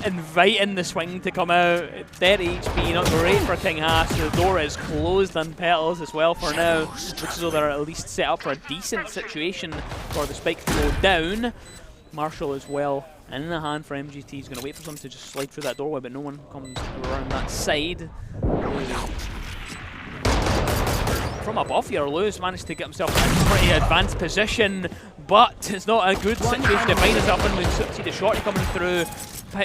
inviting the swing to come out. 30 HP, not great for King Haas. The door is closed on Petals as well for now. Looks as though they're at least set up for a decent situation for the spike to go down. Marshall as well in the hand for MGT. He's going to wait for them to just slide through that doorway, but no one comes around that side. From above here, Lewis managed to get himself in a pretty advanced position, but it's not a good situation to find himself in. We see the shorty coming through.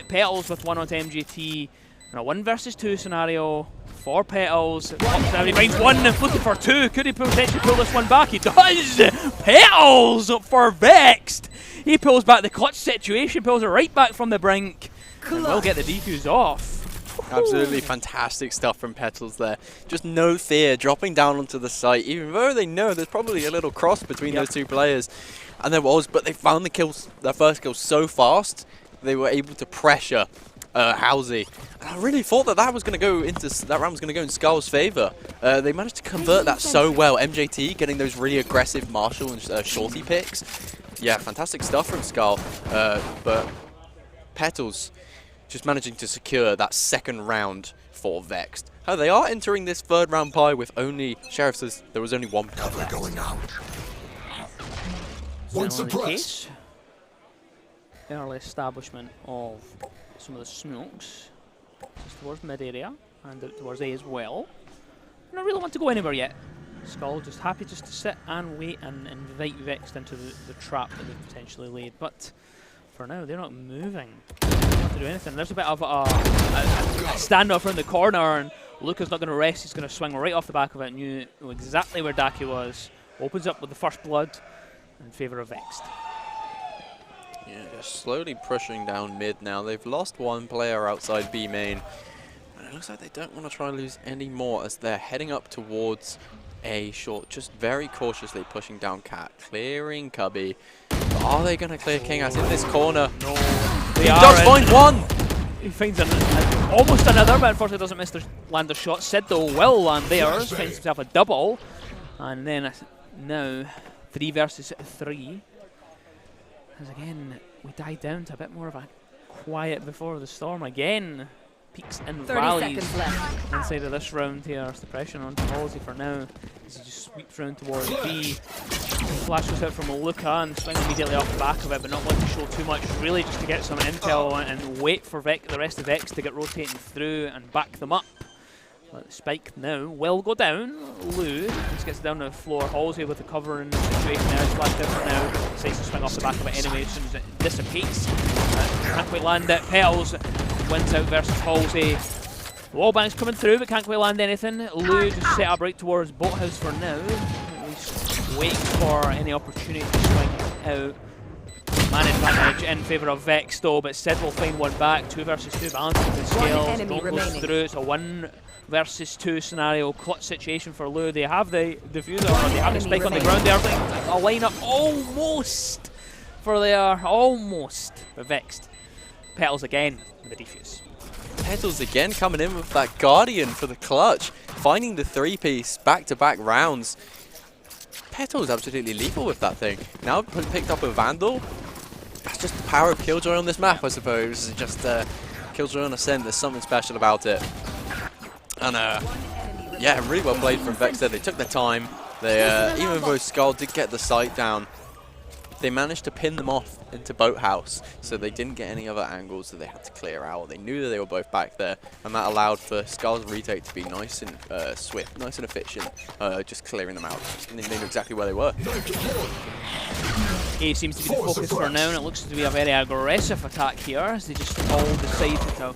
Petals with one onto MGT. And a 1 versus 2 scenario for Petals. Now he finds one, looking for 2. Could he potentially pull this one back? He does! Petals for Vexed! He pulls back the clutch situation, pulls it right back from the brink. And will get the defuse off.
Absolutely fantastic stuff from Petals there. Just no fear, dropping down onto the site, even though they know there's probably a little cross between those two players. And there was, but they found the kills, their first kill so fast, they were able to pressure Halsey. And I really thought that was going to go into, that round was going to go in SKAL's favor. They managed to convert that so well. MJT getting those really aggressive Marshall and Shorty picks. Yeah, fantastic stuff from SKAL. But Petals just managing to secure that second round for Vexed. They are entering this third round pie with only, Sheriff says there was only one player left.
Going out. One suppressed.
Early establishment of some of the smokes just towards mid area and out towards A as well. I don't really want to go anywhere yet. SKAL just happy just to sit and wait and invite Vexed into the trap that they've potentially laid. But for now, they're not moving. They don't want to do anything. There's a bit of a standoff around the corner, and Luca's not going to rest. He's going to swing right off the back of it. Knew exactly where Daki was. Opens up with the first blood in favour of Vexed.
Yeah, just slowly pushing down mid now. They've lost one player outside B main. And it looks like they don't want to try and lose any more as they're heading up towards A short. Just very cautiously pushing down Cat, clearing Cubby. But are they going to clear King as in this corner?
No.
He does find one!
He finds almost another, but unfortunately doesn't miss the land a shot. Sid though will land theirs, finds himself a double. And then now 3 versus 3. As again, we died down to a bit more of a quiet before the storm again. Peaks and
30
valleys
seconds left.
inside of this round here. It's the pressure on Halsey for now as he just sweeps round towards B. Flash goes out from Luca and swings immediately off the back of it, but not want to show too much, really just to get some intel on and wait for the rest of Vex to get rotating through and back them up. But the spike now will go down. Lou just gets down to the floor. Halsey with the covering situation there. It's flashed out for now. Decides to swing off the back of it anyway as soon as it dissipates. Can't quite land it. Petals wins out versus Halsey. Wallbang's coming through but can't quite land anything. Lou just set up right towards Boathouse for now. At least waiting for any opportunity to swing out. Managed damage in favour of Vex though, but Sid will find one back. 2 versus 2 balancing the scales. Don't go through. It's a 1 versus 2 scenario. Clutch situation for Lou. They have the diffuser, or they have the spike on the ground. They're playing a lineup almost for there. Almost. But Vexed. Petals again with the defuse.
Petals again coming in with that Guardian for the clutch. Finding the 3-piece back-to-back rounds. Petals absolutely lethal with that thing. Now picked up a Vandal. That's just the power of Killjoy on this map, I suppose. Just Killjoy on Ascent, there's something special about it. And yeah, really well played from Vex there. They took their time. They even though SKAL did get the site down, they managed to pin them off into Boathouse, so they didn't get any other angles that they had to clear out. They knew that they were both back there, and that allowed for SKAL's retake to be nice and swift, nice and efficient, just clearing them out. And they knew exactly where they were.
A seems to be the focus for now, and it looks to be a very aggressive attack here as they just all decide to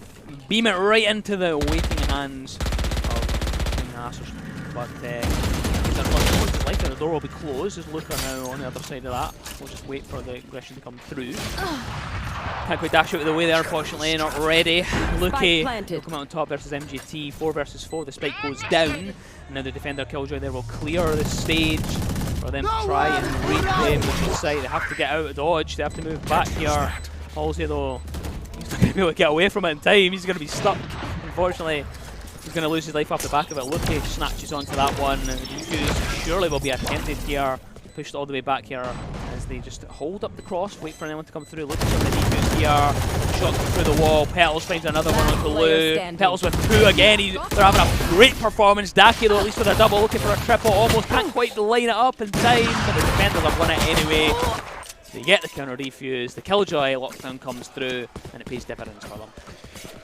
beam it right into the waiting hands of King Nasus. But he's unfortunately life, and the door will be closed as Luca now on the other side of that. We'll just wait for the aggression to come through. Can't quite dash out of the way there, unfortunately, not ready. Luki will come out on top versus MGT, 4 versus 4. The spike goes down, and now the defender Killjoy there will clear the stage for them to try and reclaim the site. They have to get out of dodge, they have to move back here. Halsey though, he's not going to be able to get away from it in time, he's going to be stuck. Unfortunately, he's going to lose his life off the back of it. Luki snatches onto that one, and the defuse surely will be attempted here. Pushed all the way back here as they just hold up the cross, wait for anyone to come through. Luki's on the defuse here, shot through the wall. Petals finds another one onto Lou. Petals with 2 again. They're having a great performance. Daki though, at least with a double, looking for a triple. Almost can't quite line it up in time, but the defenders have won it anyway. They get the counter defuse. The Killjoy lockdown comes through, and it pays dividends for them.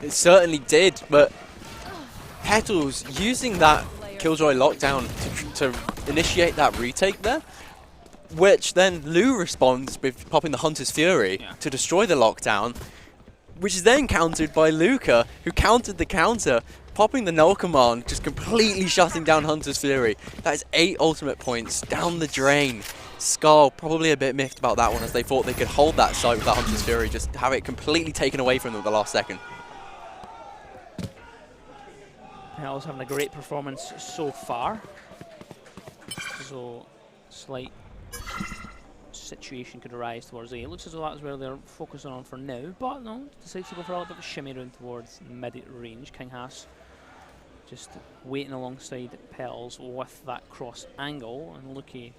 It certainly did, but Petals using that Killjoy lockdown to initiate that retake there, which then Lou responds with popping the Hunter's Fury to destroy the lockdown, which is then countered by Luca, who countered the counter, popping the null command, just completely shutting down Hunter's Fury. That is 8 ultimate points down the drain. SKAL probably a bit miffed about that one, as they thought they could hold that site with that Hunter's Fury, just have it completely taken away from them at the last second.
Petals having a great performance so far. So, slight situation could arise towards A. It looks as though that's where they're focusing on for now, but no, decides to go for a little bit of a shimmy round towards mid-range. King Haas just waiting alongside Petals with that cross angle, and Luki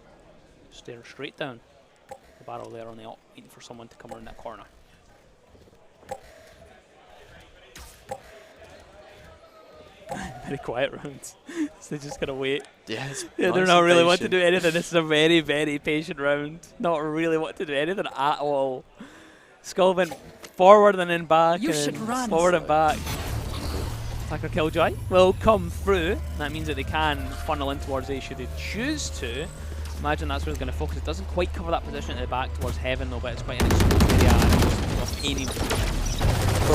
staring straight down the barrel there on the up, waiting for someone to come around that corner. Very quiet rounds. So they're just gonna wait.
Yeah,
yeah, they're not really want to do anything. This is a very, very patient round. Not really want to do anything at all. SKAL went forward and then back.
You should run.
Forward and back. Attacker Killjoy will come through. That means that they can funnel in towards A should they choose to. Imagine that's where they're going to focus. It doesn't quite cover that position at the back towards Heaven though, but it's quite an exposed area. And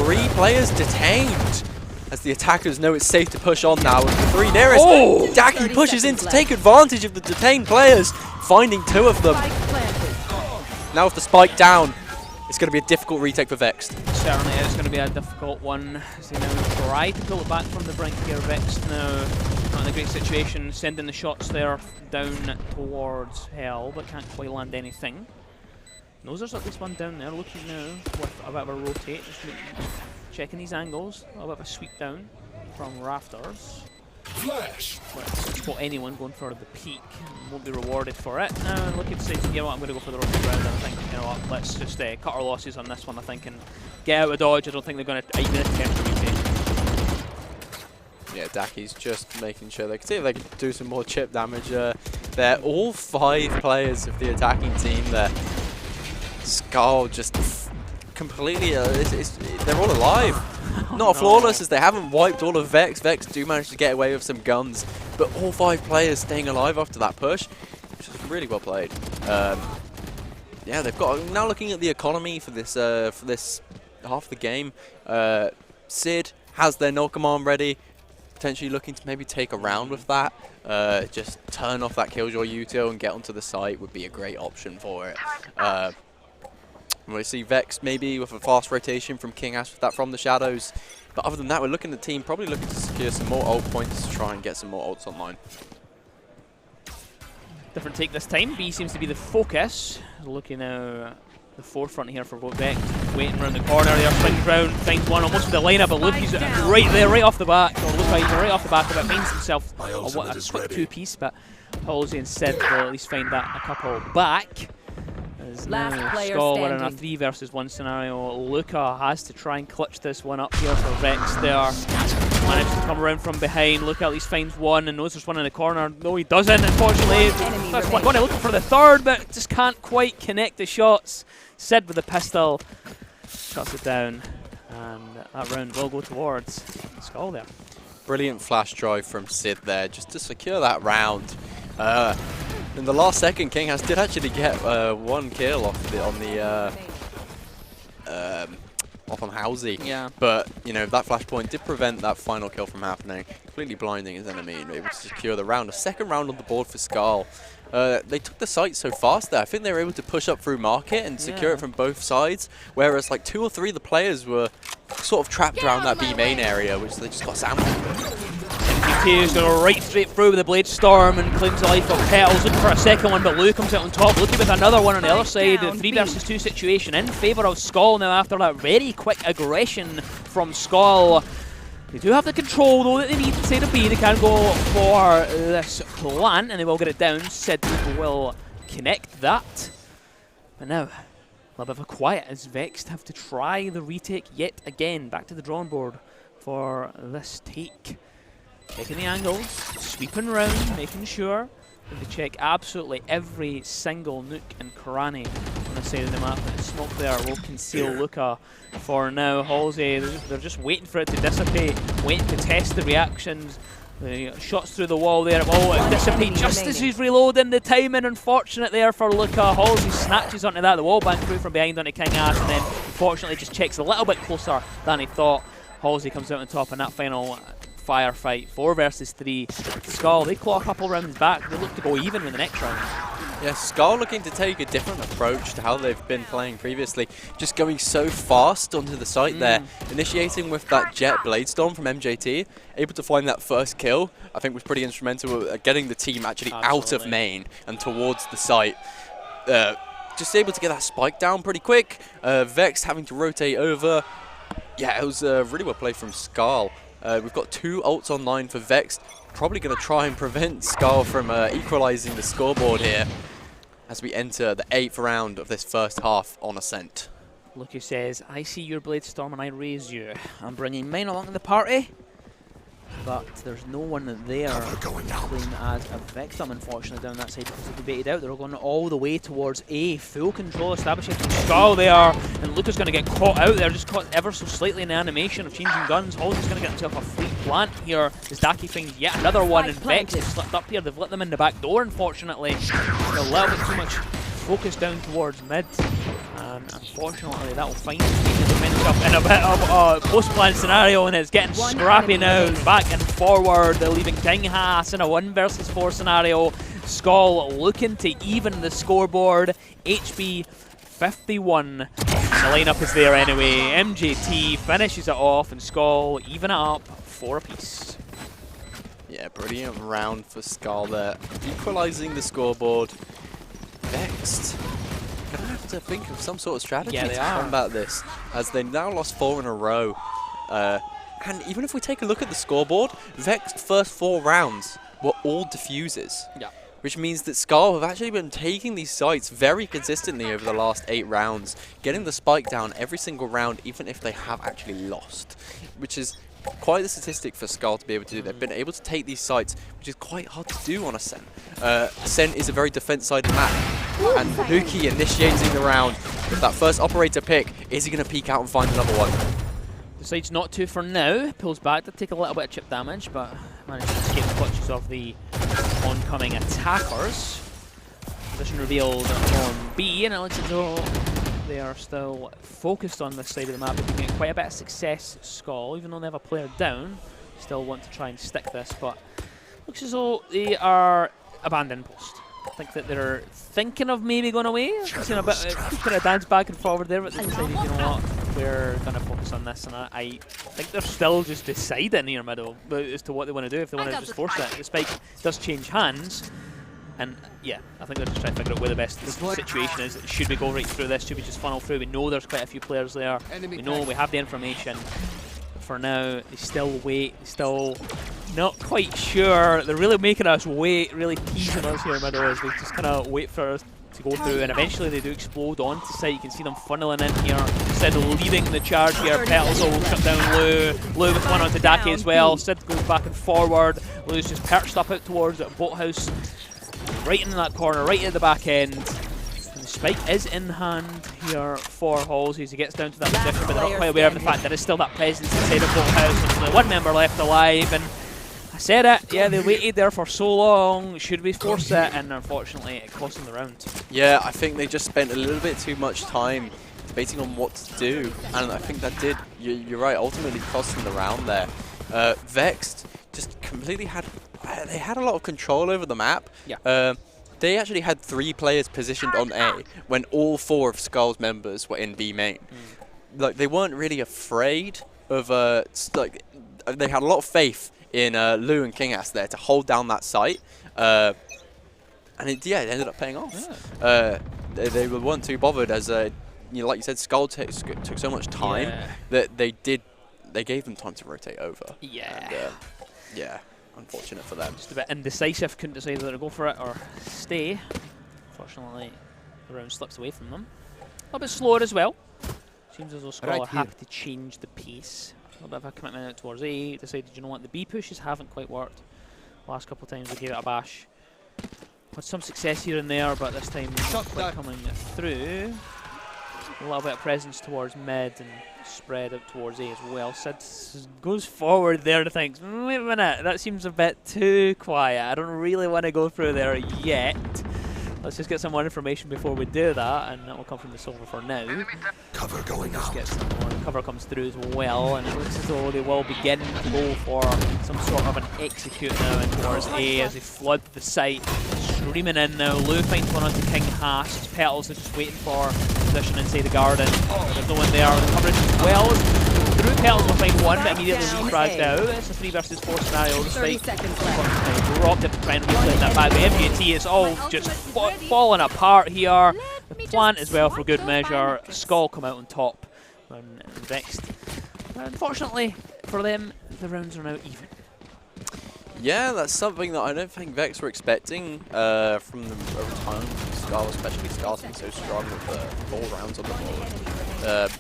3 players detained. As the attackers know it's safe to push on now with the 3 nearest.
Oh!
Daki pushes in to take advantage of the detained players, finding 2 of them. Now with the spike down, it's going to be a difficult retake for Vexed.
Certainly is going to be a difficult one as they now try to pull it back from the brink here. Vexed now not in a great situation, sending the shots there down towards Hell, but can't quite land anything. Knows there's at least one down there, looking now with a bit of a rotate, just checking these angles, a bit of a sweep down from rafters.
Flash.
But spot anyone going for the peak, won't be rewarded for it. Now looking to say, you know what, I'm going to go for the rotate round. I think, you know what, let's just cut our losses on this one, I think, and get out of dodge. I don't think they're going to even attempt to retake.
Yeah, Daki's just making sure they can see if they can do some more chip damage. They're all 5 players of the attacking team there. SKAL just completely, they're all alive. Not flawless as they haven't wiped all of Vex. Vex do manage to get away with some guns, but all 5 players staying alive after that push, which is really well played. Yeah, they've got, now looking at the economy for this half of the game, Sid has their null command ready, potentially looking to maybe take a round with that. Just turn off that Killjoy util and get onto the site would be a great option for it. We see Vex maybe with a fast rotation from King Ash with that from the shadows. But other than that, we're looking at the team probably looking to secure some more ult points to try and get some more ults online.
Different take this time. B seems to be the focus. Looking now the forefront here for both Vex. Waiting around the corner there, swings round, finds one almost with the lineup, but Luki's right there, right off the back. Or Luki right off the back of it, finds himself a quick 2-piece, but Halsey and Sid will at least find that a couple back.
Last player
SKAL
standing.
in a 3 versus 1 scenario. Luka has to try and clutch this one up here for Vex there. Managed to come around from behind. Luka at least finds one and knows there's one in the corner. No, he doesn't, unfortunately. That's one looking for the third, but just can't quite connect the shots. Sid with the pistol shuts it down, and that round will go towards SKAL there.
Brilliant flash drive from Sid there, just to secure that round. In the last second, King House did actually get 1 kill off on Halsey.
Yeah.
But you know that flashpoint did prevent that final kill from happening, completely blinding his enemy and able to secure the round. A second round on the board for SKAL. They took the site so fast there. I think they were able to push up through market and secure it from both sides, whereas like 2 or 3 of the players were sort of trapped around that B main area, which they just got sampled with.
MPT going right straight through with the Blade Storm and claims the life of Petals. Looking for a second one, but Lou comes out on top. Looking with another one on the other side. The 3 versus 2 situation in favour of SKAL now after that very quick aggression from SKAL. They do have the control though that they need inside of B. They can go for this plant and they will get it down. Sid will connect that. But now, a little bit of a quiet as Vexed have to try the retake yet again. Back to the drawing board for this take. Checking the angles, sweeping around, making sure that they check absolutely every single nook and cranny on the side of the map. And the smoke there will conceal Luka for now. Halsey, they're just waiting for it to dissipate, waiting to test the reactions. The shots through the wall there, it dissipate just as he's reloading. The timing unfortunate there for Luka. Halsey snatches onto that, the wall bang through from behind onto King Ash, and then unfortunately just checks a little bit closer than he thought. Halsey comes out on top in that final firefight. 4 versus 3. SKAL, they claw a couple rounds back. They look to go even with the next round.
Yeah, SKAL looking to take a different approach to how they've been playing previously. Just going so fast onto the site there. Initiating with that Jet Bladestorm from MJT. Able to find that first kill. I think was pretty instrumental at getting the team actually out of main and towards the site. Just able to get that spike down pretty quick. Vex having to rotate over. Yeah, it was really well played from SKAL. We've got 2 ults online for VEXED. Probably going to try and prevent SKAL from equalizing the scoreboard here as we enter the 8th round of this first half on Ascent.
Lucky says, I see your Bladestorm and I raise you. I'm bringing mine along to the party. But there's no one there playing as a victim, unfortunately, down that side because they've been baited out. They're all going all the way towards A. Full control establishing from SKAL there. And Luca's going to get caught out there, just caught ever so slightly in the animation of changing guns. Halsey's going to get himself a free plant here as Daki finds yet another one. And Vex have slipped up here. They've let them in the back door, unfortunately. A little bit too much focus down towards mid. And unfortunately, that will find himself in a bit of a post-plan scenario, and it's getting scrappy now. Back and forward, they're leaving King Haas in a 1 versus 4 scenario. SKAL looking to even the scoreboard. HB 51. The lineup is there anyway. MJT finishes it off, and SKAL even it up 4 apiece.
Yeah, brilliant round for SKAL there. Equalizing the scoreboard. VEXED gonna have to think of some sort of strategy to combat this, as they now lost 4 in a row. And even if we take a look at the scoreboard, VEXED's first 4 rounds were all defuses. Yeah. Which means that SKAL have actually been taking these sites very consistently over the last 8 rounds, getting the spike down every single round, even if they have actually lost, which is quite the statistic for SKAL to be able to do. They've been able to take these sites, which is quite hard to do on Ascent. Ascent is a very defense-sided map, and Huki initiating the round with that first operator pick. Is he going to peek out and find another one?
Decides not to for now. Pulls back to take a little bit of chip damage, but managed to escape the clutches of the oncoming attackers. Position revealed on B, and it looks as though they are still focused on this side of the map. They've been getting quite a bit of success, SKAL, even though they have a player down. Still want to try and stick this, but looks as though they are abandoning post. I think that they're thinking of maybe going away. I've seen a bit kind of dance back and forward there, but they decided, you know what, we're going to focus on this. And I think they're still just deciding here middle as to what they want to do, if they want to just force it. The spike does change hands. And yeah, I think they're just trying to figure out where the best situation is. Should we go right through this? Should we just funnel through? We know there's quite a few players there. We know we have the information. But for now, they still wait. Still not quite sure. They're really making us wait, really teasing us here in middle as they just kind of wait for us to go through. And eventually they do explode onto site. You can see them funneling in here instead of leading the charge here. Petals will cut down Lou. Lou with one onto Daki as well. Sid goes back and forward. Lou's just perched up out towards the boathouse. Right in that corner, right at the back end. And the spike is in hand here for Halsey as he gets down to that position, but they're not quite aware of the fact that there's still that presence inside the boathouse. There's only 1 member left alive, and I said it, yeah, they waited there for so long. Should we force it? And unfortunately, it cost them the round.
Yeah, I think they just spent a little bit too much time debating on what to do, and I think that did, you're right, ultimately cost them the round there. VEXED just completely had a lot of control over the map. Yeah. They actually had 3 players positioned on A when all 4 of SKAL's members were in B main. Like, they weren't really afraid of like, they had a lot of faith in Lou and King Ass there to hold down that site, and it ended up paying off. Yeah. They weren't too bothered, as you know, like you said, SKAL took so much time that they gave them time to rotate over. Yeah. And, yeah. Unfortunate for them.
Just a bit indecisive, couldn't decide whether to go for it or stay. Unfortunately, the round slips away from them. A little bit slower as well. Seems as though SKAL are happy to change the pace. A little bit of a commitment out towards A. Decided, you know what, the B pushes haven't quite worked. Last couple of times they gave it a bash. Had some success here and there, but this time not quite coming through. A little bit of presence towards mid and spread out towards A as well. Sid goes forward there and thinks, wait a minute, that seems a bit too quiet. I don't really want to go through there yet. Let's just get some more information before we do that, and that will come from the silver for now.
Cover going out.
Get some more. Cover comes through as well, and it looks as though they will begin to go for some sort of an execute now and towards A as they flood the site. streaming in now. Lou finds one onto King Haas. Petals is just waiting for position inside the garden. Oh, there's no one there. The coverage as well. Through Petals will find one, but immediately refragged out. It's a 3 versus 4 scenario. Just like dropped it to try and replay that back. But MGT is all just falling apart here. The plant as well for good measure. SKAL come out on top when Vexed. Unfortunately for them, the rounds are now even.
Yeah, that's something that I don't think Vex were expecting from the return of SKAL, especially starting so strong with the 4 rounds on the board.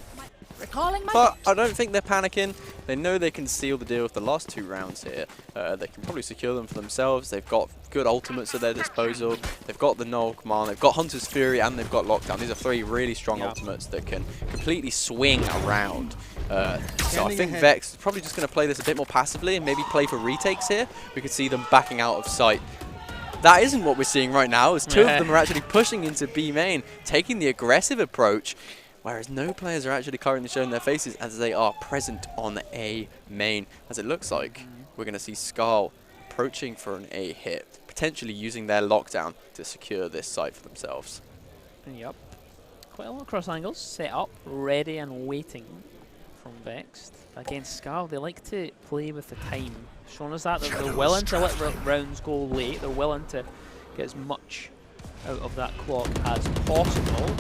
But I don't think they're panicking. They know they can seal the deal with the last 2 rounds here. They can probably secure them for themselves. They've got good ultimates at their disposal. They've got the Null Command, they've got Hunter's Fury, and they've got Lockdown. These are 3 really strong ultimates that can completely swing around. So I think Vex is probably just going to play this a bit more passively and maybe play for retakes here. We could see them backing out of sight. That isn't what we're seeing right now, as 2 of them are actually pushing into B main, taking the aggressive approach, whereas no players are actually currently showing their faces as they are present on A main. As it looks like, we're going to see SKAL approaching for an A hit, potentially using their lockdown to secure this site for themselves.
Yep. Quite a lot of cross angles set up, ready and waiting from Vexed. Against SKAL, they like to play with the time. Showing us that they're willing to let rounds go late. They're willing to get as much out of that clock as possible.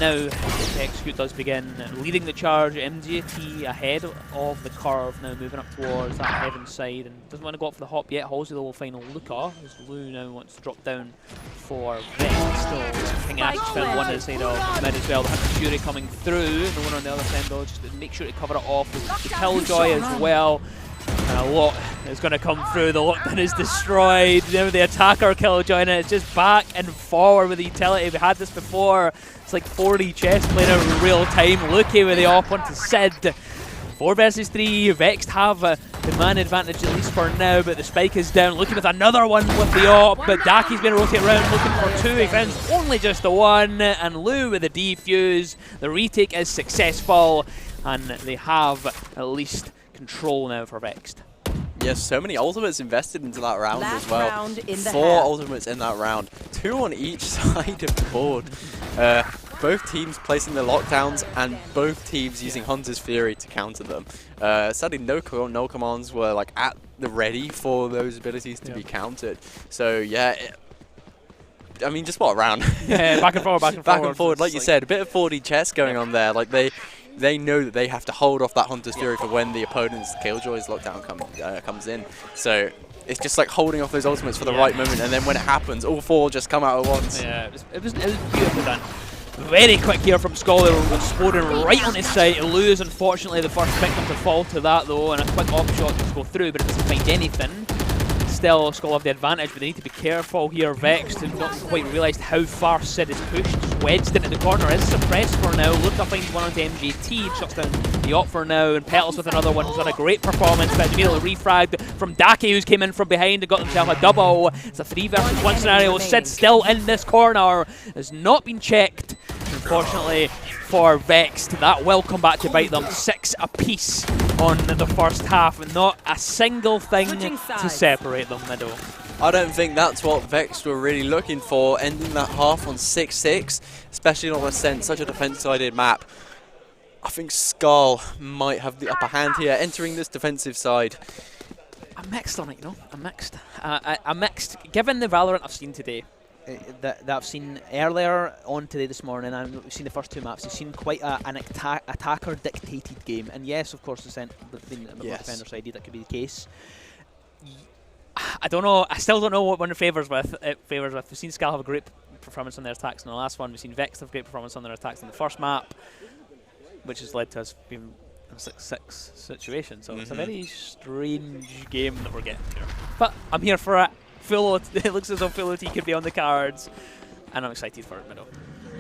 Now, Execute does begin leading the charge. MGT ahead of the curve, now moving up towards that heaven side, and doesn't want to go up for the hop yet. Halsey will final looker, as Lou now wants to drop down for Vex. Still, King Ash found one inside of mid as well. The Hunter Fury coming through, no one on the other side though, just to make sure to cover it off with the Killjoy as well. And a lot is going to come through. The lockdown is destroyed. Now the attacker Killjoy, and it's just back and forward with the utility. We had this before. It's like 4D chess playing out in real time. Luki with the op onto Sid. 4 versus 3. Vexed have the man advantage at least for now, but the spike is down. Luki with another one with the op, but Daki's been rotated around looking for 2. He finds only just the 1, and Lou with the defuse. The retake is successful, and they have at least control now for Vexed.
Yes, so many ultimates invested into that round as well. 4 ultimates in that round, 2 on each side of the board. Both teams placing their lockdowns and both teams using Hunter's Fury to counter them. Sadly, no commands were like at the ready for those abilities to be countered. So yeah, I mean, just what a round. Yeah,
back and forward, back and forward.
Back and forward, like you said, a bit of 4D chess going on there. Like they know that they have to hold off that Hunter's Fury for when the opponent's Killjoy's lockdown comes in. So it's just like holding off those ultimates for the right moment, and then when it happens, all 4 just come out at once.
Yeah, it was beautifully done. Very quick here from SKAL, exploding right on his side. Lou is unfortunately the first victim to fall to that though, and a quick off shot to go through, but it doesn't find anything. Still, SKAL have the advantage, but they need to be careful here. Vexed have not quite realised how far Sid is pushed. Just wedged into the corner, is suppressed for now. Luka finds one onto MGT, shuts down the op for now, and Petals with another one who's done a great performance, but immediately refragged from Daki, who's came in from behind and got himself a double. It's a 3 versus 1 scenario. Sid still in this corner, has not been checked. Unfortunately for Vexed, that will come back to bite them. 6 apiece on the first half, and not a single thing to separate them middle.
I don't think that's what Vexed were really looking for, ending that half on 6-6, especially on such a defense-sided map. I think SKAL might have the upper hand here, entering this defensive side.
I'm mixed on it, you know. I'm mixed. I'm mixed. Given the Valorant I've seen today, that I've seen earlier on today this morning, and we've seen the first 2 maps, I've seen quite an attacker-dictated game. And yes, of course, the defender side, that could be the case. I don't know. I still don't know what one it favours with. We've seen SKAL have a great performance on their attacks in the last one. We've seen Vex have great performance on their attacks in the first map, which has led to us being in a 6-6 situation. So it's a very strange game that we're getting here. But I'm here for it. It looks as though full OT could be on the cards, and I'm excited for it middle.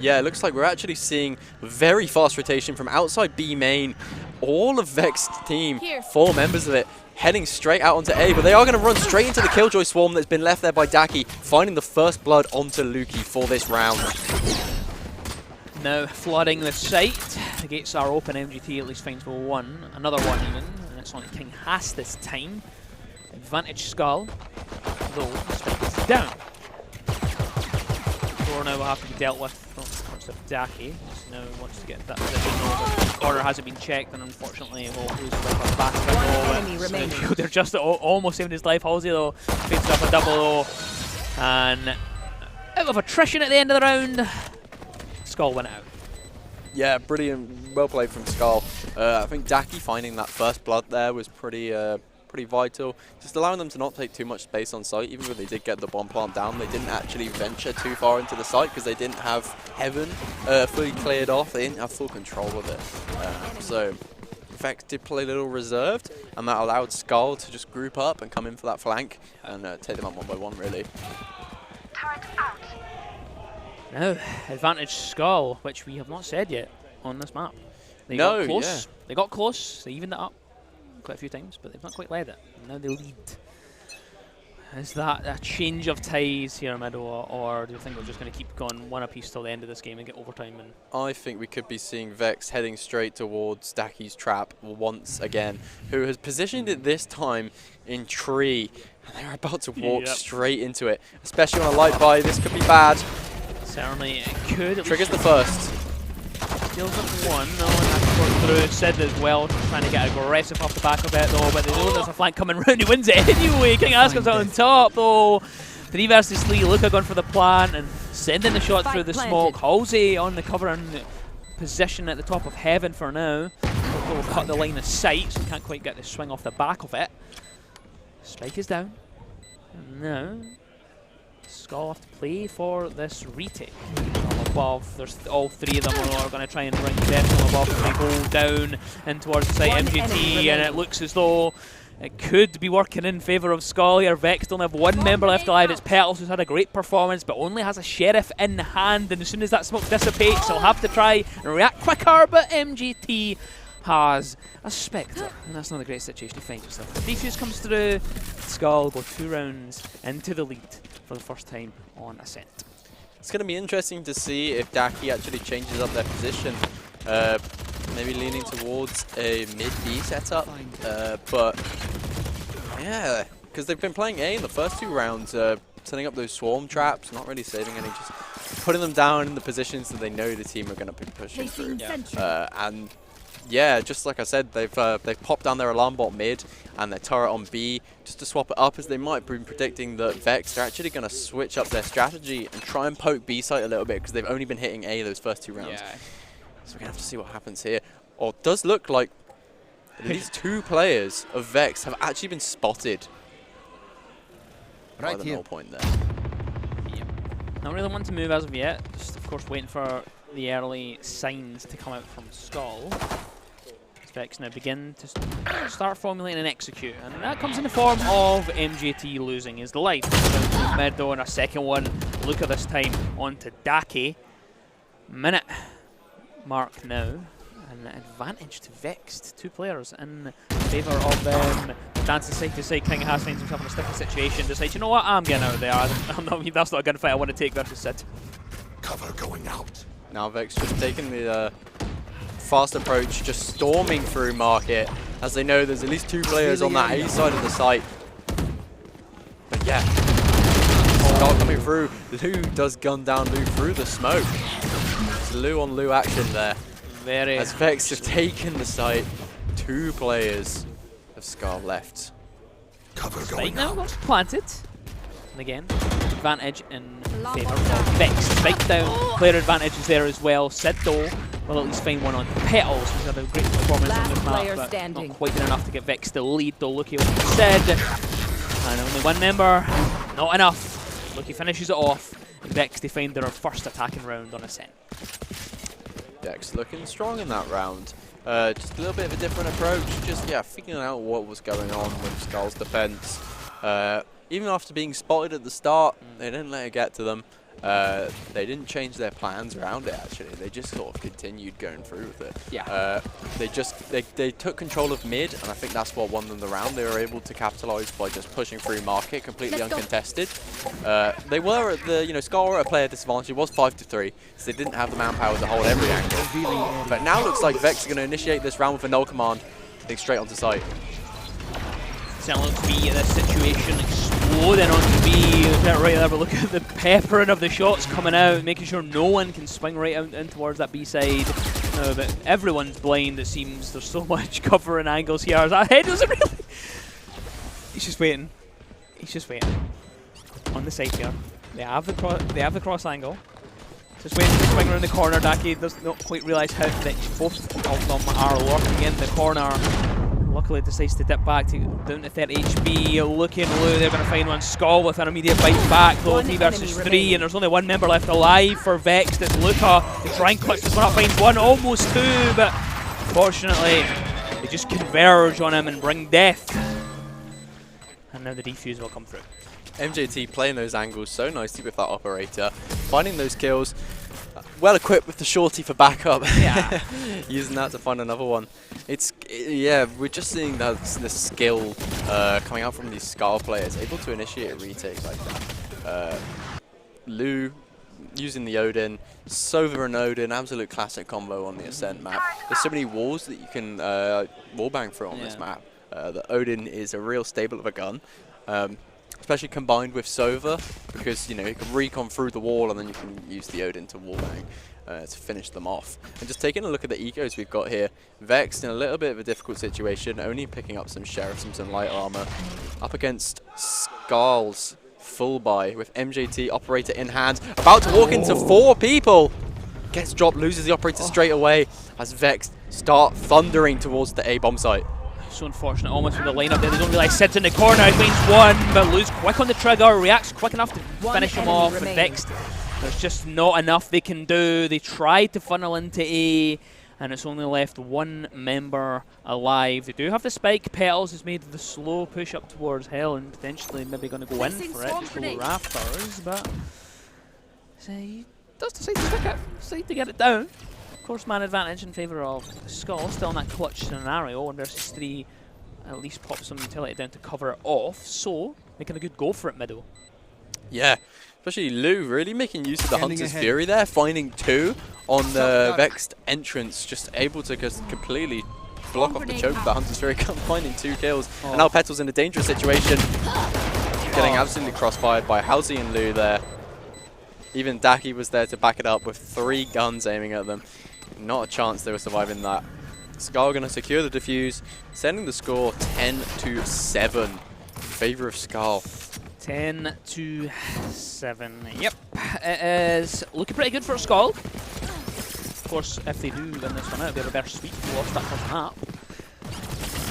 Yeah, it looks like we're actually seeing very fast rotation from outside B main. All of Vexed team, 4 members of it, heading straight out onto A, but they are going to run straight into the Killjoy swarm that's been left there by Daki, finding the first blood onto Luki for this round.
Now flooding the site, the gates are open. MGT at least finds one, another one even, and it's only King Haas this time. Advantage SKAL, though the spike is down. 4 now will have to be dealt with. Comes to Daki. Now wants to get into that position. The corner hasn't been checked, and unfortunately will lose the back of it. So they're just almost saving his life. Halsey though faces up a double and out of attrition at the end of the round. SKAL went out.
Yeah, brilliant. Well played from SKAL. I think Daki finding that first blood there was pretty vital. Just allowing them to not take too much space on site. Even though they did get the bomb plant down, they didn't actually venture too far into the site because they didn't have Heaven fully cleared off. They didn't have full control of it. So Vex did play a little reserved, and that allowed SKAL to just group up and come in for that flank and take them out one by one, really.
Now, advantage SKAL, which we have not said yet on this map. They got close.
Yeah.
They got close. They evened it up quite a few times, but they've not quite led it. Now they lead. Is that a change of ties here, Meadow, or do you think we're just going to keep going one apiece till the end of this game and get overtime? And
I think we could be seeing Vex heading straight towards Daki's trap once again, who has positioned it this time in tree, and they're about to walk straight into it. Especially on a light buy, this could be bad.
Certainly it could.
Triggers the first.
Deals up one, no one has to work through. Sid as well, trying to get aggressive off the back of it though, but they know there's a flank coming round, he wins it anyway. King Asker's on top though. 3 versus 3, Luca going for the plant and sending the shot through the smoke. Halsey on the cover and position at the top of Heaven for now. Will cut the line of sight, so can't quite get the swing off the back of it. Strike is down. Now, SKAL have to play for this retake. From above, there's all 3 of them are going to try and bring them from above. They go down in towards the site MGT, and it looks as though it could be working in favour of SKAL here. Vex don't have 1 member left alive. It's Petals, who's had a great performance, but only has a Sheriff in hand. And as soon as that smoke dissipates, he'll have to try and react quicker. But MGT has a Spectre, and that's not a great situation to find yourself. Defuse comes through. SKAL go 2 rounds into the lead for the first time on Ascent.
It's going to be interesting to see if Daki actually changes up their position. Maybe leaning towards a mid-B setup. But yeah, because they've been playing A in the first 2 rounds, setting up those swarm traps, not really saving any, just putting them down in the positions that they know the team are going to be pushing through. And yeah, just like I said, they've popped down their alarm bot mid and their turret on B just to swap it up, as they might be predicting that Vex are actually going to switch up their strategy and try and poke B site a little bit, because they've only been hitting A those first 2 rounds.
Yeah.
So we're going to have to see what happens here. Or it does look like at least 2 players of Vex have actually been spotted. Right here. Point there.
Yep. Not really one to move as of yet. Just of course waiting for the early signs to come out from SKAL. Vex now begin to start formulating and execute, and that comes in the form of MGT losing his life. Mid though, and a second one. Look at this time onto Daki. Minute mark now, an advantage to Vexed. 2 players in favour of them. Dances side to side. King has finds himself in a sticky situation. Decides, you know what, I'm getting out of there. That's not a gunfight I want to take versus Sid.
Cover going out.
Now Vex just taking the fast approach, just storming through market, as they know there's at least 2 players on that A side of the site. But yeah, SKAL coming through. Lou does gun down Lou through the smoke. It's Lou on Lou action there. As Vex have taken the site, 2 players of SKAL left.
Cover
Spike
going
now
out.
got planted. And again, advantage in favour of Vex. Spike down, player advantage is there as well. Sid though will at least find one on Petals, who's had a great performance on this map, but not quite good enough to get Vex to lead though. Lucky with Sid. And only 1 member, not enough. Lucky finishes it off, and Vex they find their first attacking round on Ascent.
Vex looking strong in that round. Just a little bit of a different approach, just figuring out what was going on with SKAL's defense. Even after being spotted at the start, they didn't let it get to them. They didn't change their plans around it, actually. They just sort of continued going through with it.
Yeah.
They took control of mid, and I think that's what won them the round. They were able to capitalize by just pushing through market completely uncontested. They were at the, SKAL were at a player disadvantage. It was 5-3, so they didn't have the manpower to hold every angle. But now looks like Vex are going to initiate this round with a null command, heading straight onto site.
Sounds to be in this situation exploding loading onto B. Look at it right there, but look at the peppering of the shots coming out, making sure no one can swing right out in towards that B side. No, but everyone's blind, it seems. There's so much cover and angles here. Is that head? Was it really? He's just waiting. He's just waiting. On the side here. They have the cross angle. Just waiting to swing around the corner. Daki does not quite realise how both of them are lurking in the corner. Luckily decides to dip back to down to 30 HP. Looking low, they're going to find one. SKAL with an immediate bite back. Though 3 versus 3, and there's only one member left alive for VEXED. It's Luca. They try and clutch this one up, finds one, almost 2, but unfortunately they just converge on him and bring death. And now the defuse will come through.
MJT playing those angles so nicely with that operator, finding those kills, well equipped with the shorty for backup.
Yeah.
Using that to find another one. Yeah, we're just seeing the skill coming out from these SKAL players, able to initiate a retake like that. Lou using the Odin, Sova and Odin, absolute classic combo on the Ascent map. There's so many walls that you can wallbang through on this map. The Odin is a real staple of a gun. Especially combined with Sova, because you can recon through the wall and then you can use the Odin to wallbang to finish them off. And just taking a look at the ecos we've got here, VEXED in a little bit of a difficult situation, only picking up some sheriffs and some light armor, up against SKAL's full buy with MJT operator in hand, about to walk into 4 people. Gets dropped, loses the operator straight away as VEXED start thundering towards the A bomb site.
So unfortunate, almost with the lineup there. They don't realise Sid's in the corner. He finds one, but Lou's quick on the trigger, reacts quick enough to finish him off. And VEXED, there's just not enough they can do. They tried to funnel into A, and it's only left 1 member alive. They do have the spike. Petals has made the slow push up towards Hell and potentially maybe going to go in for it, just below Rafters, but so he does decide to stick it, decide to get it down. Of course, man advantage in favour of SKAL, still in that clutch scenario. 1 versus 3 at least pops some utility down to cover it off, so making a good go for it middle.
Yeah, especially Lou really making use of the Hunter's Fury there, finding 2 on the VEXED entrance, just able to just completely block off the choke of the Hunter's Fury, finding 2 kills. And now Petal's in a dangerous situation, getting absolutely crossfired by Halsey and Lou there. Even Daki was there to back it up with 3 guns aiming at them. Not a chance they were surviving that. SKAL going to secure the defuse, sending the score 10-7 in favour of SKAL.
10-7. Yep, it is looking pretty good for SKAL. Of course, if they do win this one out, it'll be a reverse sweep. They lost that first map.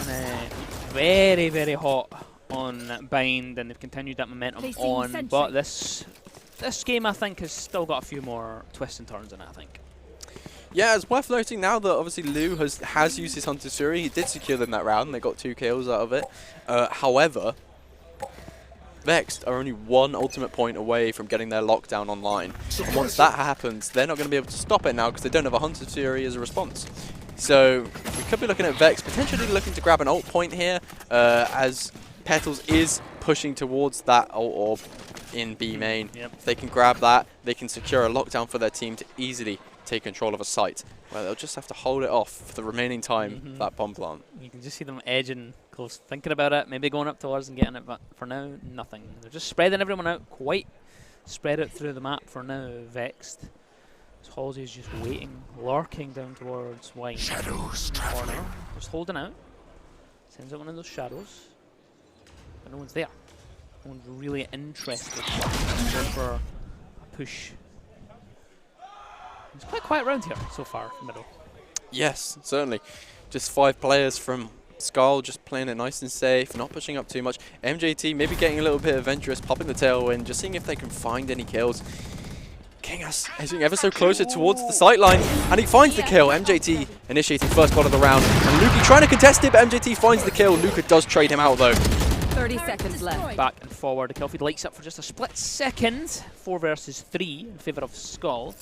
And very, very hot on Bind, and they've continued that momentum on. But this game, I think, has still got a few more twists and turns in it, I think.
Yeah, it's worth noting now that obviously Lou has used his Hunter's Fury. He did secure them that round. They got 2 kills out of it. However, VEXED are only 1 ultimate point away from getting their lockdown online. And once that happens, they're not going to be able to stop it now because they don't have a Hunter's Fury as a response. So we could be looking at VEXED potentially looking to grab an ult point here as Petals is pushing towards that ult orb in B main. If they can grab that, they can secure a lockdown for their team to easily take control of a site, where they'll just have to hold it off for the remaining time, that bomb plant.
You can just see them edging close, thinking about it, maybe going up towards and getting it, but for now, nothing. They're just spreading everyone out, quite spread out through the map for now, VEXED. So Halsey's just waiting, lurking down towards Wine.
Shadows traveling.
Just holding out. Sends out one of those shadows. But no one's there. No one's really interested for a push. It's quite quiet around here so far, middle.
Yes, certainly. Just 5 players from SKAL just playing it nice and safe, not pushing up too much. MJT maybe getting a little bit adventurous, popping the tailwind, just seeing if they can find any kills. Kingas edging ever so closer towards the sight line, and he finds the kill. MJT initiating first blood of the round, and Luki trying to contest it, but MJT finds the kill. Luka does trade him out though.
30 seconds left.
Back and forward, the kill feed lights up for just a split second. 4 versus 3 in favour of SKAL.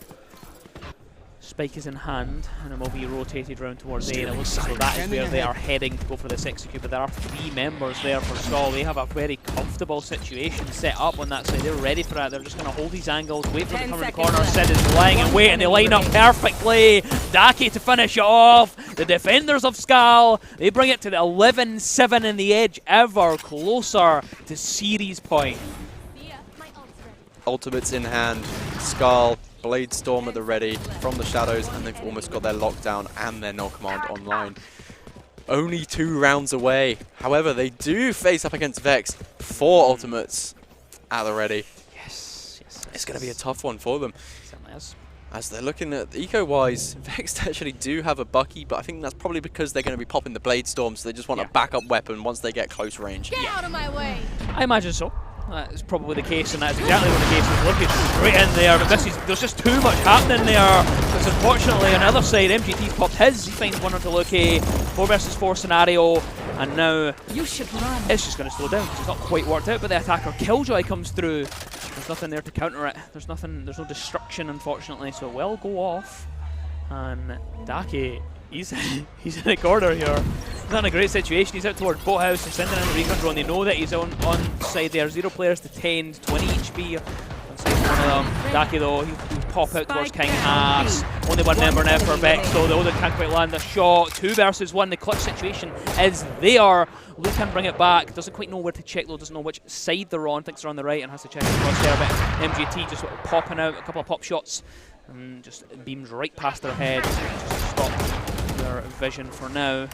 Spike is in hand, and it will be rotated round towards A, and it looks as though that is where they are heading to go for this execute, but there are 3 members there for SKAL. They have a very comfortable situation set up on that side. They're ready for that. They're just going to hold these angles, wait for them to come in the corner. Sid is lying in wait, and they line up perfectly. Daki to finish it off. The defenders of SKAL, they bring it to the 11-7 in the edge, ever closer to series point.
Ultimates in hand, SKAL, Blade Storm at the ready from the shadows, and they've almost got their lockdown and their null command online. Only 2 rounds away. However, they do face up against Vex. 4 ultimates at the ready.
Yes.
It's going to be a tough one for them.
Certainly is.
As they're looking at eco-wise, Vex actually do have a Bucky, but I think that's probably because they're going to be popping the Blade Storm, so they just want a backup weapon once they get close range.
Get out of my way.
I imagine so. That's probably the case, and that's exactly what the case is. Looking straight in there, but there's just too much happening there. Because unfortunately, on the other side, MGT's popped his. He finds one onto Loki. 4 versus 4 scenario, and now
You should run.
it's just going to slow down. It's not quite worked out, but the attacker Killjoy comes through. There's nothing there to counter it. There's no destruction, unfortunately, so it will go off. And Daki, he's in the corner here. He's not in a great situation. He's out towards Boathouse. They're sending in a recon drone. They know that he's on side there. 0 players to 10, 20 HP on side of one of them. Daki though, he'll pop out towards King Haas. Only 1 member now for Vex, though. The Odin can't quite land the shot. 2 versus 1. The clutch situation is there. Luke can bring it back. Doesn't quite know where to check though. Doesn't know which side they're on. Thinks they're on the right and has to check across there. But MGT just sort of popping out a couple of pop shots and just beams right past their head. Just to stop their vision for now.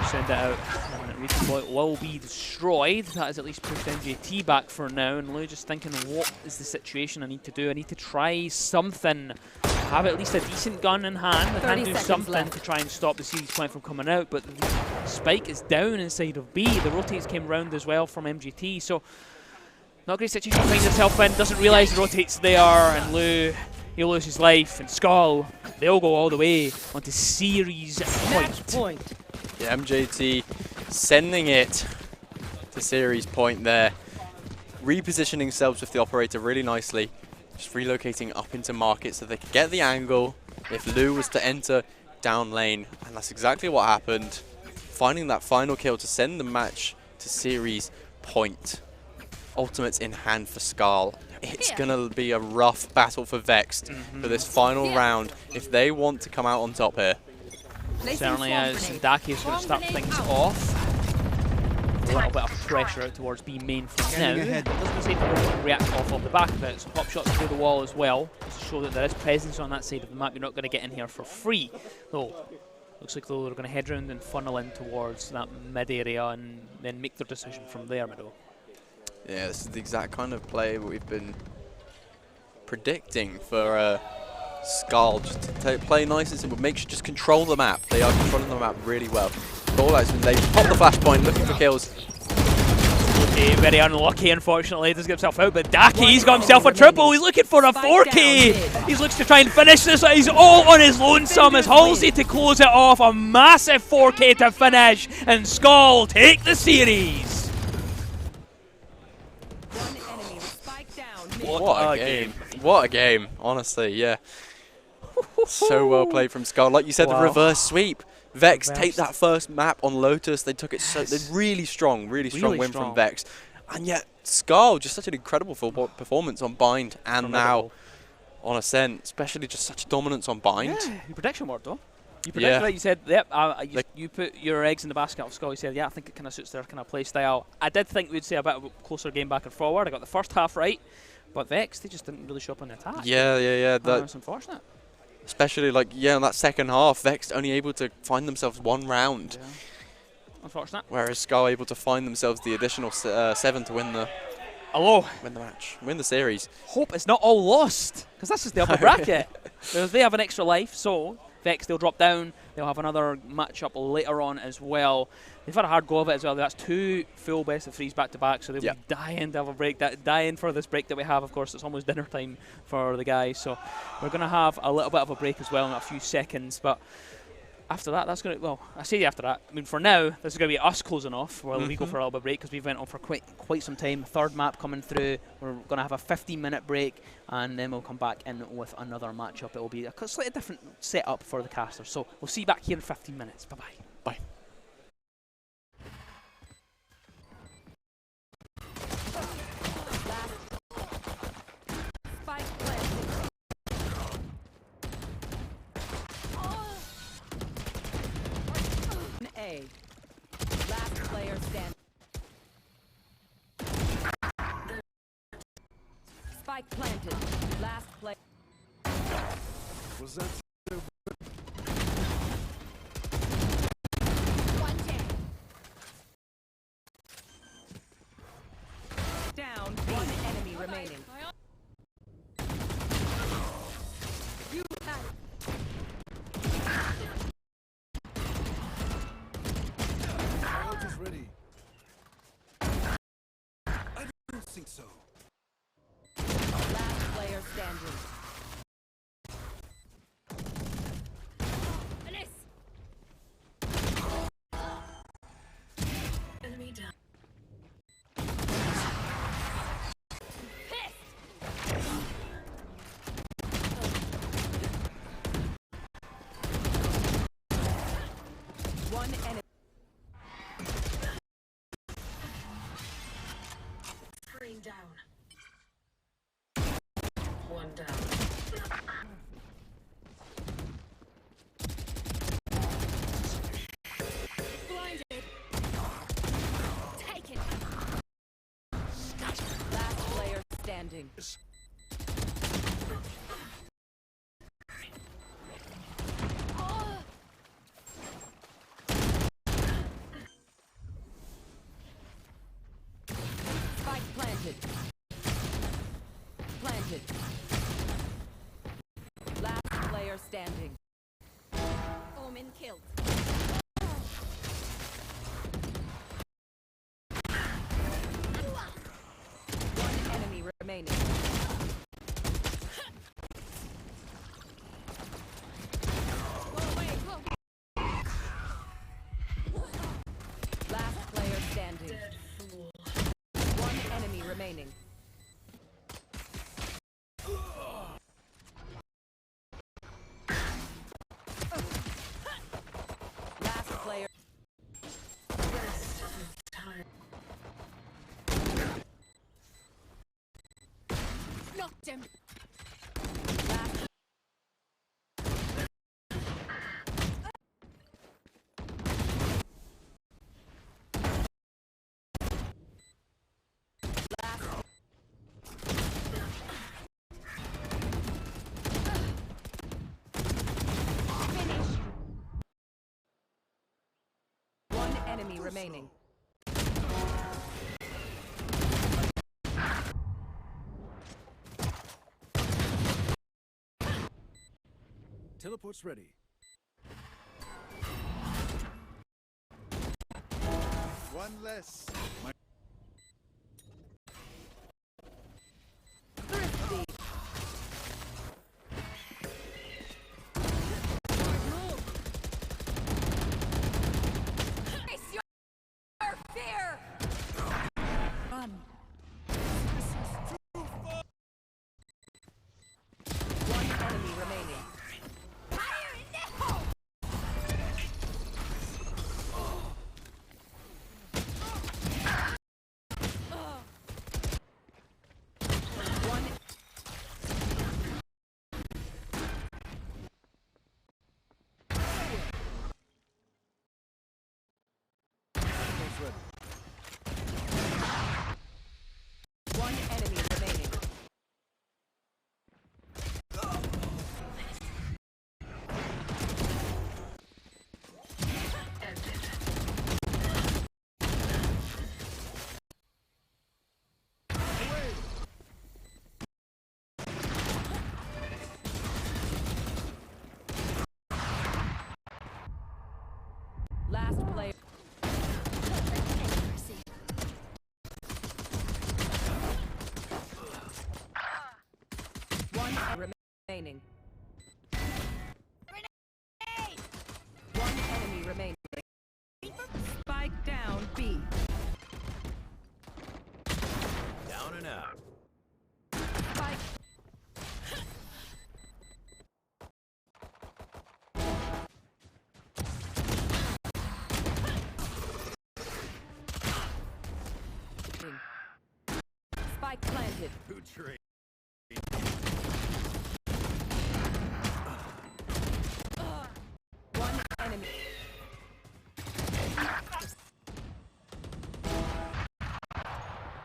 Send it out. And it will be destroyed. That has at least pushed MGT back for now. And Lou just thinking, what is the situation I need to do? I need to try something. Have at least a decent gun in hand. I can do something to try and stop the series point from coming out. But the Spike is down inside of B. The rotates came round as well from MGT. So not a great situation to find himself in. Doesn't realise the rotates there. And Lou, he'll lose his life. And SKAL, they'll go all the way onto series point.
Yeah, MJT sending it to series point there. Repositioning themselves with the operator really nicely. Just relocating up into market so they can get the angle if Lou was to enter down lane. And that's exactly what happened. Finding that final kill to send the match to series point. Ultimates in hand for SKAL. It's going to be a rough battle for Vexed for this final round if they want to come out on top here.
Certainly is. And Daki is going to start things off. A little bit of pressure out towards B main for now. It doesn't seem to react off the back of it. So pop shots through the wall as well, just to show that there is presence on that side of the map. You're not going to get in here for free. Though, looks like though they're going to head round and funnel in towards that mid area and then make their decision from there, Middle.
Yeah, this is the exact kind of play we've been predicting for SKAL. Just to play nice and simple. Make sure just control the map. They are controlling the map really well. They pop the flashpoint, looking for kills.
Okay, very unlucky, unfortunately. He doesn't get himself out, but Daki, he's got himself a triple. He's looking for a 4K. He looks to try and finish this. He's all on his lonesome as Halsey to close it off. A massive 4K to finish, and SKAL take the series.
What a game. What a game, honestly, yeah. So well played from SKAL. Like you said, the reverse sweep. Vex take that first map on Lotus. They took it so really strong win from Vex. And yet SKAL, just such an incredible performance on Bind and now on Ascent, especially just such dominance on Bind.
Yeah, your prediction worked though. You predicted it, you said, yep, you put your eggs in the basket of SKAL. You said, yeah, I think it kind of suits their kind of play style. I did think we'd see a bit of a closer game back and forward. I got the first half right, but Vex, they just didn't really show up on the attack.
Yeah.
That's unfortunate.
Especially in that second half, Vex only able to find themselves 1 round.
Yeah. Unfortunate.
Whereas SKAL able to find themselves the additional 7 to win the match, win the series.
Hope it's not all lost, because this is the upper bracket. They have an extra life, so Vex, they'll drop down. They'll have another matchup later on as well. They've had a hard go of it as well. That's 2 full best of 3s back to back, so they'll be dying to have a break. Dying for this break that we have. Of course, it's almost dinner time for the guys, so we're going to have a little bit of a break as well in a few seconds. But after that, that's going to, well, I say after that, I mean, for now, this is going to be us closing off while we go for a little bit of break, because we've went on for quite some time. Third map coming through. We're going to have a 15-minute break, and then we'll come back in with another matchup. It will be a slightly different setup for the casters. So we'll see you back here in 15 minutes. Bye-bye.
Bye.
A. Last player standing. Spike planted. Last play.
Was that
Down. One enemy remaining. You had it.
child is ready? I don't think so.
Last player standing. Enemy down. One enemy. Screen down. One down. Blinded. Taken. Last player standing. Spike planted. Planted. Last player standing. Omen killed. One enemy remaining. Last player standing. One enemy remaining. Last player. Knocked him. Last. Last. Finish. One enemy remaining.
Teleport's ready. One less.
Thrifty. Face your fear. Run. One enemy remaining. Fire in the hole. One.
Teleport's ready.
One enemy remaining. Last player. One remaining. One Spike planted.
Who trade?
One enemy.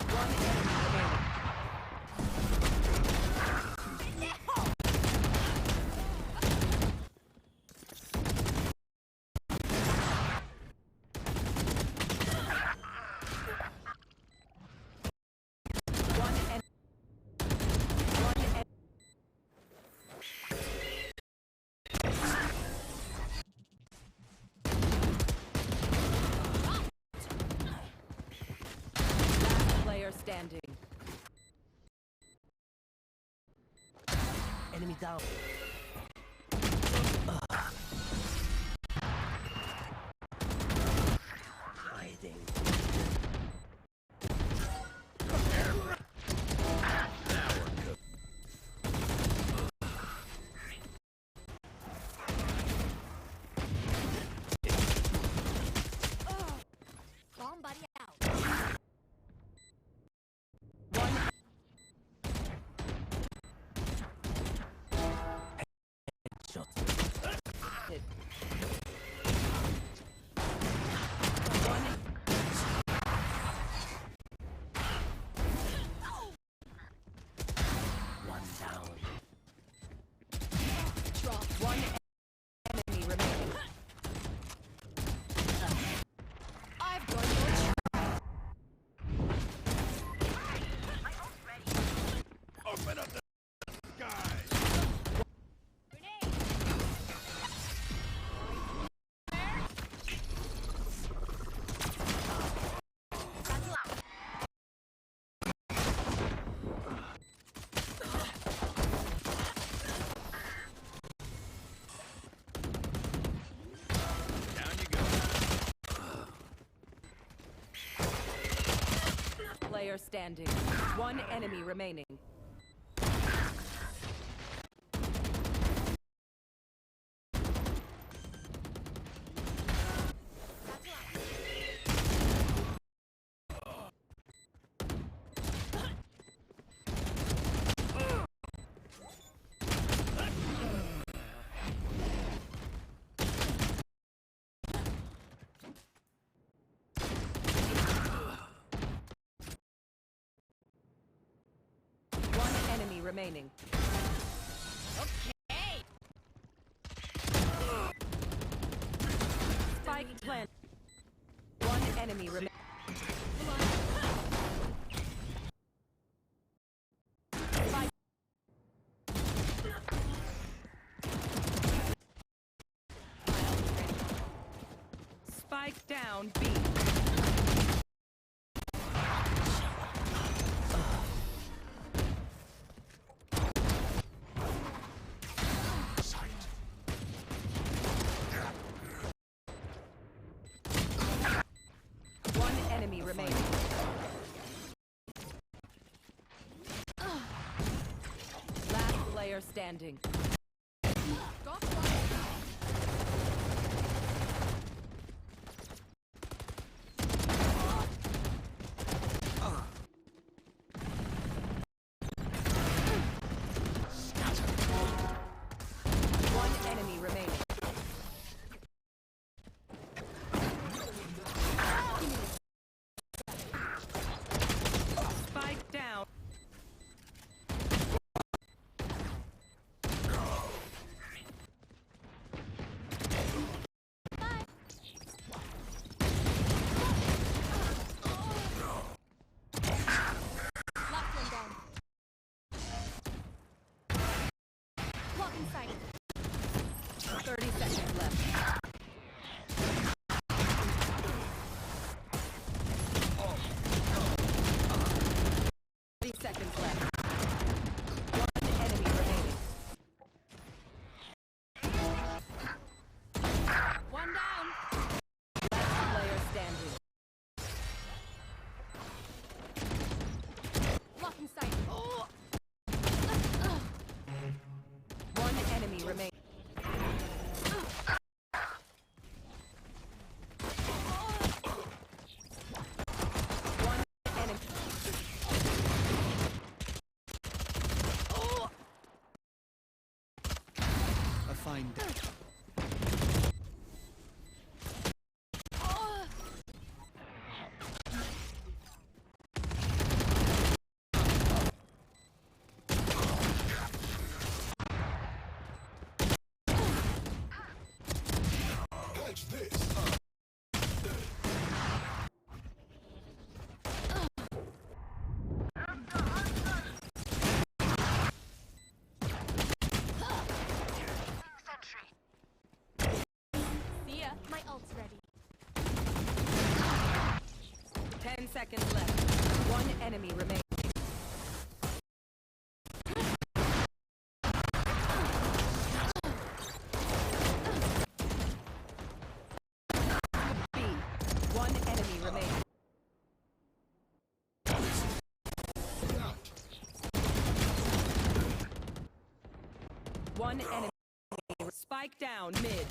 One enemy remaining. One enemy. One enemy. Last player standing.
Enemy down. Hiding.
Bomb buddy out. One.
Shot.
Hit. One.
One down.
Drop. One enemy remaining. I've got your
Open up the sky. Down you go.
player standing. One enemy remaining. One enemy remaining. Spike plant. One enemy remaining. Spike. Spike down B. One enemy remaining. Last player standing. One enemy remaining. Spike down.
find them.
See ya. My ult's ready.
10 seconds left. One enemy remaining. B. One enemy remaining. One enemy. Spike down mid.